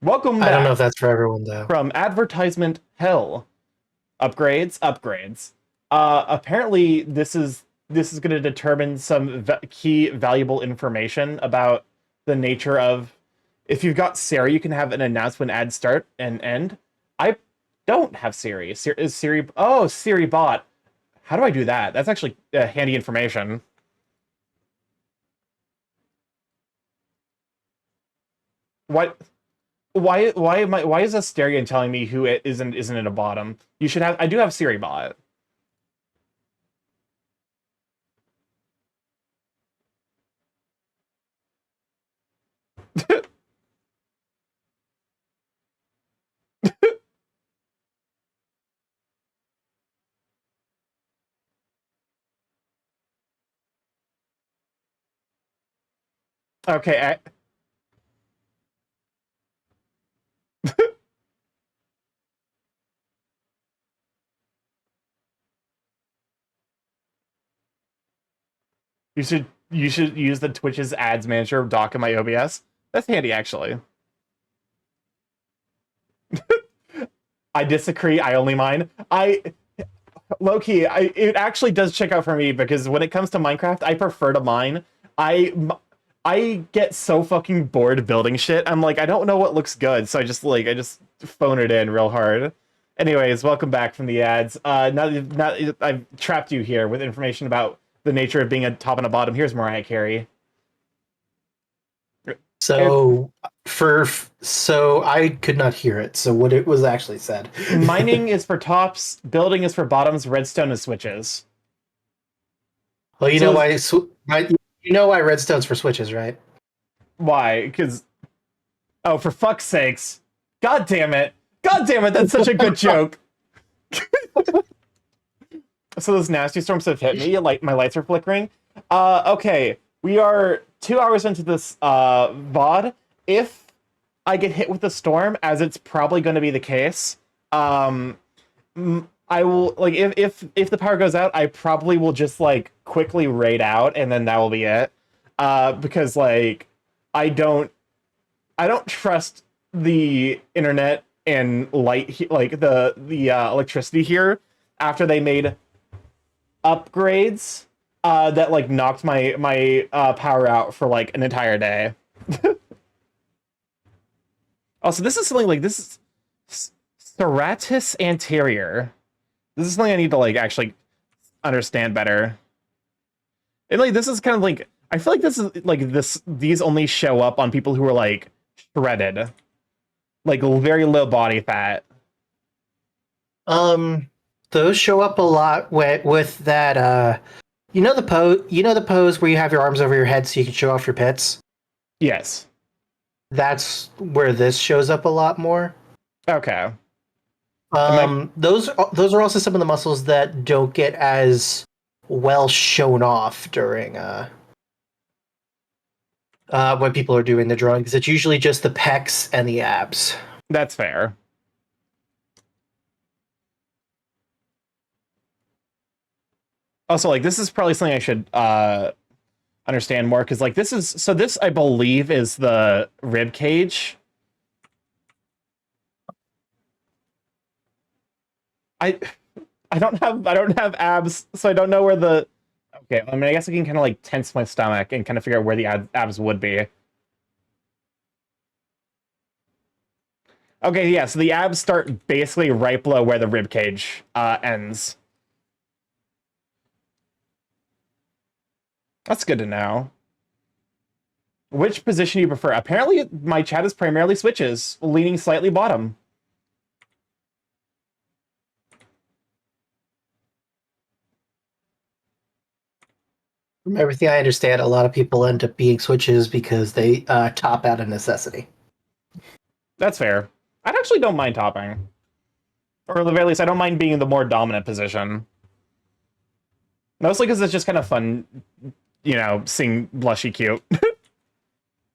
Welcome back I don't know if that's for everyone though. from advertisement hell. Upgrades. Apparently, this is going to determine some key valuable information about the nature of. If you've got Siri, you can have an announcement when ads start and end. I don't have Siri. Is Siri? Oh, Siri bot. How do I do that? That's actually handy information. What? Why is Asterion telling me who it isn't in a bottom? You should have. I do have Siri bot. Okay. You should use the Twitch's ads manager dock in my OBS. That's handy, actually. I disagree. I only mine. Low-key, it actually does check out for me because when it comes to Minecraft, I prefer to mine. I get so fucking bored building shit. I'm like, I don't know what looks good, so I just phone it in real hard. Anyways, welcome back from the ads. Now I've trapped you here with information about the nature of being a top and a bottom. Here's Mariah Carey. So I could not hear it. So what it was actually said. Mining is for tops, building is for bottoms, redstone is switches. Well, you know why redstone's for switches, right? Why? Because for fuck's sakes. God damn it. God damn it, that's such a good joke. So those nasty storms have hit me, like my lights are flickering. Okay, we are 2 hours into this VOD. If I get hit with a storm, as it's probably going to be the case, I will, like, if the power goes out, I probably will just like quickly raid out, and then that will be it. Because like I don't trust the internet and light, like the electricity here after they made upgrades that like knocked my power out for like an entire day. Also, this is something like this is serratus anterior. This is something I need to like actually understand better. And like this is kind of like, I feel like this is like these only show up on people who are like shredded, like very low body fat. Those show up a lot with that. You know the pose where you have your arms over your head so you can show off your pits. Yes. That's where this shows up a lot more. Okay. Those are also some of the muscles that don't get as well shown off during when people are doing the drawings. It's usually just the pecs and the abs. That's fair. Also, like, this is probably something I should understand more, because like this I believe is the rib cage. I don't have abs, so I don't know where the. Okay, I mean, I guess I can kind of like tense my stomach and kind of figure out where the abs would be. Okay, yeah, so the abs start basically right below where the rib cage ends. That's good to know. Which position do you prefer? Apparently, my chat is primarily switches, leaning slightly bottom. From everything I understand, a lot of people end up being switches because they top out of necessity. That's fair. I actually don't mind topping. Or at the very least, I don't mind being in the more dominant position. Mostly because it's just kind of fun, you know, seeing blushy cute.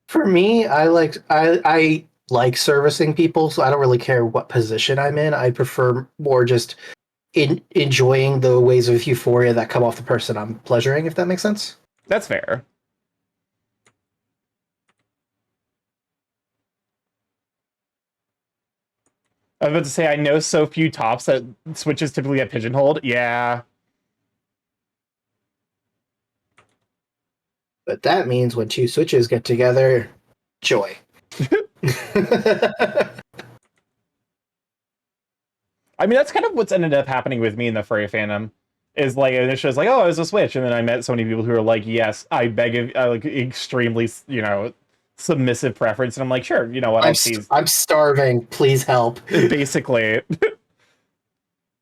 For me, I like servicing people, so I don't really care what position I'm in. I prefer more just enjoying the waves of euphoria that come off the person I'm pleasuring, if that makes sense. That's fair. I was about to say, I know so few tops that switches typically get pigeonholed. Yeah. But that means when two switches get together, joy. I mean, that's kind of what's ended up happening with me in the furry fandom. Is like, initially it's like, oh, I was a switch. And then I met so many people who are like, yes, I beg of, like, extremely, you know, submissive preference. And I'm like, sure, you know what, I'm starving. Please help. Basically.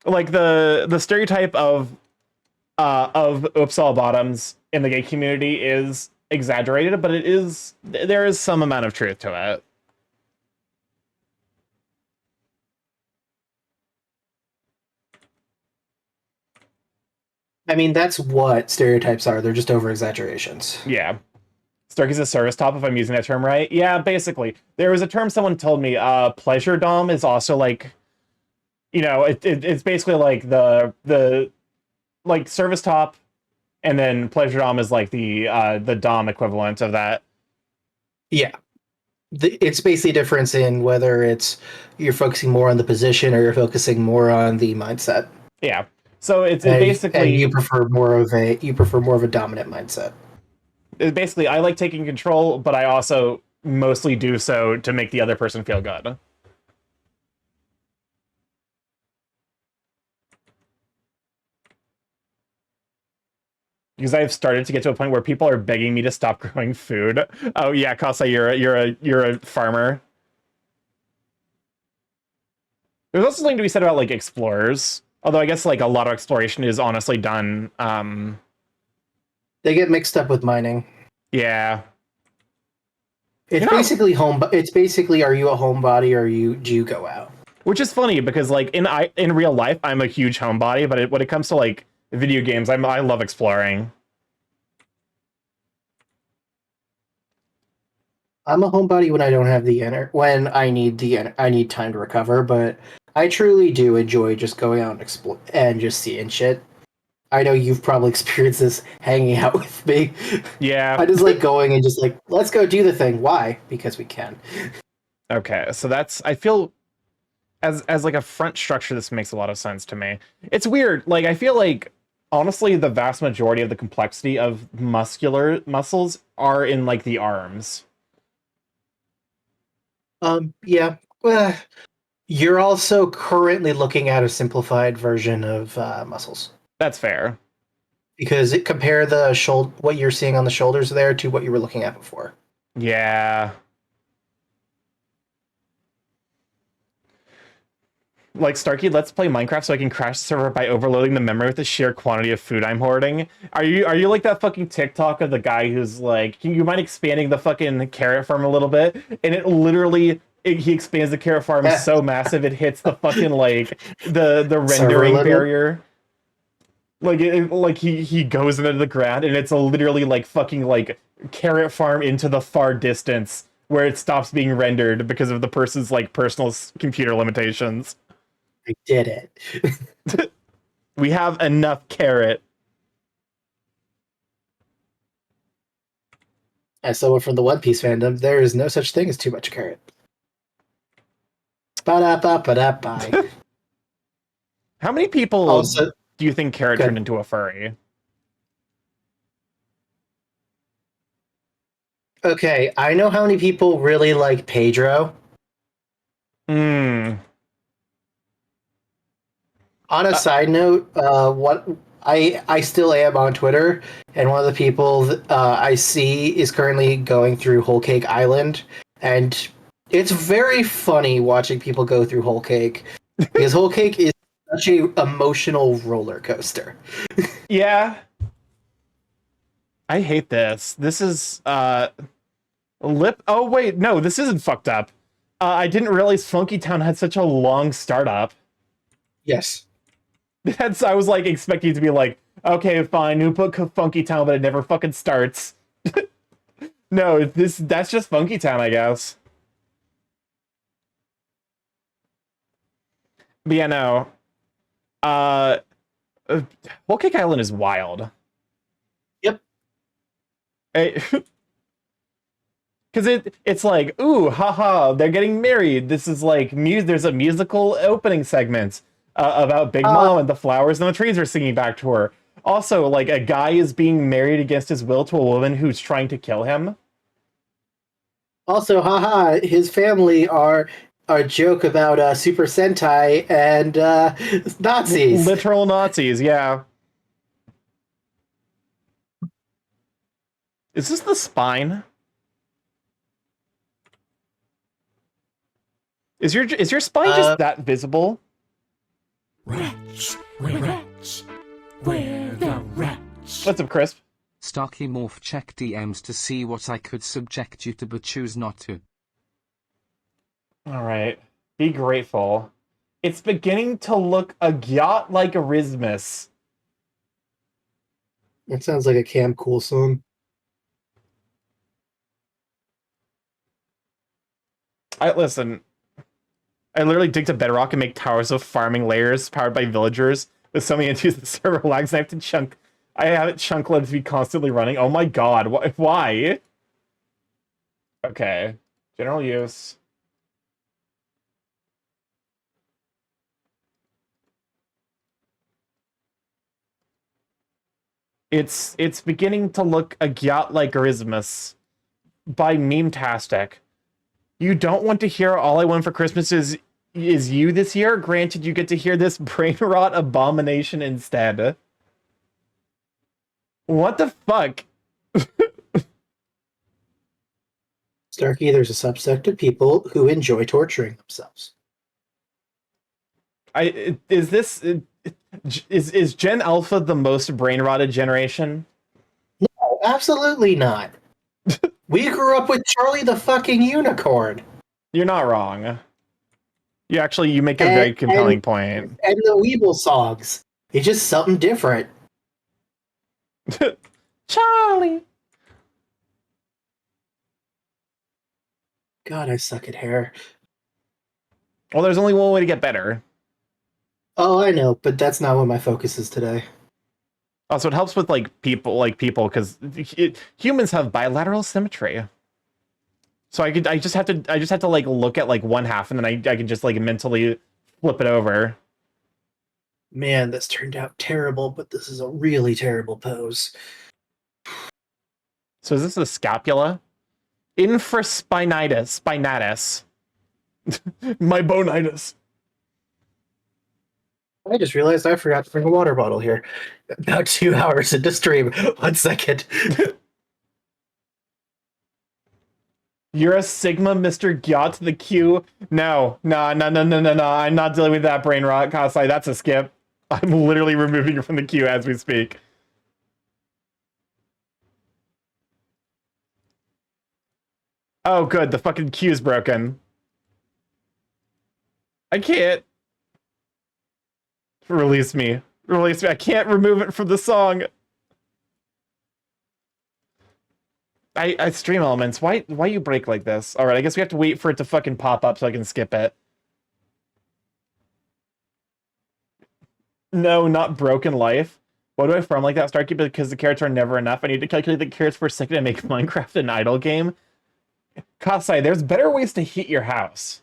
Like, the stereotype of Uppsala bottoms in the gay community is exaggerated, but there is some amount of truth to it. I mean, that's what stereotypes are. They're just over exaggerations. Yeah. Starky's a service top, if I'm using that term right. Yeah, basically. There was a term someone told me, pleasure dom is also like, it's basically like the like service top, and then pleasure dom is like the dom equivalent of that. Yeah. It's basically a difference in whether it's you're focusing more on the position or you're focusing more on the mindset. Yeah. So it's And basically you prefer more of a dominant mindset. basically I like taking control, but I also mostly do so to make the other person feel good. Because I've started to get to a point where people are begging me to stop growing food. Oh yeah, Kasa, you're a farmer. There's also something to be said about like explorers. Although I guess like a lot of exploration is honestly done. They get mixed up with mining. Yeah. It's basically It's basically, are you a homebody or do you go out? Which is funny because like in real life I'm a huge homebody, but when it comes to like video games, I love exploring. I'm a homebody when I don't have when I need I need time to recover, but I truly do enjoy just going out and explore and just seeing shit. I know you've probably experienced this hanging out with me. Yeah. I just like going and just like, let's go do the thing. Why? Because we can. Okay, so I feel as like a front structure, this makes a lot of sense to me. It's weird. Like I feel like honestly the vast majority of the complexity of muscles are in like the arms. Yeah. You're also currently looking at a simplified version of muscles. That's fair. Because compare what you're seeing on the shoulders there to what you were looking at before. Yeah. Like Starky, let's play Minecraft so I can crash the server by overloading the memory with the sheer quantity of food I'm hoarding. Are you like that fucking TikTok of the guy who's like, can you mind expanding the fucking carrot farm a little bit? And it literally he expands the carrot farm so massive it hits the fucking like the rendering barrier. Like like he goes into the ground and it's literally like fucking like carrot farm into the far distance where it stops being rendered because of the person's like personal computer limitations. I did it. We have enough carrot. As someone from the One Piece fandom, there is no such thing as too much carrot. Ba-da-ba-ba-da-bye. How many people Also, do you think carrot turned into a furry? okay, I know how many people really like Pedro. Hmm. On a side note, what I still am on Twitter, and one of the people I see is currently going through Whole Cake Island, and it's very funny watching people go through Whole Cake because Whole Cake is such a emotional roller coaster. Yeah. I hate this. This is lip. Oh wait, no, this isn't fucked up. I didn't realize Funky Town had such a long startup. Yes. I was like expecting it to be like, okay, fine, new put Funky Town, but it never fucking starts. No, that's just Funky Town, I guess. But yeah, no. Whole Cake Island is wild. Yep. Because it's like, ooh, haha, they're getting married. This is like there's a musical opening segment about Big Mom and the flowers and the trees are singing back to her. Also, like a guy is being married against his will to a woman who's trying to kill him. Also, haha, his family are a joke about Super Sentai and Nazis. Literal Nazis, yeah. Is this the spine? Is your spine just that visible? Rats, we're rats. We're the rats. What's up, Crisp? StarkyMorph, check DMs to see what I could subject you to but choose not to. Alright. Be grateful. It's beginning to look a yacht like Erasmus. It sounds like a Cam Cool song. Listen. I literally dig to bedrock and make towers of farming layers powered by villagers with so many entities the server lags. I have to chunk. I have it chunkloaded to be constantly running. Oh my god! Why? Okay. General use. It's beginning to look a yacht like Christmas by Meme-tastic. You don't want to hear All I Want for Christmas is You this year? Granted, you get to hear this brain rot abomination instead. What the fuck? Starky, there's a subsect of people who enjoy torturing themselves. Is Gen Alpha the most brain rotted generation? No, absolutely not. We grew up with Charlie the fucking Unicorn. You're not wrong. You make a very compelling point. And the Weeble songs. It's just something different. Charlie. God, I suck at hair. Well, there's only one way to get better. Oh, I know, but that's not what my focus is today. Also, it helps with people, because humans have bilateral symmetry. So I just have to look at one half, and then I can just mentally flip it over. Man, this turned out terrible, but this is a really terrible pose. So is this a scapula? Spinatus. My bonitis. I just realized I forgot to bring a water bottle here. About 2 hours into stream. 1 second. You're a Sigma, Mr. Gyat the Q. No. I'm not dealing with that brain rot, Kasai. That's a skip. I'm literally removing it from the queue as we speak. Oh, good. The fucking queue's broken. I can't. Release me. Release me. I can't remove it from the song. I stream elements. Why you break like this? Alright, I guess we have to wait for it to fucking pop up so I can skip it. No, not broken life. Why do I farm like that, Starky? Because the carrots are never enough. I need to calculate the carrots per second and make Minecraft an idle game. Kasai, there's better ways to heat your house.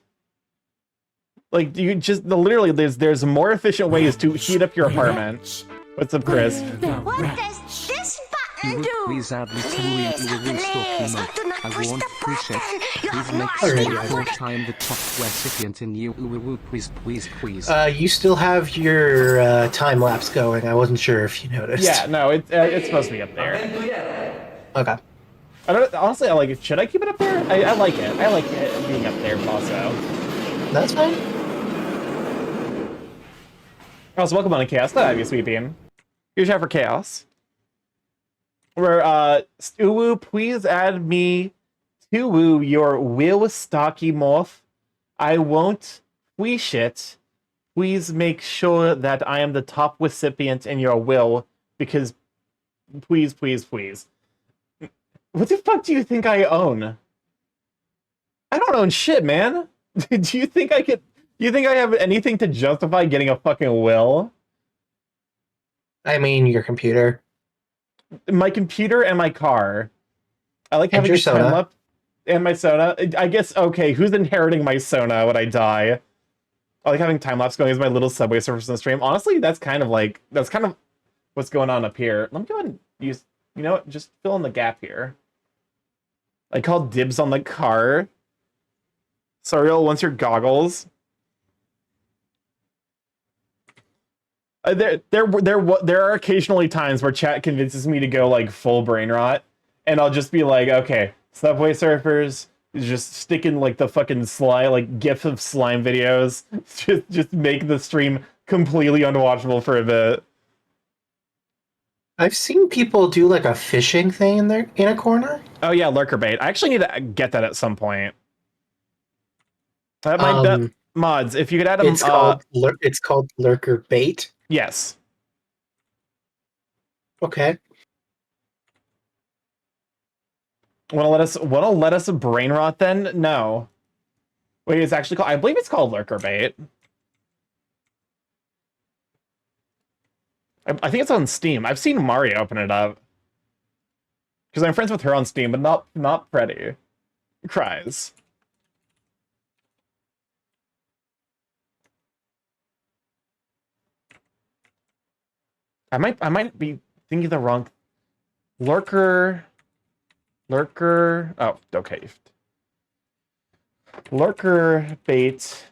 You just literally there's more efficient ways to heat up your apartment. What's up, Chris? What does this button do? Please add me to Please, the please, StarkyMorph. do not I push won't the appreciate. button. You Please have make no sure idea before what it- I'm the top recipient in you. Please. You still have your time lapse going. I wasn't sure if you noticed. Yeah, no, it's supposed to be up there. Okay. I don't honestly. I like it. Should I keep it up there? I like it. I like it being up there also. That's fine. Also, welcome on to Chaos. Glad to have you, Sweet Bean. Here's your for Chaos. Where Uwu, please add me to Woo your will StarkyMorph. I won't wish it. Please make sure that I am the top recipient in your will, because please. What the fuck do you think I own? I don't own shit, man. Do you think I have anything to justify getting a fucking will? I mean, your computer. My computer and my car. I like having your a time Sona. lapse and my Sona. I guess, okay, who's inheriting my Sona when I die? I like having time lapse going as my little Subway Surfers in the stream. Honestly, that's kind of what's going on up here. Let me go ahead and use, you know what, just fill in the gap here. I call dibs on the car. Sariel wants your goggles. There are occasionally times where chat convinces me to go full brain rot, and I'll just be like, okay, Subway Surfers, just stick in the fucking slime, gif of slime videos, just make the stream completely unwatchable for a bit. I've seen people do a fishing thing in a corner. Oh yeah, lurker bait. I actually need to get that at some point. That might mods. If you could add them, It's called lurker bait. Yes. Okay. Wanna let us brain rot then? No. Wait, it's actually called... I believe it's called lurker bait. I think it's on Steam. I've seen Mari open it up. Because I'm friends with her on Steam, but not Freddy. Cries. I might be thinking the wrong... Lurker... Oh, okay. Lurker bait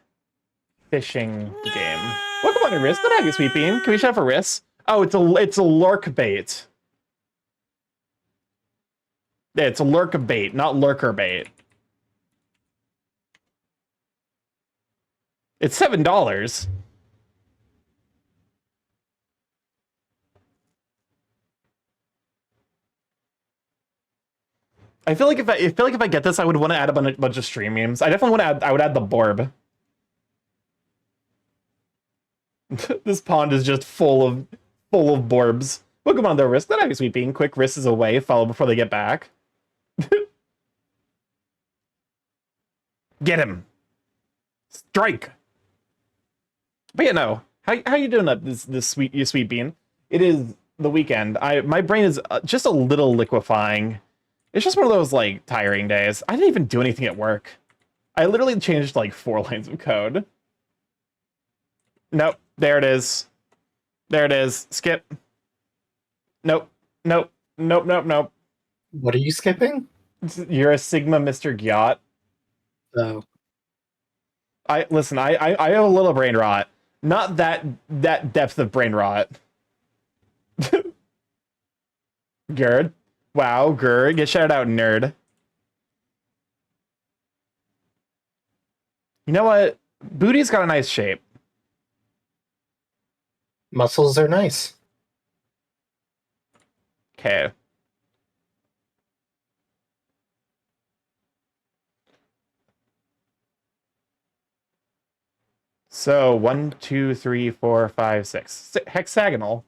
fishing game. Welcome on to Riss. Good to have you, Sweet Bean. Can we shout for Riss? Oh, it's a lurk bait. Yeah, it's a lurk bait, not lurker bait. It's $7. I feel like if I get this, I would want to add a bunch of stream memes. I definitely want to add. I would add the Borb. This pond is just full of Borbs. Welcome on, though, Risk. That have you, Sweet Bean. Quick, Risk is away. Follow before they get back. Get him. Strike. But yeah, no. How you doing up this sweet bean? It is the weekend. My brain is just a little liquefying. It's just one of those like tiring days. I didn't even do anything at work. I literally changed like 4 lines of code. Nope. There it is. There it is. Skip. Nope. Nope. Nope. Nope. Nope. What are you skipping? You're a Sigma Mr. Gyat. Oh. I have a little brain rot. Not that depth of brain rot. Gerd. Wow, Gerd. Get shouted out, nerd. You know what? Booty's got a nice shape. Muscles are nice. Okay. So 1, 2, 3, 4, 5, 6. Hexagonal.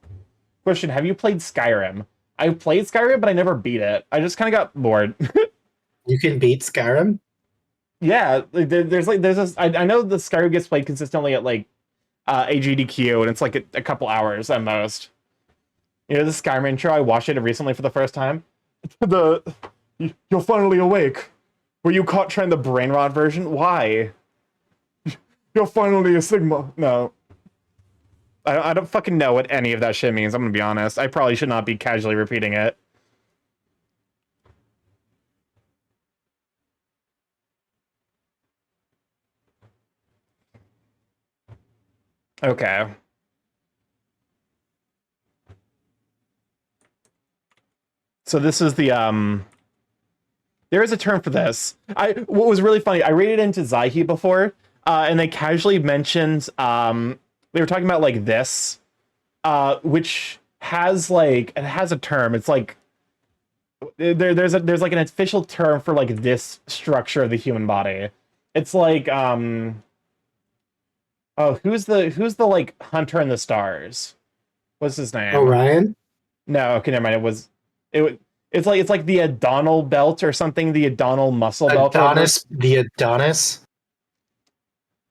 Question: have you played Skyrim? I've played Skyrim, but I never beat it. I just kind of got bored. You can beat Skyrim? Yeah, there's this. I know the Skyrim gets played consistently at like AGDQ, and it's like a couple hours at most. You know the Skyrim intro? I watched it recently for the first time. You're finally awake. Were you caught trying the brain rot version? Why? You're finally a Sigma. No. I don't fucking know what any of that shit means, I'm gonna be honest. I probably should not be casually repeating it. Okay. So this is the, there is a term for this. What was really funny, I raided into Zyhe before, and they casually mentioned, they were talking about like this, which has like, it has a term. It's like, there's like an official term for like this structure of the human body. It's like, oh, who's the like hunter in the stars? What's his name? Orion? No, okay, never mind. It's like the Adonal belt or something, the Adonal muscle belt. Adonis, the Adonis?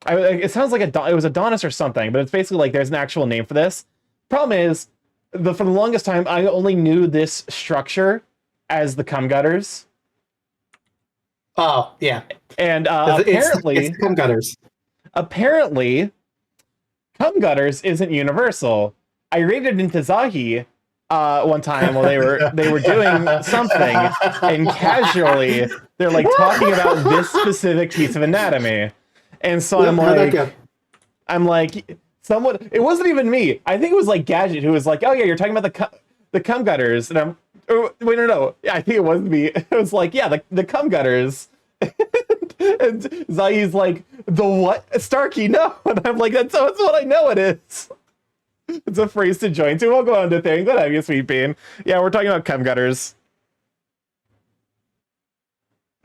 It sounds like it was Adonis or something, but it's basically like there's an actual name for this. Problem is, for the longest time, I only knew this structure as the cum gutters. Oh, yeah. And apparently... It's cum gutters. Apparently, cum gutters isn't universal. I raided into Zyhe one time while they were doing something, and casually, they're like talking about this specific piece of anatomy. And so I'm like, someone. It wasn't even me. I think it was like Gadget who was like, "Oh yeah, you're talking about the cum gutters." And I'm, oh, wait, no. I think it wasn't me. It was like, yeah, the cum gutters. And Zai's like, the what? Starky, no. And I'm like, that's what I know it is. It's a phrase to join to. We'll go on to things. That have you, Sweet Bean. Yeah, we're talking about cum gutters.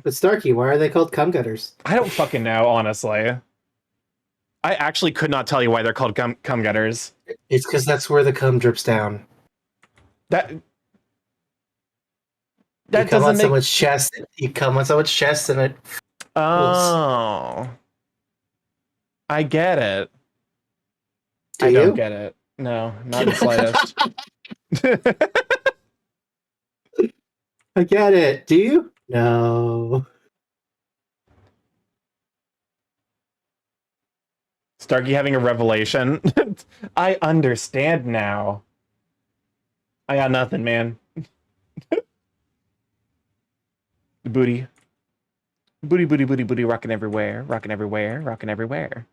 But Starky, why are they called cum gutters? I don't fucking know, honestly. I actually could not tell you why they're called cum gutters. It's because that's where the cum drips down. That you come doesn't on make... someone's chest. You come on someone's chest, and it. Oh. I get it. Do I you? don't get it. No, not the slightest. I get it. Do you? No. Starky having a revelation. I understand now. I got nothing, man. Booty. Booty, booty, booty, booty, rocking everywhere, rocking everywhere, rocking everywhere.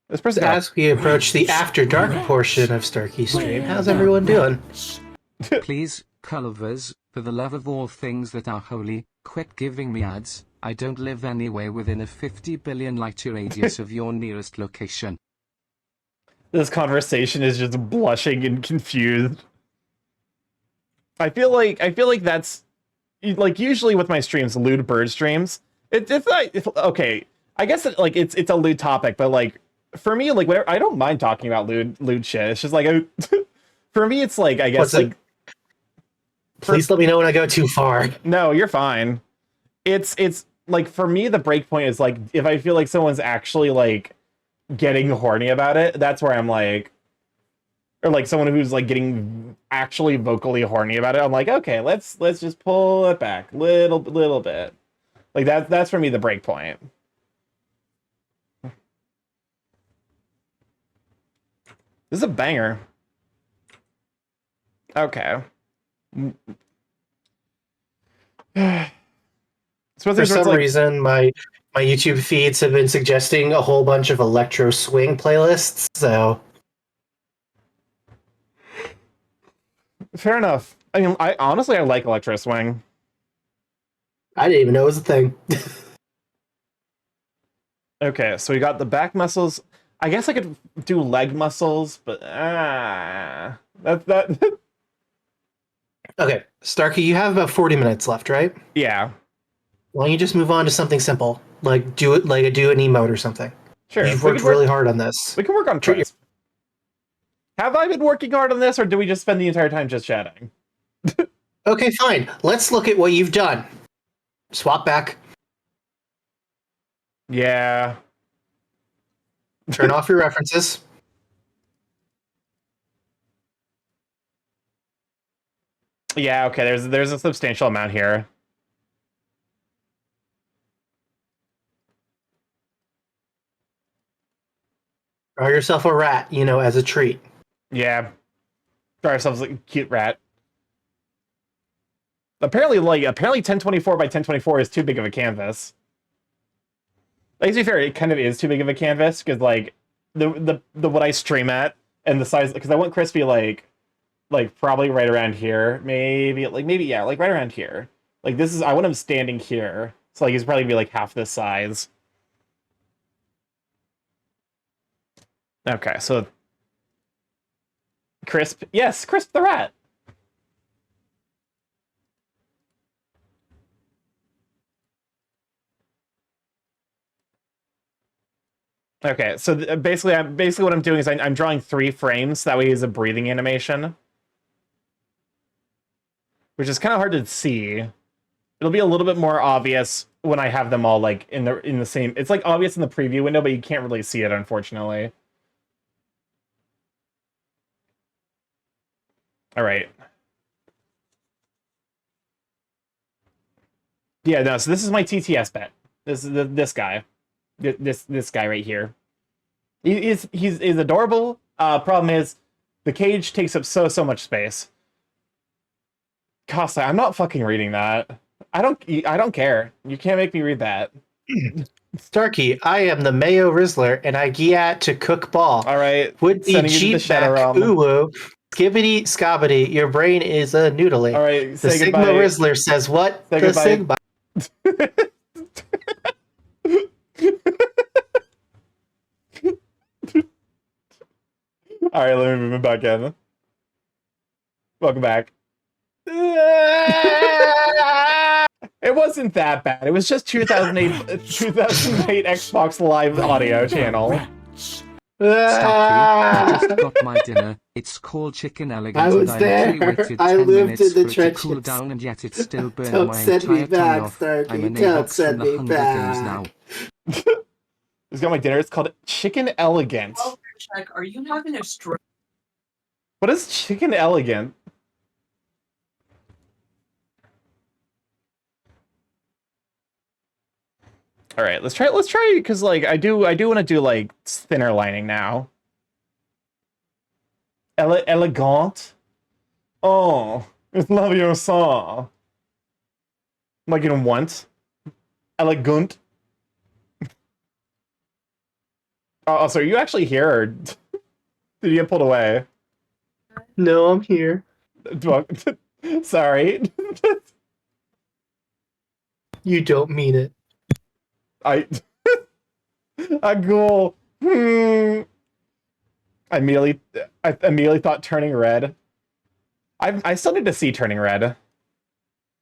This person. As we approach the after dark portion of Starkey stream, how's everyone doing? Please, Culvers, for the love of all things that are holy, quit giving me ads. I don't live anywhere within a 50 billion light year radius of your nearest location. This conversation is just blushing and confused. I feel like that's like usually with my streams, lewd bird streams. Okay, I guess it's a lewd topic, but like for me, like whatever, I don't mind talking about lewd shit. It's just like for me, it's like I guess like. Please let me know when I go too far. No, you're fine. It's like for me, the break point is like if I feel like someone's actually like getting horny about it. That's where I'm like. Or like someone who's like getting actually vocally horny about it. I'm like, okay, let's just pull it back little bit. Like that's for me the break point. This is a banger. Okay. For some reason, my YouTube feeds have been suggesting a whole bunch of electro swing playlists, so fair enough. I mean, I honestly like electro swing. I didn't even know it was a thing. Okay, so we got the back muscles. I guess I could do leg muscles, but that. Okay, Starkey, you have about 40 minutes left, right? Yeah. Why don't you just move on to something simple, like do an emote or something? Sure. You've worked really hard on this. We can work on crisp. Have I been working hard on this, or do we just spend the entire time just chatting? Okay, fine. Let's look at what you've done. Swap back. Yeah. Turn off your references. Yeah, okay, there's a substantial amount here. Draw yourself a rat, as a treat. Yeah. Draw ourselves like a cute rat. Apparently 1024 by 1024 is too big of a canvas. Like, to be fair, it kind of is too big of a canvas, because like the what I stream at and the size, because I want crispy like probably right around here, maybe yeah, like right around here. Like this is, I want him standing here, so like he's probably be like half this size. Okay, so Crisp, yes, Crisp the rat. Okay, so basically what I'm doing is I'm drawing 3 frames. That way, is a breathing animation, which is kind of hard to see. It'll be a little bit more obvious when I have them all like in the same. It's like obvious in the preview window, but you can't really see it, unfortunately. All right. Yeah, no. So this is my TTS bet. This is this guy. This guy right here. He's adorable. Problem is, the cage takes up so much space. Costa, I'm not fucking reading that. I don't care. You can't make me read that. Starkey, I am the Mayo Rizzler, and I get to cook ball. All right. Would be cheap back, ooh, skibbity scobbity. Your brain is a noodly. All right. The Sigma goodbye. Rizzler says what? Say the goodbye. Sigma. All right, let me move it back in. Welcome back. It wasn't that bad. It was just 2008 Xbox Live audio channel. Ah! I just got my dinner. It's called chicken elegant, I was and I literally there. waited I 10 lived minutes in the for it to cool trenches. down, and yet it still burned Don't my send me entire tongue back, off. Starky. I'm an Don't AVAX from send the me Hunger Games now. back. He's got my dinner. It's called Chicken Elegant. Check. Are you having a stroke? What is Chicken Elegant? All right, let's try because like I do want to do like thinner lining now. Elegant. Oh, it's love your song. Like in want. Elegant. Oh, so are you actually here, or did you get pulled away? No, I'm here. Sorry. You don't mean it. I a ghoul. I immediately thought Turning Red. I still need to see Turning Red.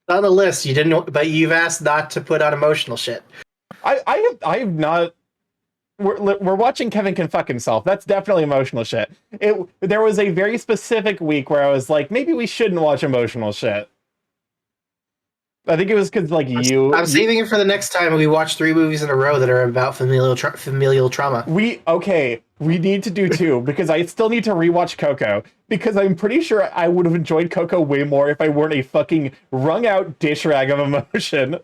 On the list, you didn't, but you've asked not to put on emotional shit. I have not. We're watching Kevin Can Fuck Himself. That's definitely emotional shit. There was a very specific week where I was like, maybe we shouldn't watch emotional shit. I think it was because like I'm saving it for the next time we watch 3 movies in a row that are about familial trauma. We need to do 2 because I still need to rewatch Coco because I'm pretty sure I would have enjoyed Coco way more if I weren't a fucking wrung out dish rag of emotion.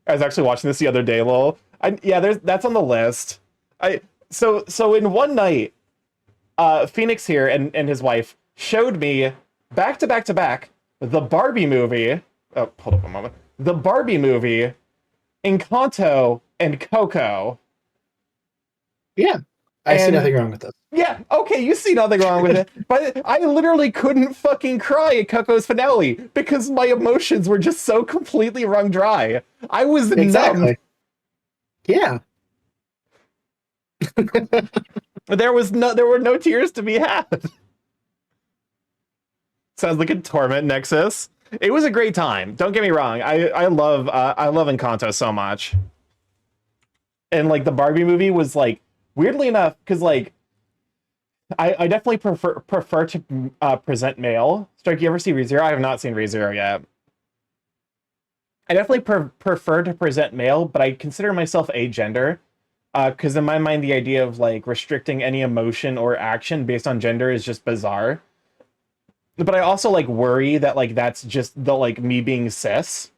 I was actually watching this the other day, lol. That's on the list. So in one night, Phoenix here and his wife showed me back to back the Barbie movie. Oh, hold up a moment. The Barbie movie, Encanto, and Coco. Yeah, I see nothing wrong with this. Yeah, okay, you see nothing wrong with it. But I literally couldn't fucking cry at Coco's finale because my emotions were just so completely wrung dry. I was numb. Yeah. There were no tears to be had. Sounds like a torment nexus. It was a great time. Don't get me wrong. I love Encanto so much. And like the Barbie movie was like weirdly enough because like I definitely prefer to present male. Stark, you ever see ReZero? I have not seen ReZero yet. I definitely prefer to present male, but I consider myself agender. Because in my mind, the idea of like restricting any emotion or action based on gender is just bizarre. But I also like worry that like that's just the like me being cis.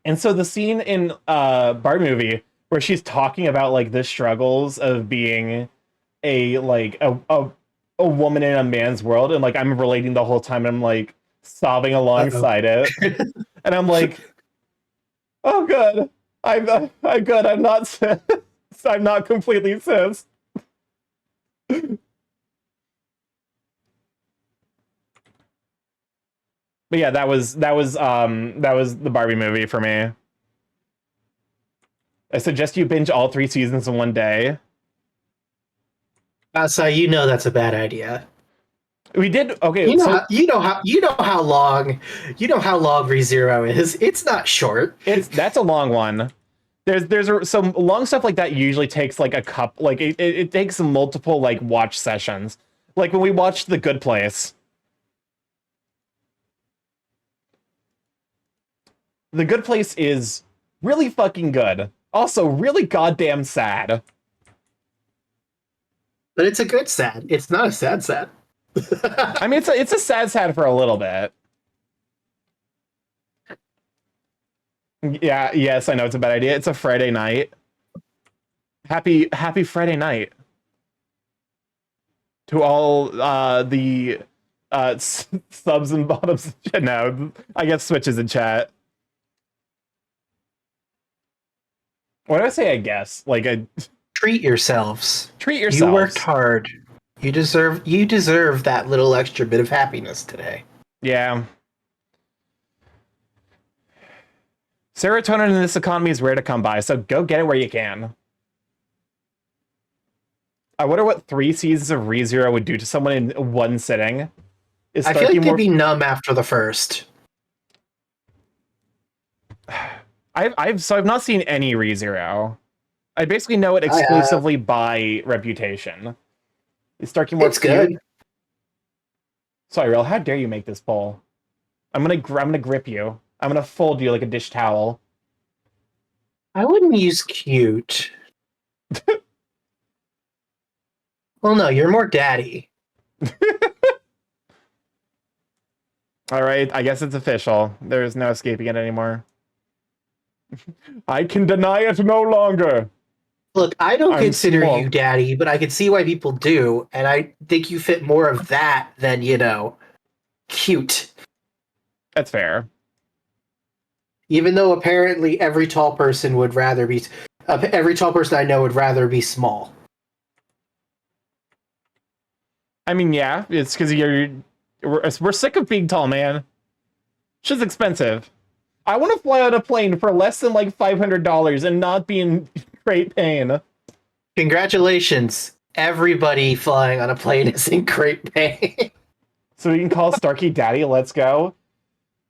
And so the scene in Barbie movie where she's talking about like the struggles of being a woman in a man's world, and like I'm relating the whole time, and I'm like sobbing alongside it, and I'm like, oh good, I'm good. I'm not cis. I'm not completely cis. But yeah, that was the Barbie movie for me. I suggest you binge all 3 seasons in one day. So you know that's a bad idea. We did okay. You know how long ReZero is. It's not short. That's a long one. There's some long stuff like that usually takes like a couple, like it takes multiple like watch sessions. Like when we watched The Good Place. The Good Place is really fucking good. Also really goddamn sad. But it's a good sad. It's not a sad. I mean, it's a sad for a little bit. Yeah, yes, I know it's a bad idea. It's a Friday night. Happy Friday night to all the subs and bottoms. No, I guess switches in chat. What do I say? I guess like treat yourselves. Treat yourselves. You worked hard. You deserve that little extra bit of happiness today. Yeah. Serotonin in this economy is rare to come by, so go get it where you can. I wonder what 3 seasons of ReZero would do to someone in one sitting. I feel like they'd be numb after the first. I've not seen any ReZero. I basically know it I have. exclusively by reputation. Is StarkyMorph It's good. cute? Sorry, Real, how dare you make this poll? I'm gonna grip you. I'm gonna fold you like a dish towel. I wouldn't use cute. Well, no, you're more daddy. All right, I guess it's official. There's no escaping it anymore. I can deny it no longer. Look, I don't I'm consider small. you daddy, but I can see why people do, and I think you fit more of that than, cute. That's fair. Even though apparently every tall person I know would rather be small. I mean, yeah, it's because we're sick of being tall, man. Shit's expensive. I want to fly on a plane for less than like $500 and not be in great pain. Congratulations. Everybody flying on a plane is in great pain. So we can call Starky Daddy. Let's go.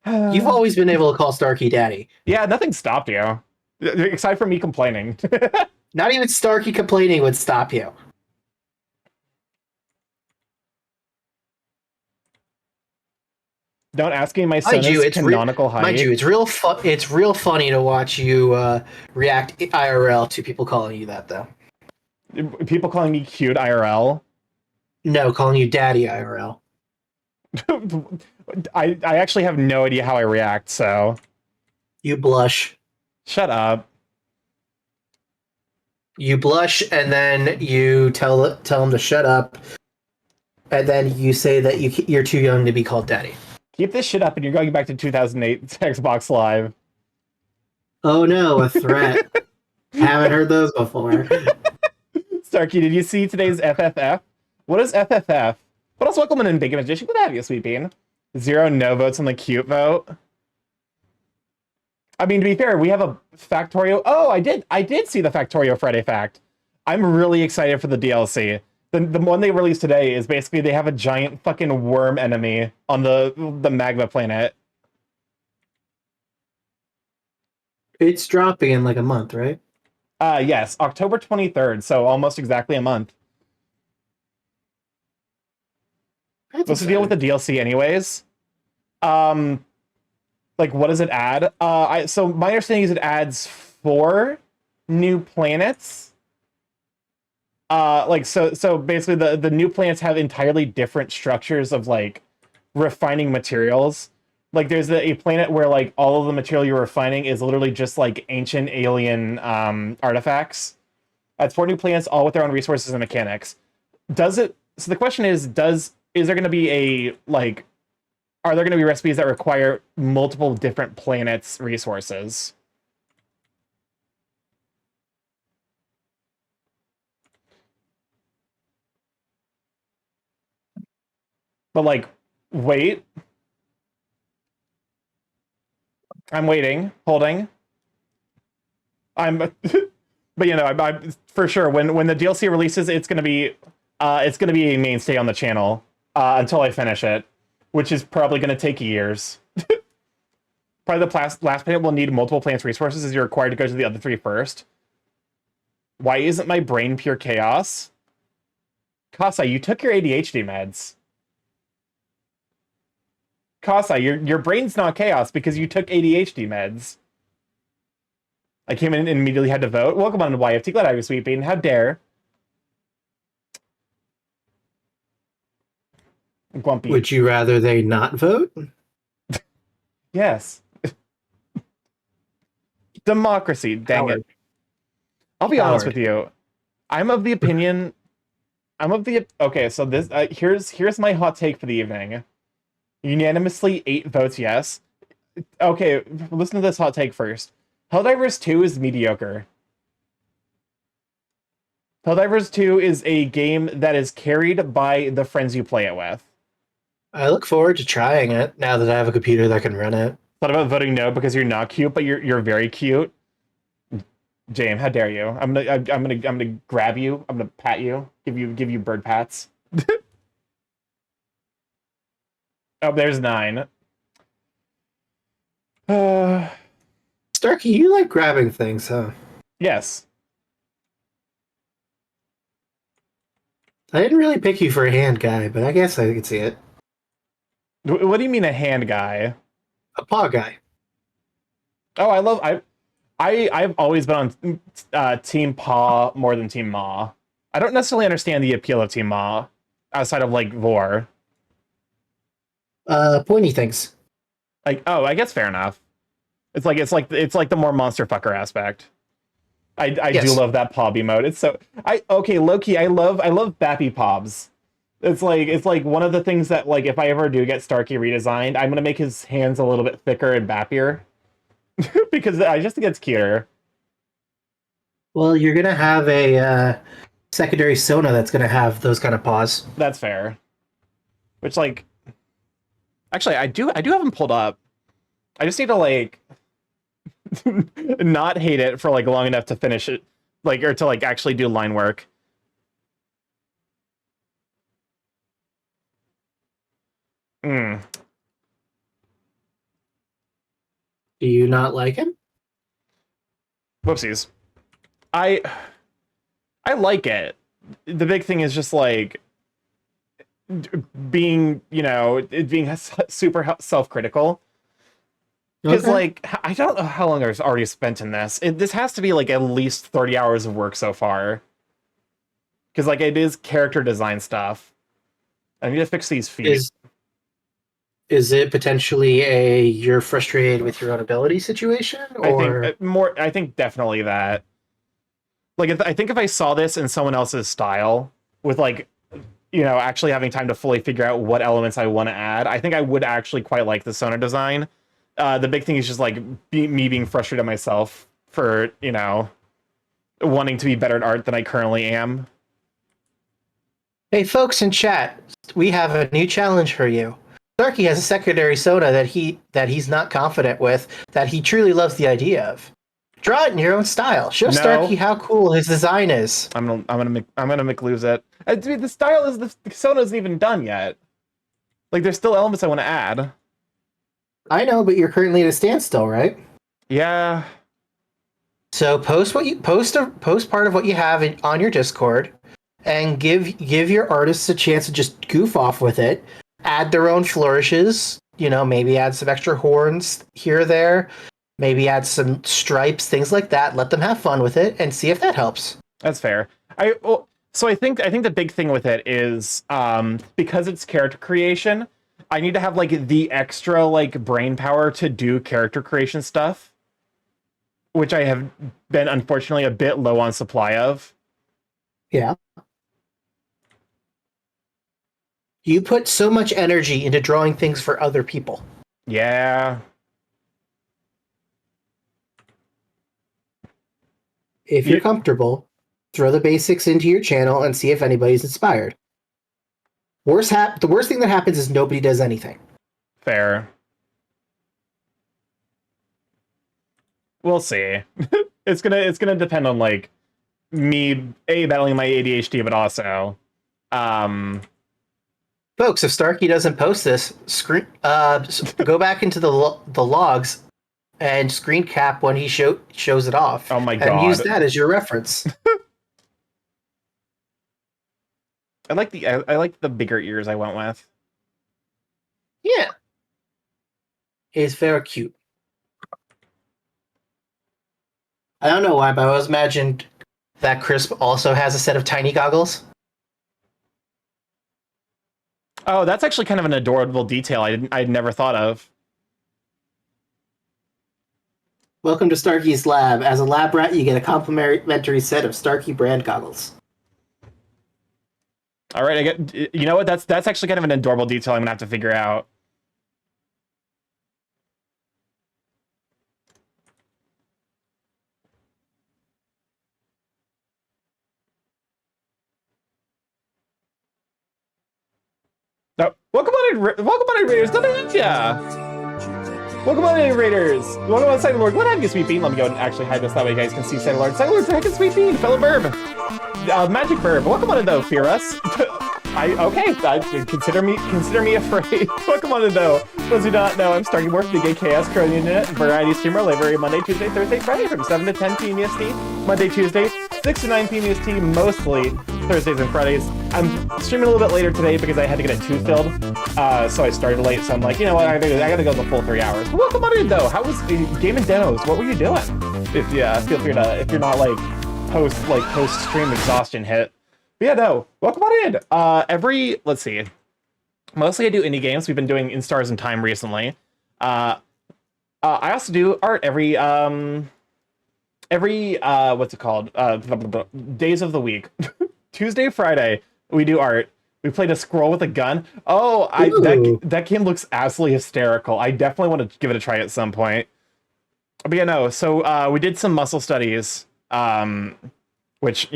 You've always been able to call Starky daddy. Yeah, nothing stopped you. Aside from me complaining. Not even Starky complaining would stop you. Don't ask me my Mind you, son's it's canonical height. Mind you, it's real funny to watch you react IRL to people calling you that, though. People calling me cute IRL. No, calling you daddy IRL. I actually have no idea how I react, so You blush. shut up. You blush, and then you tell them to shut up, and then you say that you're too young to be called daddy. Keep this shit up and you're going back to 2008 Xbox Live. Oh no, a threat. Haven't heard those before. Starky, did you see today's FFF? What is FFF? But also welcome in Big Magician. Good to have you, Sweet Bean. 0 no votes on the cute vote. I mean, to be fair, we have a Factorio. Oh, I did see the Factorio Friday fact. I'm really excited for the DLC. The one they released today is basically they have a giant fucking worm enemy on the magma planet. It's dropping in like a month, right? Yes, October 23rd, so almost exactly a month. What's the deal with the DLC anyways? Like, what does it add? So my understanding is it adds 4 new planets. So basically the new planets have entirely different structures of like refining materials. Like there's a planet where like all of the material you're refining is literally just like ancient alien artifacts. That's 4 new planets, all with their own resources and mechanics. So the question is there going to be are there going to be recipes that require multiple different planets' resources? But like, wait. I'm waiting, holding. But I'm for sure when the DLC releases, it's gonna be a mainstay on the channel until I finish it, which is probably gonna take years. Probably the last planet will need multiple plants resources as you're required to go to the other 3 first. Why isn't my brain pure chaos? Kasa, you took your ADHD meds. Kasa, your brain's not chaos because you took ADHD meds. I came in and immediately had to vote. Welcome on to YFT. Glad I was Sweet Bean. How dare. Grumpy. Would you rather they not vote? Yes. Democracy. Dang Howard. it. I'll be honest Howard. with you. I'm of the opinion. Okay, so this here's my hot take for the evening. Unanimously 8 votes yes. Okay, listen to this hot take first. Helldivers 2 is mediocre. Helldivers 2 is a game that is carried by the friends you play it with. I look forward to trying it now that I have a computer that can run it. Thought about voting no because you're not cute, but you're very cute. James, how dare you? I'm gonna grab you. I'm gonna pat you. Give you bird pats. Oh, there's 9. Starky, you like grabbing things, huh? Yes. I didn't really pick you for a hand guy, but I guess I could see it. What do you mean a hand guy? A paw guy. Oh, I've always been on Team Paw more than Team Maw. I don't necessarily understand the appeal of Team Maw outside of like Vor. Pointy things. Like, oh, I guess fair enough. It's like the more monster fucker aspect. I Yes. do love that Pob emote. It's so okay, Loki. I love Bappy Pobs. It's like one of the things that, like, if I ever do get Starky redesigned, I'm gonna make his hands a little bit thicker and bappier because I just think it's cuter. Well, you're gonna have a secondary Sona that's gonna have those kind of paws. That's fair. Which, like, actually, I do have them pulled up. I just need to, like, not hate it for like long enough to finish it, like, or to like actually do line work. Hmm. Do you not like him? Whoopsies. I like it. The big thing is just like being, being super self-critical. Because, like, I don't know how long I've already spent in this. This has to be, like, at least 30 hours of work so far. Because, like, it is character design stuff. I need to fix these feet. Is it potentially a you're frustrated with your own ability situation? Or I think definitely that. Like, I think if I saw this in someone else's style, with, like, actually having time to fully figure out what elements I want to add, I think I would actually quite like the Sona design. The big thing is just like me being frustrated myself for, wanting to be better at art than I currently am. Hey, folks in chat, we have a new challenge for you. Starky has a secondary Sona that he's not confident with, that he truly loves the idea of. Draw it in your own style. Show Starky how cool his design is. I'm gonna make lose it. Dude, the style is the Sona isn't even done yet. Like, there's still elements I want to add. I know, but you're currently at a standstill, right? Yeah. So post part of what you have on your Discord, and give your artists a chance to just goof off with it. Add their own flourishes. Maybe add some extra horns here or there. Maybe add some stripes, things like that. Let them have fun with it, and see if that helps. That's fair. So I think the big thing with it is because it's character creation, I need to have like the extra like brain power to do character creation stuff, which I have been unfortunately a bit low on supply of. Yeah. You put so much energy into drawing things for other people. Yeah. If you're comfortable, throw the basics into your channel and see if anybody's inspired. The worst thing that happens is nobody does anything. Fair. We'll see. It's gonna depend on like me battling my ADHD, but also folks, if Starky doesn't post this, go back into the logs and screen cap when he shows it off. Oh my god. And use that as your reference. I like the bigger ears I went with. Yeah. It's very cute. I don't know why, but I always imagined that Crisp also has a set of tiny goggles. Oh, that's actually kind of an adorable detail I'd never thought of. Welcome to Starky's lab. As a lab rat, you get a complimentary set of Starky brand goggles. All right, I get. You know what? That's actually kind of an adorable detail. I'm gonna have to figure out. No, welcome on in, Raiders. Welcome on in, Raiders. Welcome on, Cyber Lord. What have you, Sweet Bean? Let me go and actually hide this that way you guys can see Cyber Lord. Cyber Lord's a heckin' Sweet Bean, fellow Burb. Magic Burb. Welcome on in, though, Fear Us. Consider me afraid. Welcome on in, though. For those who do not know, I'm StarkyMorph, the gay chaos crony internet variety streamer, live every Monday, Tuesday, Thursday, Friday from 7 to 10 p.m. EST. Monday, Tuesday, 6 to 9 p.m. EST, mostly Thursdays and Fridays. I'm streaming a little bit later today because I had to get a tooth filled, so I started late. So I'm like, you know what, I gotta go the full 3 hours. But welcome on in though. How was Game and Demos? What were you doing? If feel free to, if you're not like post stream exhaustion hit. But yeah, no, welcome on in. Let's see. Mostly I do indie games. We've been doing In Stars and Time recently. I also do art every what's it called? Days of the week. Tuesday, Friday, we do art. We played a scroll with a gun. Oh, that game looks absolutely hysterical. I definitely want to give it a try at some point. But yeah, no. So we did some muscle studies, which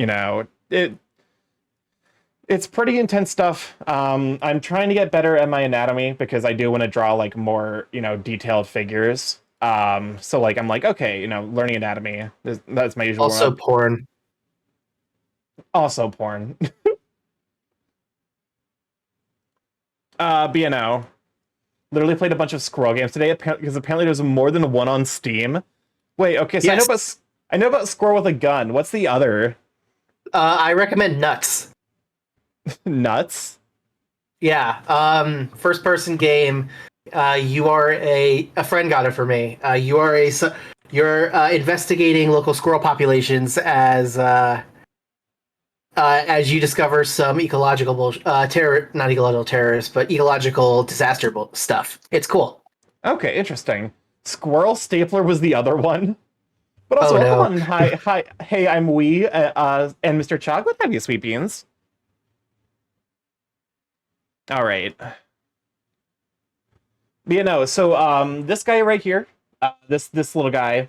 it's pretty intense stuff. I'm trying to get better at my anatomy because I do want to draw like more detailed figures. So like I'm like, okay, learning anatomy. That's my usual. Also porn. Also porn. But literally played a bunch of scroll games today because apparently there's more than one on Steam. Wait, okay, so yes. I know about Scroll with a Gun. What's the other? I recommend Nuts. Nuts? Yeah. First person game. You are a friend got it for me. You're investigating local squirrel populations as you discover some ecological not ecological terrorists, but ecological disaster stuff. It's cool. Okay, interesting. Squirrel Stapler was the other one. But also, welcome on. Hi, hey, I'm Wee, and Mr. Chog. What have you, sweet beans? All right. But so this guy right here, this little guy,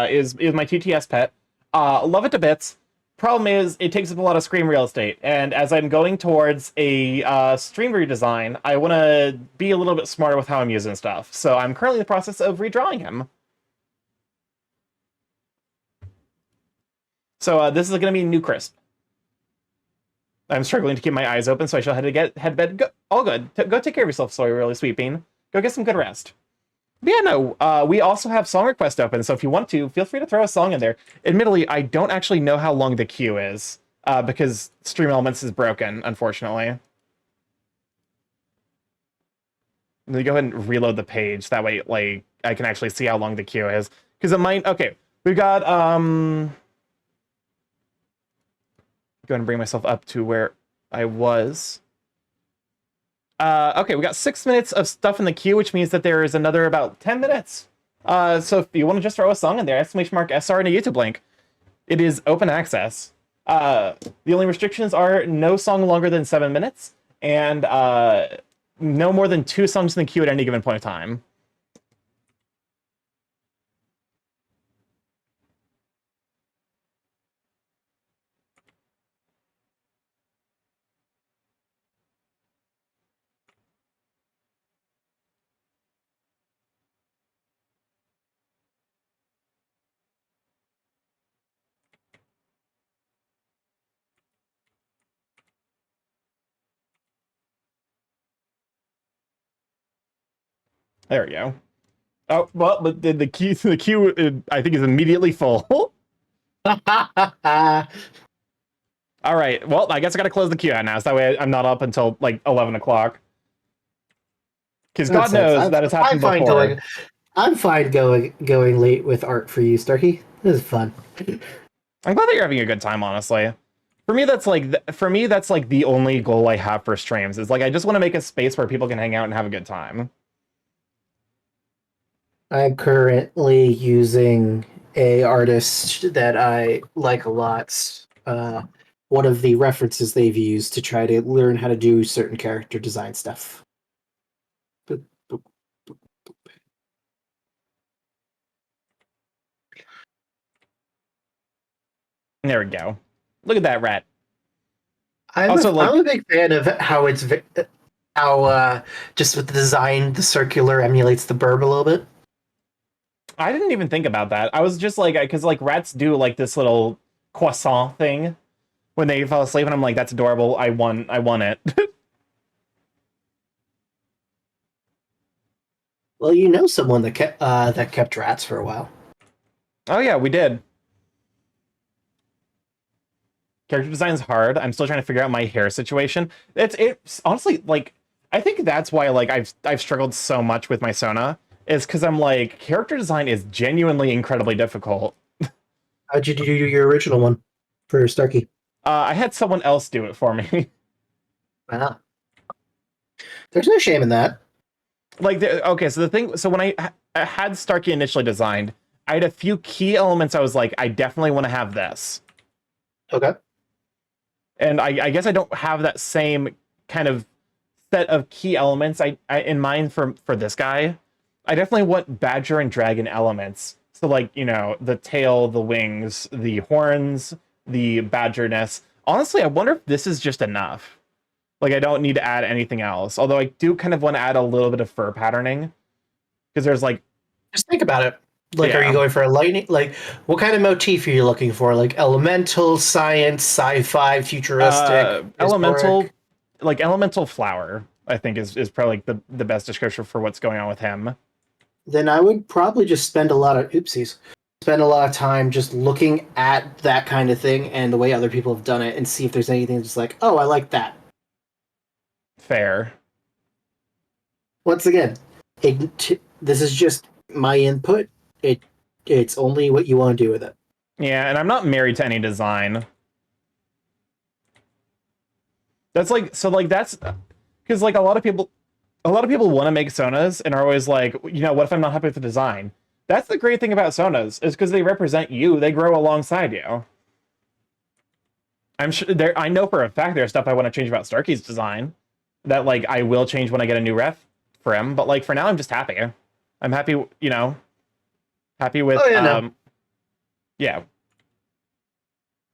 is my TTS pet. Love it to bits. Problem is, it takes up a lot of screen real estate, and as I'm going towards a stream redesign, I want to be a little bit smarter with how I'm using stuff. So I'm currently in the process of redrawing him. So this is going to be New Crisp. I'm struggling to keep my eyes open, so I shall head to bed. Go, all good. Go take care of yourself, Sawyer, really sweet bean. Go get some good rest. But yeah, no, we also have song request open, so if you want to, feel free to throw a song in there. Admittedly, I don't actually know how long the queue is, because Stream Elements is broken, unfortunately. Let me go ahead and reload the page, that way, like, I can actually see how long the queue is. Because it might, okay, we've got, go ahead and bring myself up to where I was. Okay, we got 6 minutes of stuff in the queue, which means that there is another about 10 minutes. So if you want to just throw a song in there, !SR and a YouTube link. It is open access. The only restrictions are no song longer than 7 minutes, and no more than 2 songs in the queue at any given point of time. There we go. Oh, well, but the queue, I think, is immediately full. All right. Well, I guess I got to close the queue out now, so that way I'm not up until, like, 11 o'clock. Because God knows that has happened before. I'm fine going late with art for you, Starky. This is fun. I'm glad that you're having a good time, honestly. For me, that's like the only goal I have for streams. Is like I just want to make a space where people can hang out and have a good time. I'm currently using a artist that I like a lot. One of the references they've used to try to learn how to do certain character design stuff. There we go. Look at that rat. I'm a big fan of how just with the design, the circular emulates the burb a little bit. I didn't even think about that. I was just like, because like rats do like this little croissant thing when they fall asleep, and I'm like, that's adorable. I want it. Well, you know someone that kept rats for a while. Oh yeah, we did. character design is hard. I'm still trying to figure out my hair situation. It's honestly like I think that's why like I've struggled so much with my Sona is because I'm like character design is genuinely incredibly difficult. How'd you do your original one for Starky? I had someone else do it for me. Wow. There's no shame in that. Like okay, so when I had Starky initially designed, I had a few key elements I was like, I definitely want to have this. Okay. And I guess I don't have that same kind of set of key elements I in mind for this guy. I definitely want badger and dragon elements. So like, you know, the tail, the wings, the horns, the badgerness. Honestly, I wonder if this is just enough. Like I don't need to add anything else. Although I do kind of want to add a little bit of fur patterning. Because there's like Just think about it. Like, Yeah. Are you going for a lightning? Like, what kind of motif are you looking for? Like elemental, science, sci-fi, futuristic, elemental, historic? like elemental flower, I think is probably like the best description for what's going on with him. Then I would probably just spend a lot of time just looking at that kind of thing and the way other people have done it and see if there's anything that's just like, oh, I like that. Fair. Once again, this is just my input. It's only what you want to do with it. Yeah, and I'm not married to any design. That's like so like that's because like a lot of people want to make Sonas and are always like, you know, what if I'm not happy with the design? That's the great thing about Sonas is because they represent you, they grow alongside you. I'm sure I know for a fact there's stuff I want to change about Starky's design that like I will change when I get a new ref for him, but like for now I'm just happy. I'm happy, you know, happy with yeah.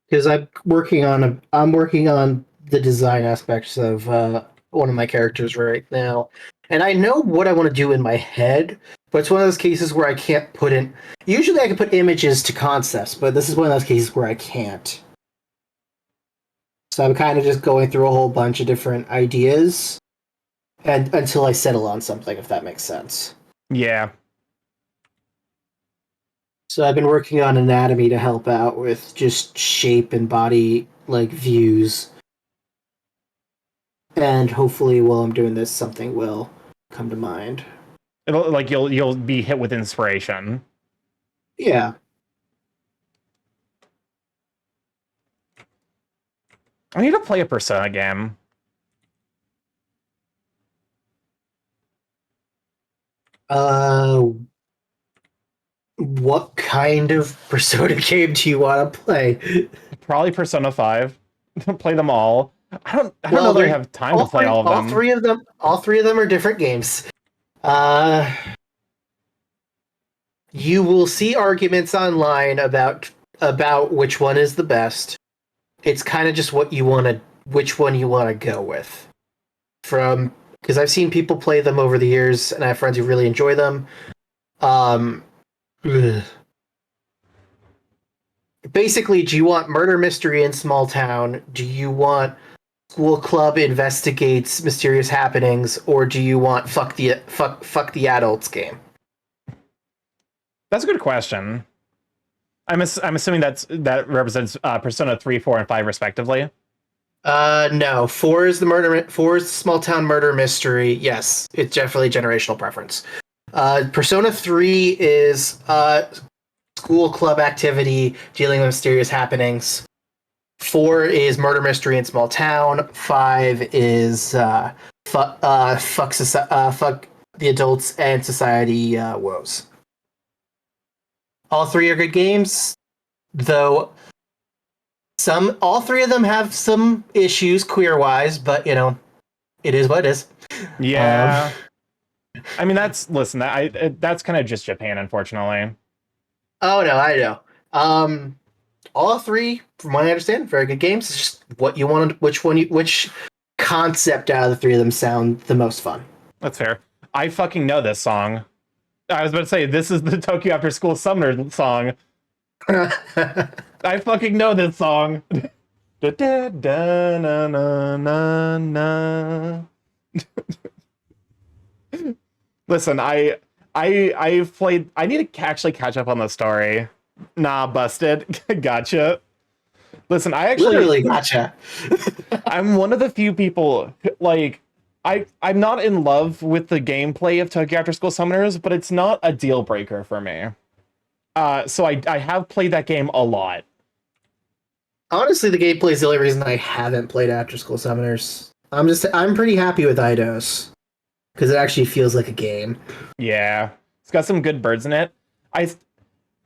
Because I'm working on the design aspects of one of my characters right now, and I know what I want to do in my head, but it's one of those cases where I can't put in. Usually, I can put images to concepts, but this is one of those cases where I can't. So I'm kind of just going through a whole bunch of different ideas, and until I settle on something, if that makes sense. Yeah. So I've been working on anatomy to help out with just shape and body like views. And hopefully while I'm doing this something will come to mind. It'll like you'll be hit with inspiration. Yeah. I need to play a Persona game. What kind of Persona game do you want to play? Probably Persona 5. Play them all. I don't Well, know that I they're- have time to play all of them. All three of them are different games. You will see arguments online about which one is the best. It's kind of just which one you want to go with. Because I've seen people play them over the years, and I have friends who really enjoy them. Basically, do you want murder mystery in small town? Do you want school club investigates mysterious happenings, or do you want fuck the adults game? That's a good question. I'm assuming that represents Persona 3, 4, and 5 respectively. No. 4 is the small town murder mystery. Yes, it's definitely generational preference. Persona 3 is school club activity dealing with mysterious happenings. 4 is murder mystery in small town. 5 is fuck the adults and society woes. All three are good games, though all three of them have some issues queer-wise, but, you know, it is what it is. Yeah. I mean, that's kind of just Japan, unfortunately. Oh, no, I know. All three, from what I understand, very good games. It's just what you want, which concept out of the three of them sound the most fun. That's fair. I fucking know this song. I was about to say, this is the Tokyo After School Summoner song. I fucking know this song. Da, da, da, na, na, na, na. Listen, I've played. I need to actually catch up on the story. Nah, busted. Gotcha. Listen, I actually Literally gotcha. I'm one of the few people like I'm not in love with the gameplay of Tokyo After School Summoners, but it's not a deal breaker for me. So I have played that game a lot. Honestly, the gameplay is the only reason I haven't played After School Summoners. I'm pretty happy with Eidos because it actually feels like a game. Yeah, it's got some good birds in it. I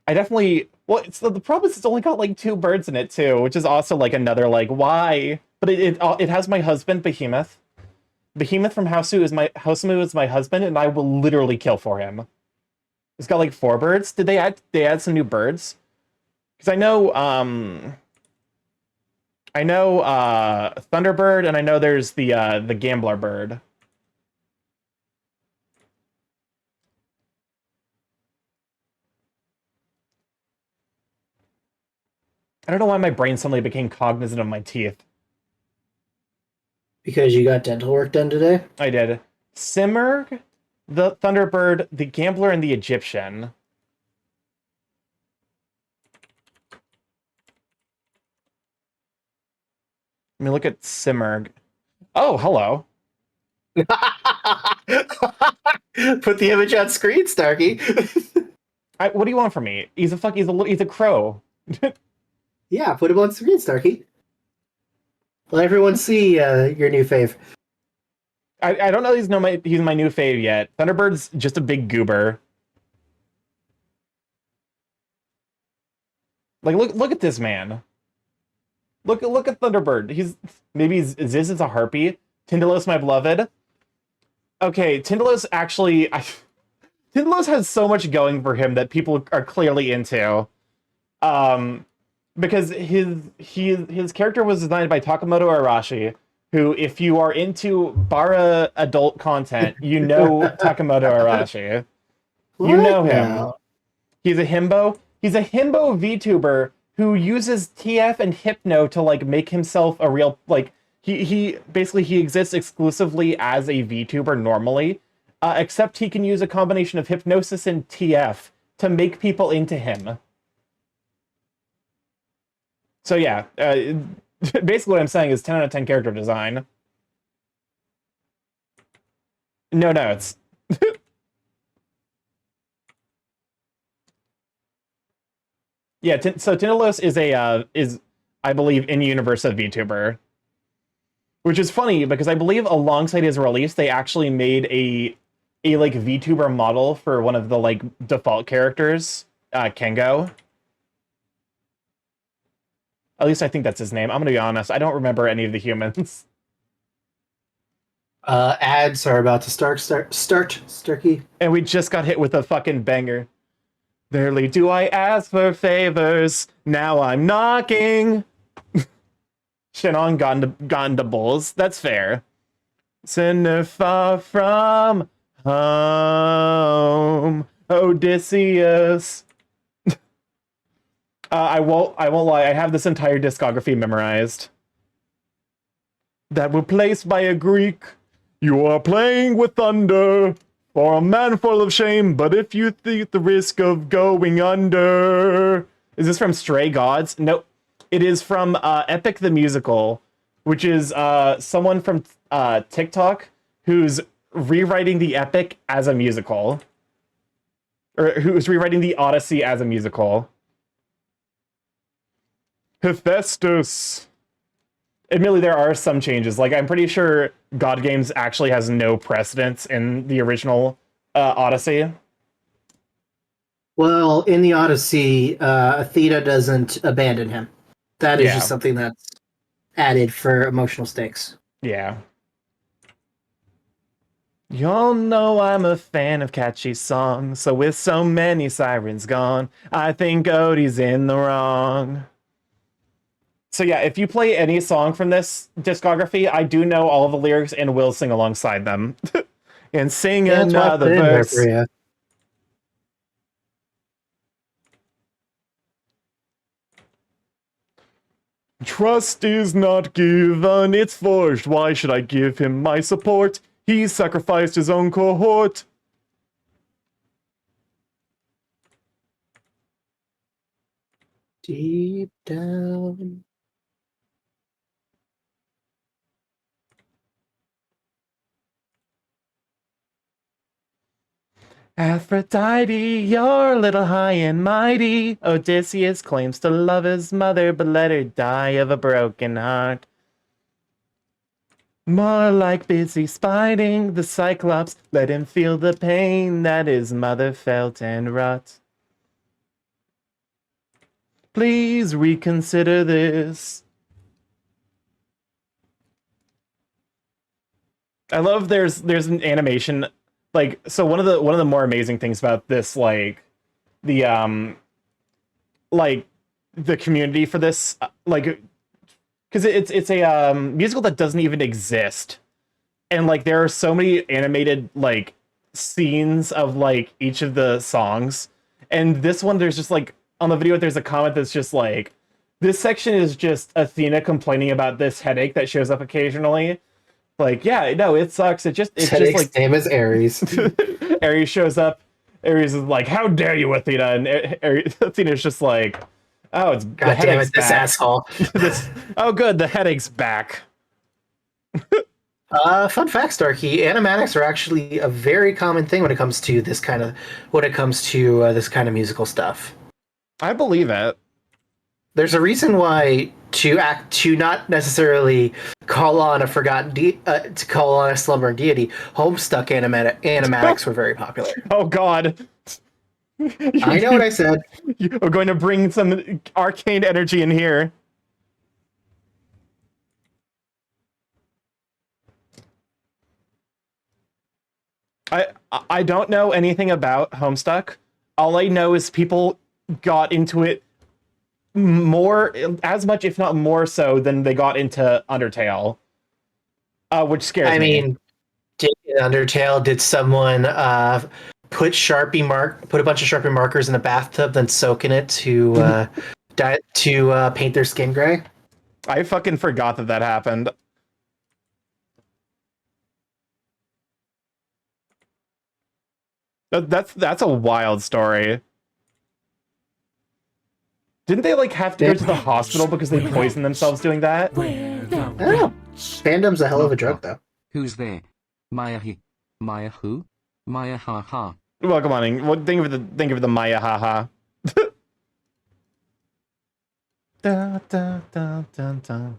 definitely well, the problem is it's only got like 2 birds in it too, which is also like another like why. But it has my husband Behemoth. Behemoth from Housemu is my husband, and I will literally kill for him. It's got like 4 birds. Did they add some new birds? Because I know Thunderbird, and I know there's the Gambler bird. I don't know why my brain suddenly became cognizant of my teeth. Because you got dental work done today? I did. Simurg, the Thunderbird, the Gambler, and the Egyptian. Let me look at Simurg. Oh, hello. Put the image on screen, Starky. What do you want from me? He's a crow. Yeah, put him on screen, Starky. Let everyone see your new fave. I don't know he's my new fave yet. Thunderbird's just a big goober. Like look at this man. Look at Thunderbird. Ziz is a harpy. Tindalos, my beloved. Okay, Tindalos actually Tindalos has so much going for him that people are clearly into. Because his character was designed by Takamoto Arashi, who, if you are into bara adult content, you know Takamoto Arashi. You know him. Now? He's a himbo. He's a himbo VTuber who uses TF and Hypno to like make himself a real like he exists exclusively as a VTuber normally, except he can use a combination of hypnosis and TF to make people into him. So yeah, basically what I'm saying is 10 out of 10 character design. No, it's yeah. So Tindalos is I believe in universe a VTuber, which is funny because I believe alongside his release they actually made a like VTuber model for one of the like default characters, Kengo. At least I think that's his name. I'm gonna be honest. I don't remember any of the humans. Ads are about to start, Starky. And we just got hit with a fucking banger. Barely do I ask for favors. Now I'm knocking. Shannon gone to bulls. That's fair. Sinner far from home. Odysseus. I won't lie, I have this entire discography memorized. That were placed by a Greek. You are playing with thunder for a man full of shame, but if you think the risk of going under. Is this from Stray Gods? Nope. It is from Epic the Musical, which is someone from TikTok who's rewriting the Epic as a musical. Or who's rewriting the Odyssey as a musical. Hephaestus. Admittedly, there are some changes. Like, I'm pretty sure God Games actually has no precedence in the original Odyssey. Well, in the Odyssey, Athena doesn't abandon him. That is just something that's added for emotional stakes. Yeah. Y'all know I'm a fan of catchy songs, so with so many sirens gone, I think Odie's in the wrong. So yeah, if you play any song from this discography, I do know all the lyrics and will sing alongside them. And sing another verse. Trust is not given, it's forged. Why should I give him my support? He sacrificed his own cohort. Deep down Aphrodite, you're a little high and mighty. Odysseus claims to love his mother, but let her die of a broken heart. More like busy spiting the Cyclops, let him feel the pain that his mother felt and wrought. Please reconsider this. I love there's an animation, like, so one of the more amazing things about this, like the community for this, like, because it's a musical that doesn't even exist, and like there are so many animated like scenes of like each of the songs, and this one there's just like on the video there's a comment that's just like, this section is just Athena complaining about this headache that shows up occasionally. Like, yeah, no, it sucks. It's just like name is Ares. Ares shows up. Ares is like, "How dare you, Athena?" And Athena's just like, "Oh, it's God damn it, this asshole." Oh, good, the headache's back. Fun fact, Starkey, animatics are actually a very common thing when it comes to this kind of this kind of musical stuff. I believe it. There's a reason why to not necessarily call on a to call on a slumbering deity, Homestuck animatics were very popular. Oh God. I know what I said. We're going to bring some arcane energy in here. I don't know anything about Homestuck. All I know is people got into it more, as much, if not more so, than they got into Undertale, which scares me. I mean, in Undertale, did someone put a bunch of Sharpie markers in a bathtub, then soak in it to paint their skin gray? I fucking forgot that happened. That's a wild story. Didn't they like have to go to the hospital because they poisoned themselves doing that? Where the I don't know. Fandom's a hell of a drug, though. Who's there? Maya he. Maya who? Maya ha ha. Welcome on. Well, think of the Maya haha. Da, da, da, da, da.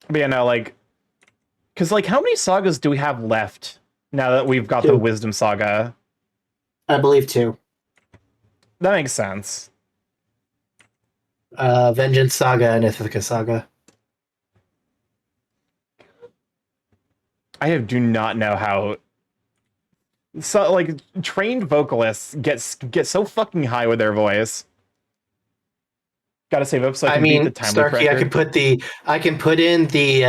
But yeah, no, like, because like, how many sagas do we have left now that we've got the 2. Wisdom Saga? I believe 2. That makes sense. Vengeance Saga and Ithaca Saga. Do not know how. So like, trained vocalists get so fucking high with their voice. Gotta save up so I can beat the time Starkey, record. I can put in the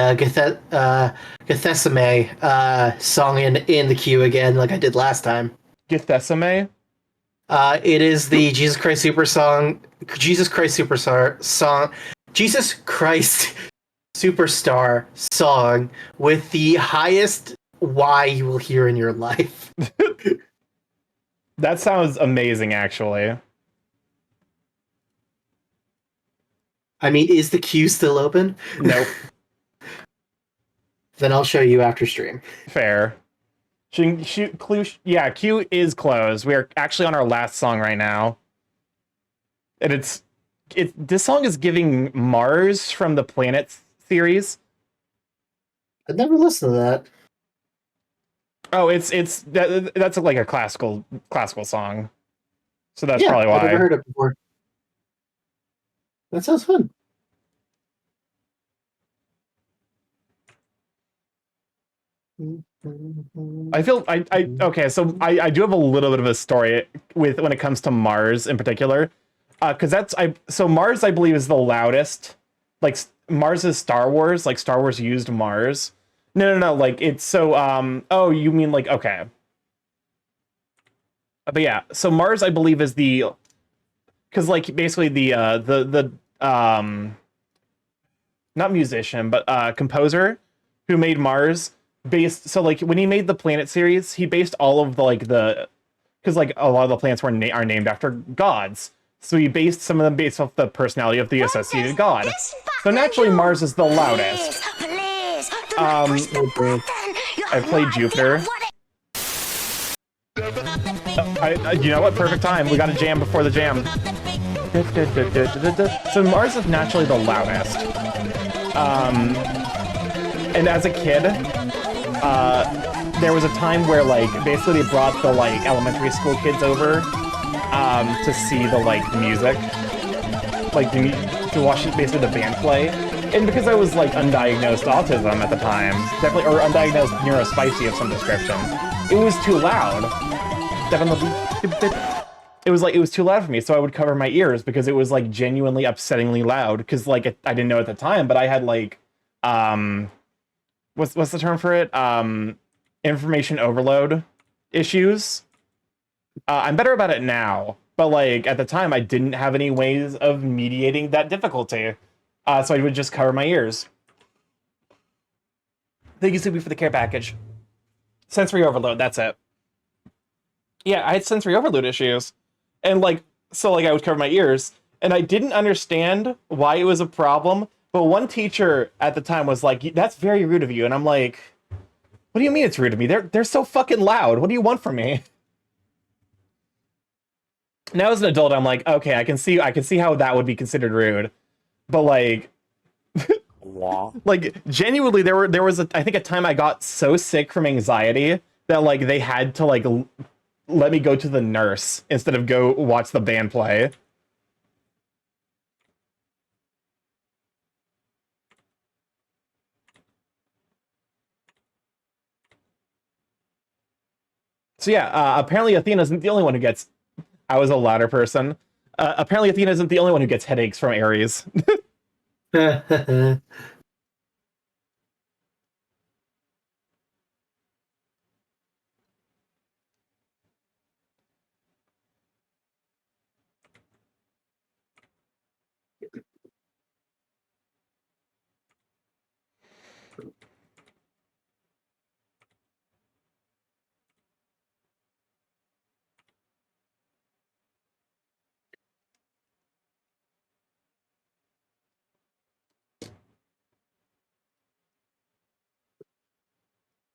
Gethesame song in the queue again, like I did last time. Gethesame? It is the Jesus Christ Superstar song with the highest Y you will hear in your life. That sounds amazing, actually. I mean, is the queue still open? Nope. Then I'll show you after stream. Fair. Yeah, queue is closed. We are actually on our last song right now. And this song is giving Mars from the Planets series. I've never listened to that. Oh, that's like a classical song. So that's probably why. I've never heard it before. That sounds fun. Okay, so I do have a little bit of a story when it comes to Mars in particular, because Mars, I believe, is the loudest. Like, Mars is Star Wars. Like, Star Wars used Mars. No. Like, it's so oh, you mean like, okay. But yeah, so Mars, I believe, is because like basically the not musician but composer who made Mars so like when he made the Planet series, he based all of because like a lot of the planets are named after gods, so he based some of them based off the personality of the associated god. This So naturally, Mars is the loudest. Please, do not push the button. I played Jupiter. You know what? Perfect time. We got a jam before the jam. So Mars is naturally the loudest. And as a kid, there was a time where like basically they brought the like elementary school kids over to see the like music, like to watch basically the band play. And because I was like undiagnosed autism at the time, definitely, or undiagnosed neurospicy of some description, it was too loud. Definitely, it was too loud for me, so I would cover my ears because it was like genuinely upsettingly loud. Because like I didn't know at the time, but I had like what's the term for it? Information overload issues. I'm better about it now, but like at the time, I didn't have any ways of mediating that difficulty. So I would just cover my ears. Thank you, Subi, for the care package. Sensory overload, that's it. Yeah, I had sensory overload issues. And like, so like I would cover my ears, and I didn't understand why it was a problem, but one teacher at the time was like, that's very rude of you. And I'm like, what do you mean it's rude of me? They're so fucking loud. What do you want from me? Now as an adult, I'm like, okay, I can see how that would be considered rude. But like, like genuinely, there was I think a time I got so sick from anxiety that like they had to like let me go to the nurse instead of go watch the band play. So yeah, apparently Athena isn't the only one who gets. I was a louder person. Apparently Athena isn't the only one who gets headaches from Aries.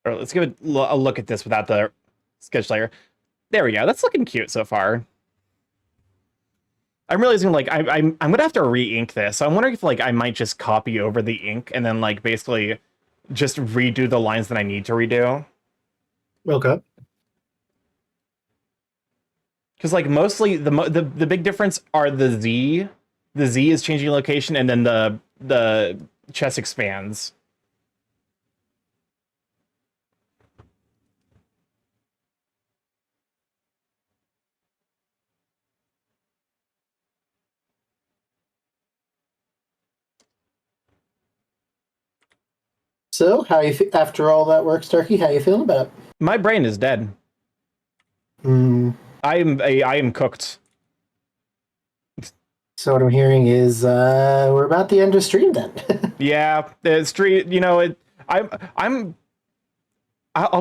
All right, let's give it a look at this without the sketch layer. There we go. That's looking cute so far. I'm realizing like I'm gonna have to re-ink this. So I'm wondering if like I might just copy over the ink and then like basically just redo the lines that I need to redo. Okay. Because like mostly the big difference are the Z. The Z is changing location, and then the chest expands. So, how you after all that work, Starky? How you feeling about it? My brain is dead. I am cooked. So what I'm hearing is we're about to end the stream then. Yeah, the street. You know, I'll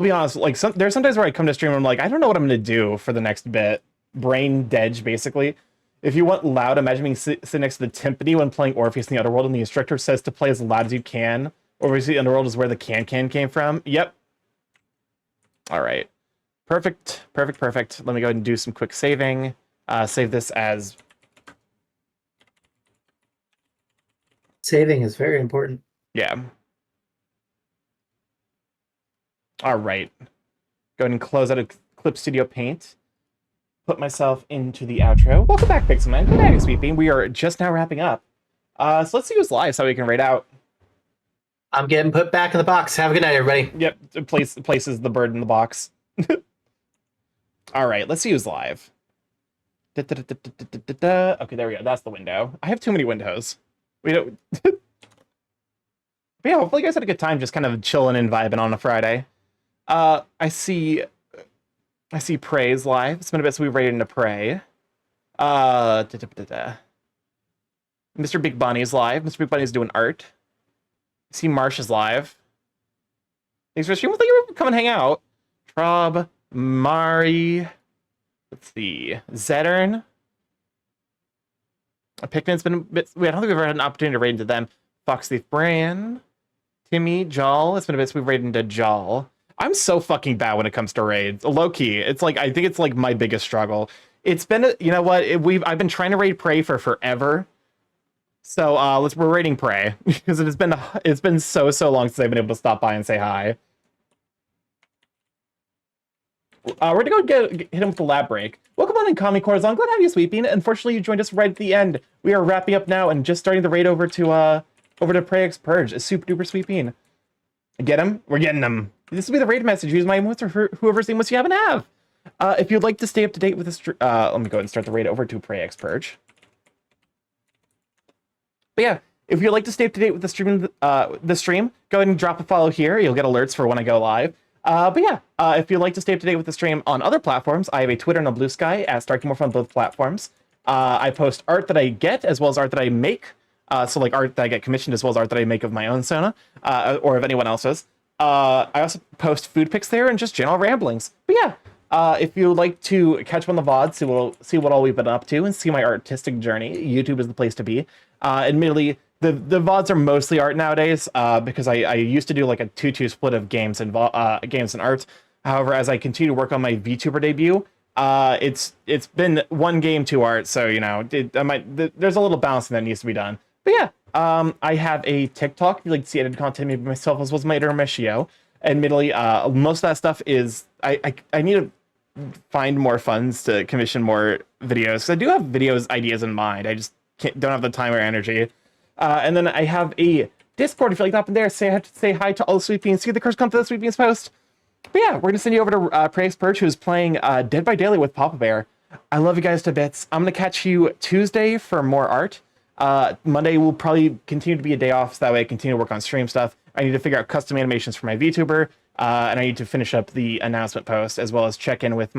be honest. Like there's sometimes where I come to stream and I'm like, I don't know what I'm gonna do for the next bit. Brain dead, basically. If you want loud, imagine being sit next to the timpani when playing Orpheus in the Underworld, and the instructor says to play as loud as you can. Orpheus in the Underworld is where the can came from. Yep. All right. Perfect. Let me go ahead and do some quick saving. Save this as. Saving is very important. Yeah. All right. Go ahead and close out of Clip Studio Paint. Put myself into the outro. Welcome back, Pixelman. Good night, Sweet Bean. We are just now wrapping up. So let's see who's live so we can rate out. I'm getting put back in the box. Have a good night, everybody. Yep, places the bird in the box. All right, let's see who's live. Okay, there we go. That's the window. I have too many windows. We don't. But yeah, hopefully you guys had a good time just kind of chilling and vibing on a Friday. I see Prey's live. It's been a bit since we rated into Prey. Mr. Big Bunny's live. Mr. Big Bunny's doing art. I see Marsh is live. Thanks for streaming. Thank you for coming hang out. Trob, Mari. Let's see. Zedern. Pikmin's been a bit. I don't think we've ever had an opportunity to raid into them. Fox Thief Bran, Timmy, Jal. It's been a bit since we've raided into Jal. I'm so fucking bad when it comes to raids. Low key, it's like I think it's like my biggest struggle. It's been you know what I've been trying to raid Prey for forever. So we're raiding Prey because it's been so long since I've been able to stop by and say hi. We're gonna go hit him with the lab break. Welcome on in, Kami Corazon. Glad to have you, Sweeping. Unfortunately, you joined us right at the end. We are wrapping up now and just starting the raid over to Prey X Purge. A super duper Sweeping. Get him? We're getting him. This will be the raid message. Use my emotes or whoever's emotes you happen to have. If you'd like to stay up to date with this, let me go ahead and start the raid over to Prey X Purge. But yeah, if you'd like to stay up to date with the stream, go ahead and drop a follow here. You'll get alerts for when I go live. But yeah, if you'd like to stay up to date with the stream on other platforms, I have a Twitter and a Blue Sky at StarkyMorph on both platforms. I post art that I get as well as art that I make. So like art that I get commissioned as well as art that I make of my own Sona or of anyone else's. I also post food pics there and just general ramblings. But yeah, if you'd like to catch up on the VOD, see what all we've been up to and see my artistic journey, YouTube is the place to be. Admittedly, the VODs are mostly art nowadays because I used to do like a 2-2 split of games and art. However, as I continue to work on my VTuber debut, it's been one game, 2 art, so you know there's a little balancing that needs to be done. But yeah, I have a TikTok if you'd like to see edited content maybe myself as well as my editor Meshio. Admittedly, most of that stuff is I need to find more funds to commission more videos because I do have videos ideas in mind. I just don't have the time or energy. And then I have a Discord if you'd like to hop in there. Say hi to all the Sweet Beans. See the curse come to the Sweet Beans post. But yeah, we're going to send you over to Prey X Purge, who's playing Dead by Daylight with Papa Bear. I love you guys to bits. I'm going to catch you Tuesday for more art. Monday will probably continue to be a day off, so that way I continue to work on stream stuff. I need to figure out custom animations for my VTuber, and I need to finish up the announcement post, as well as check in with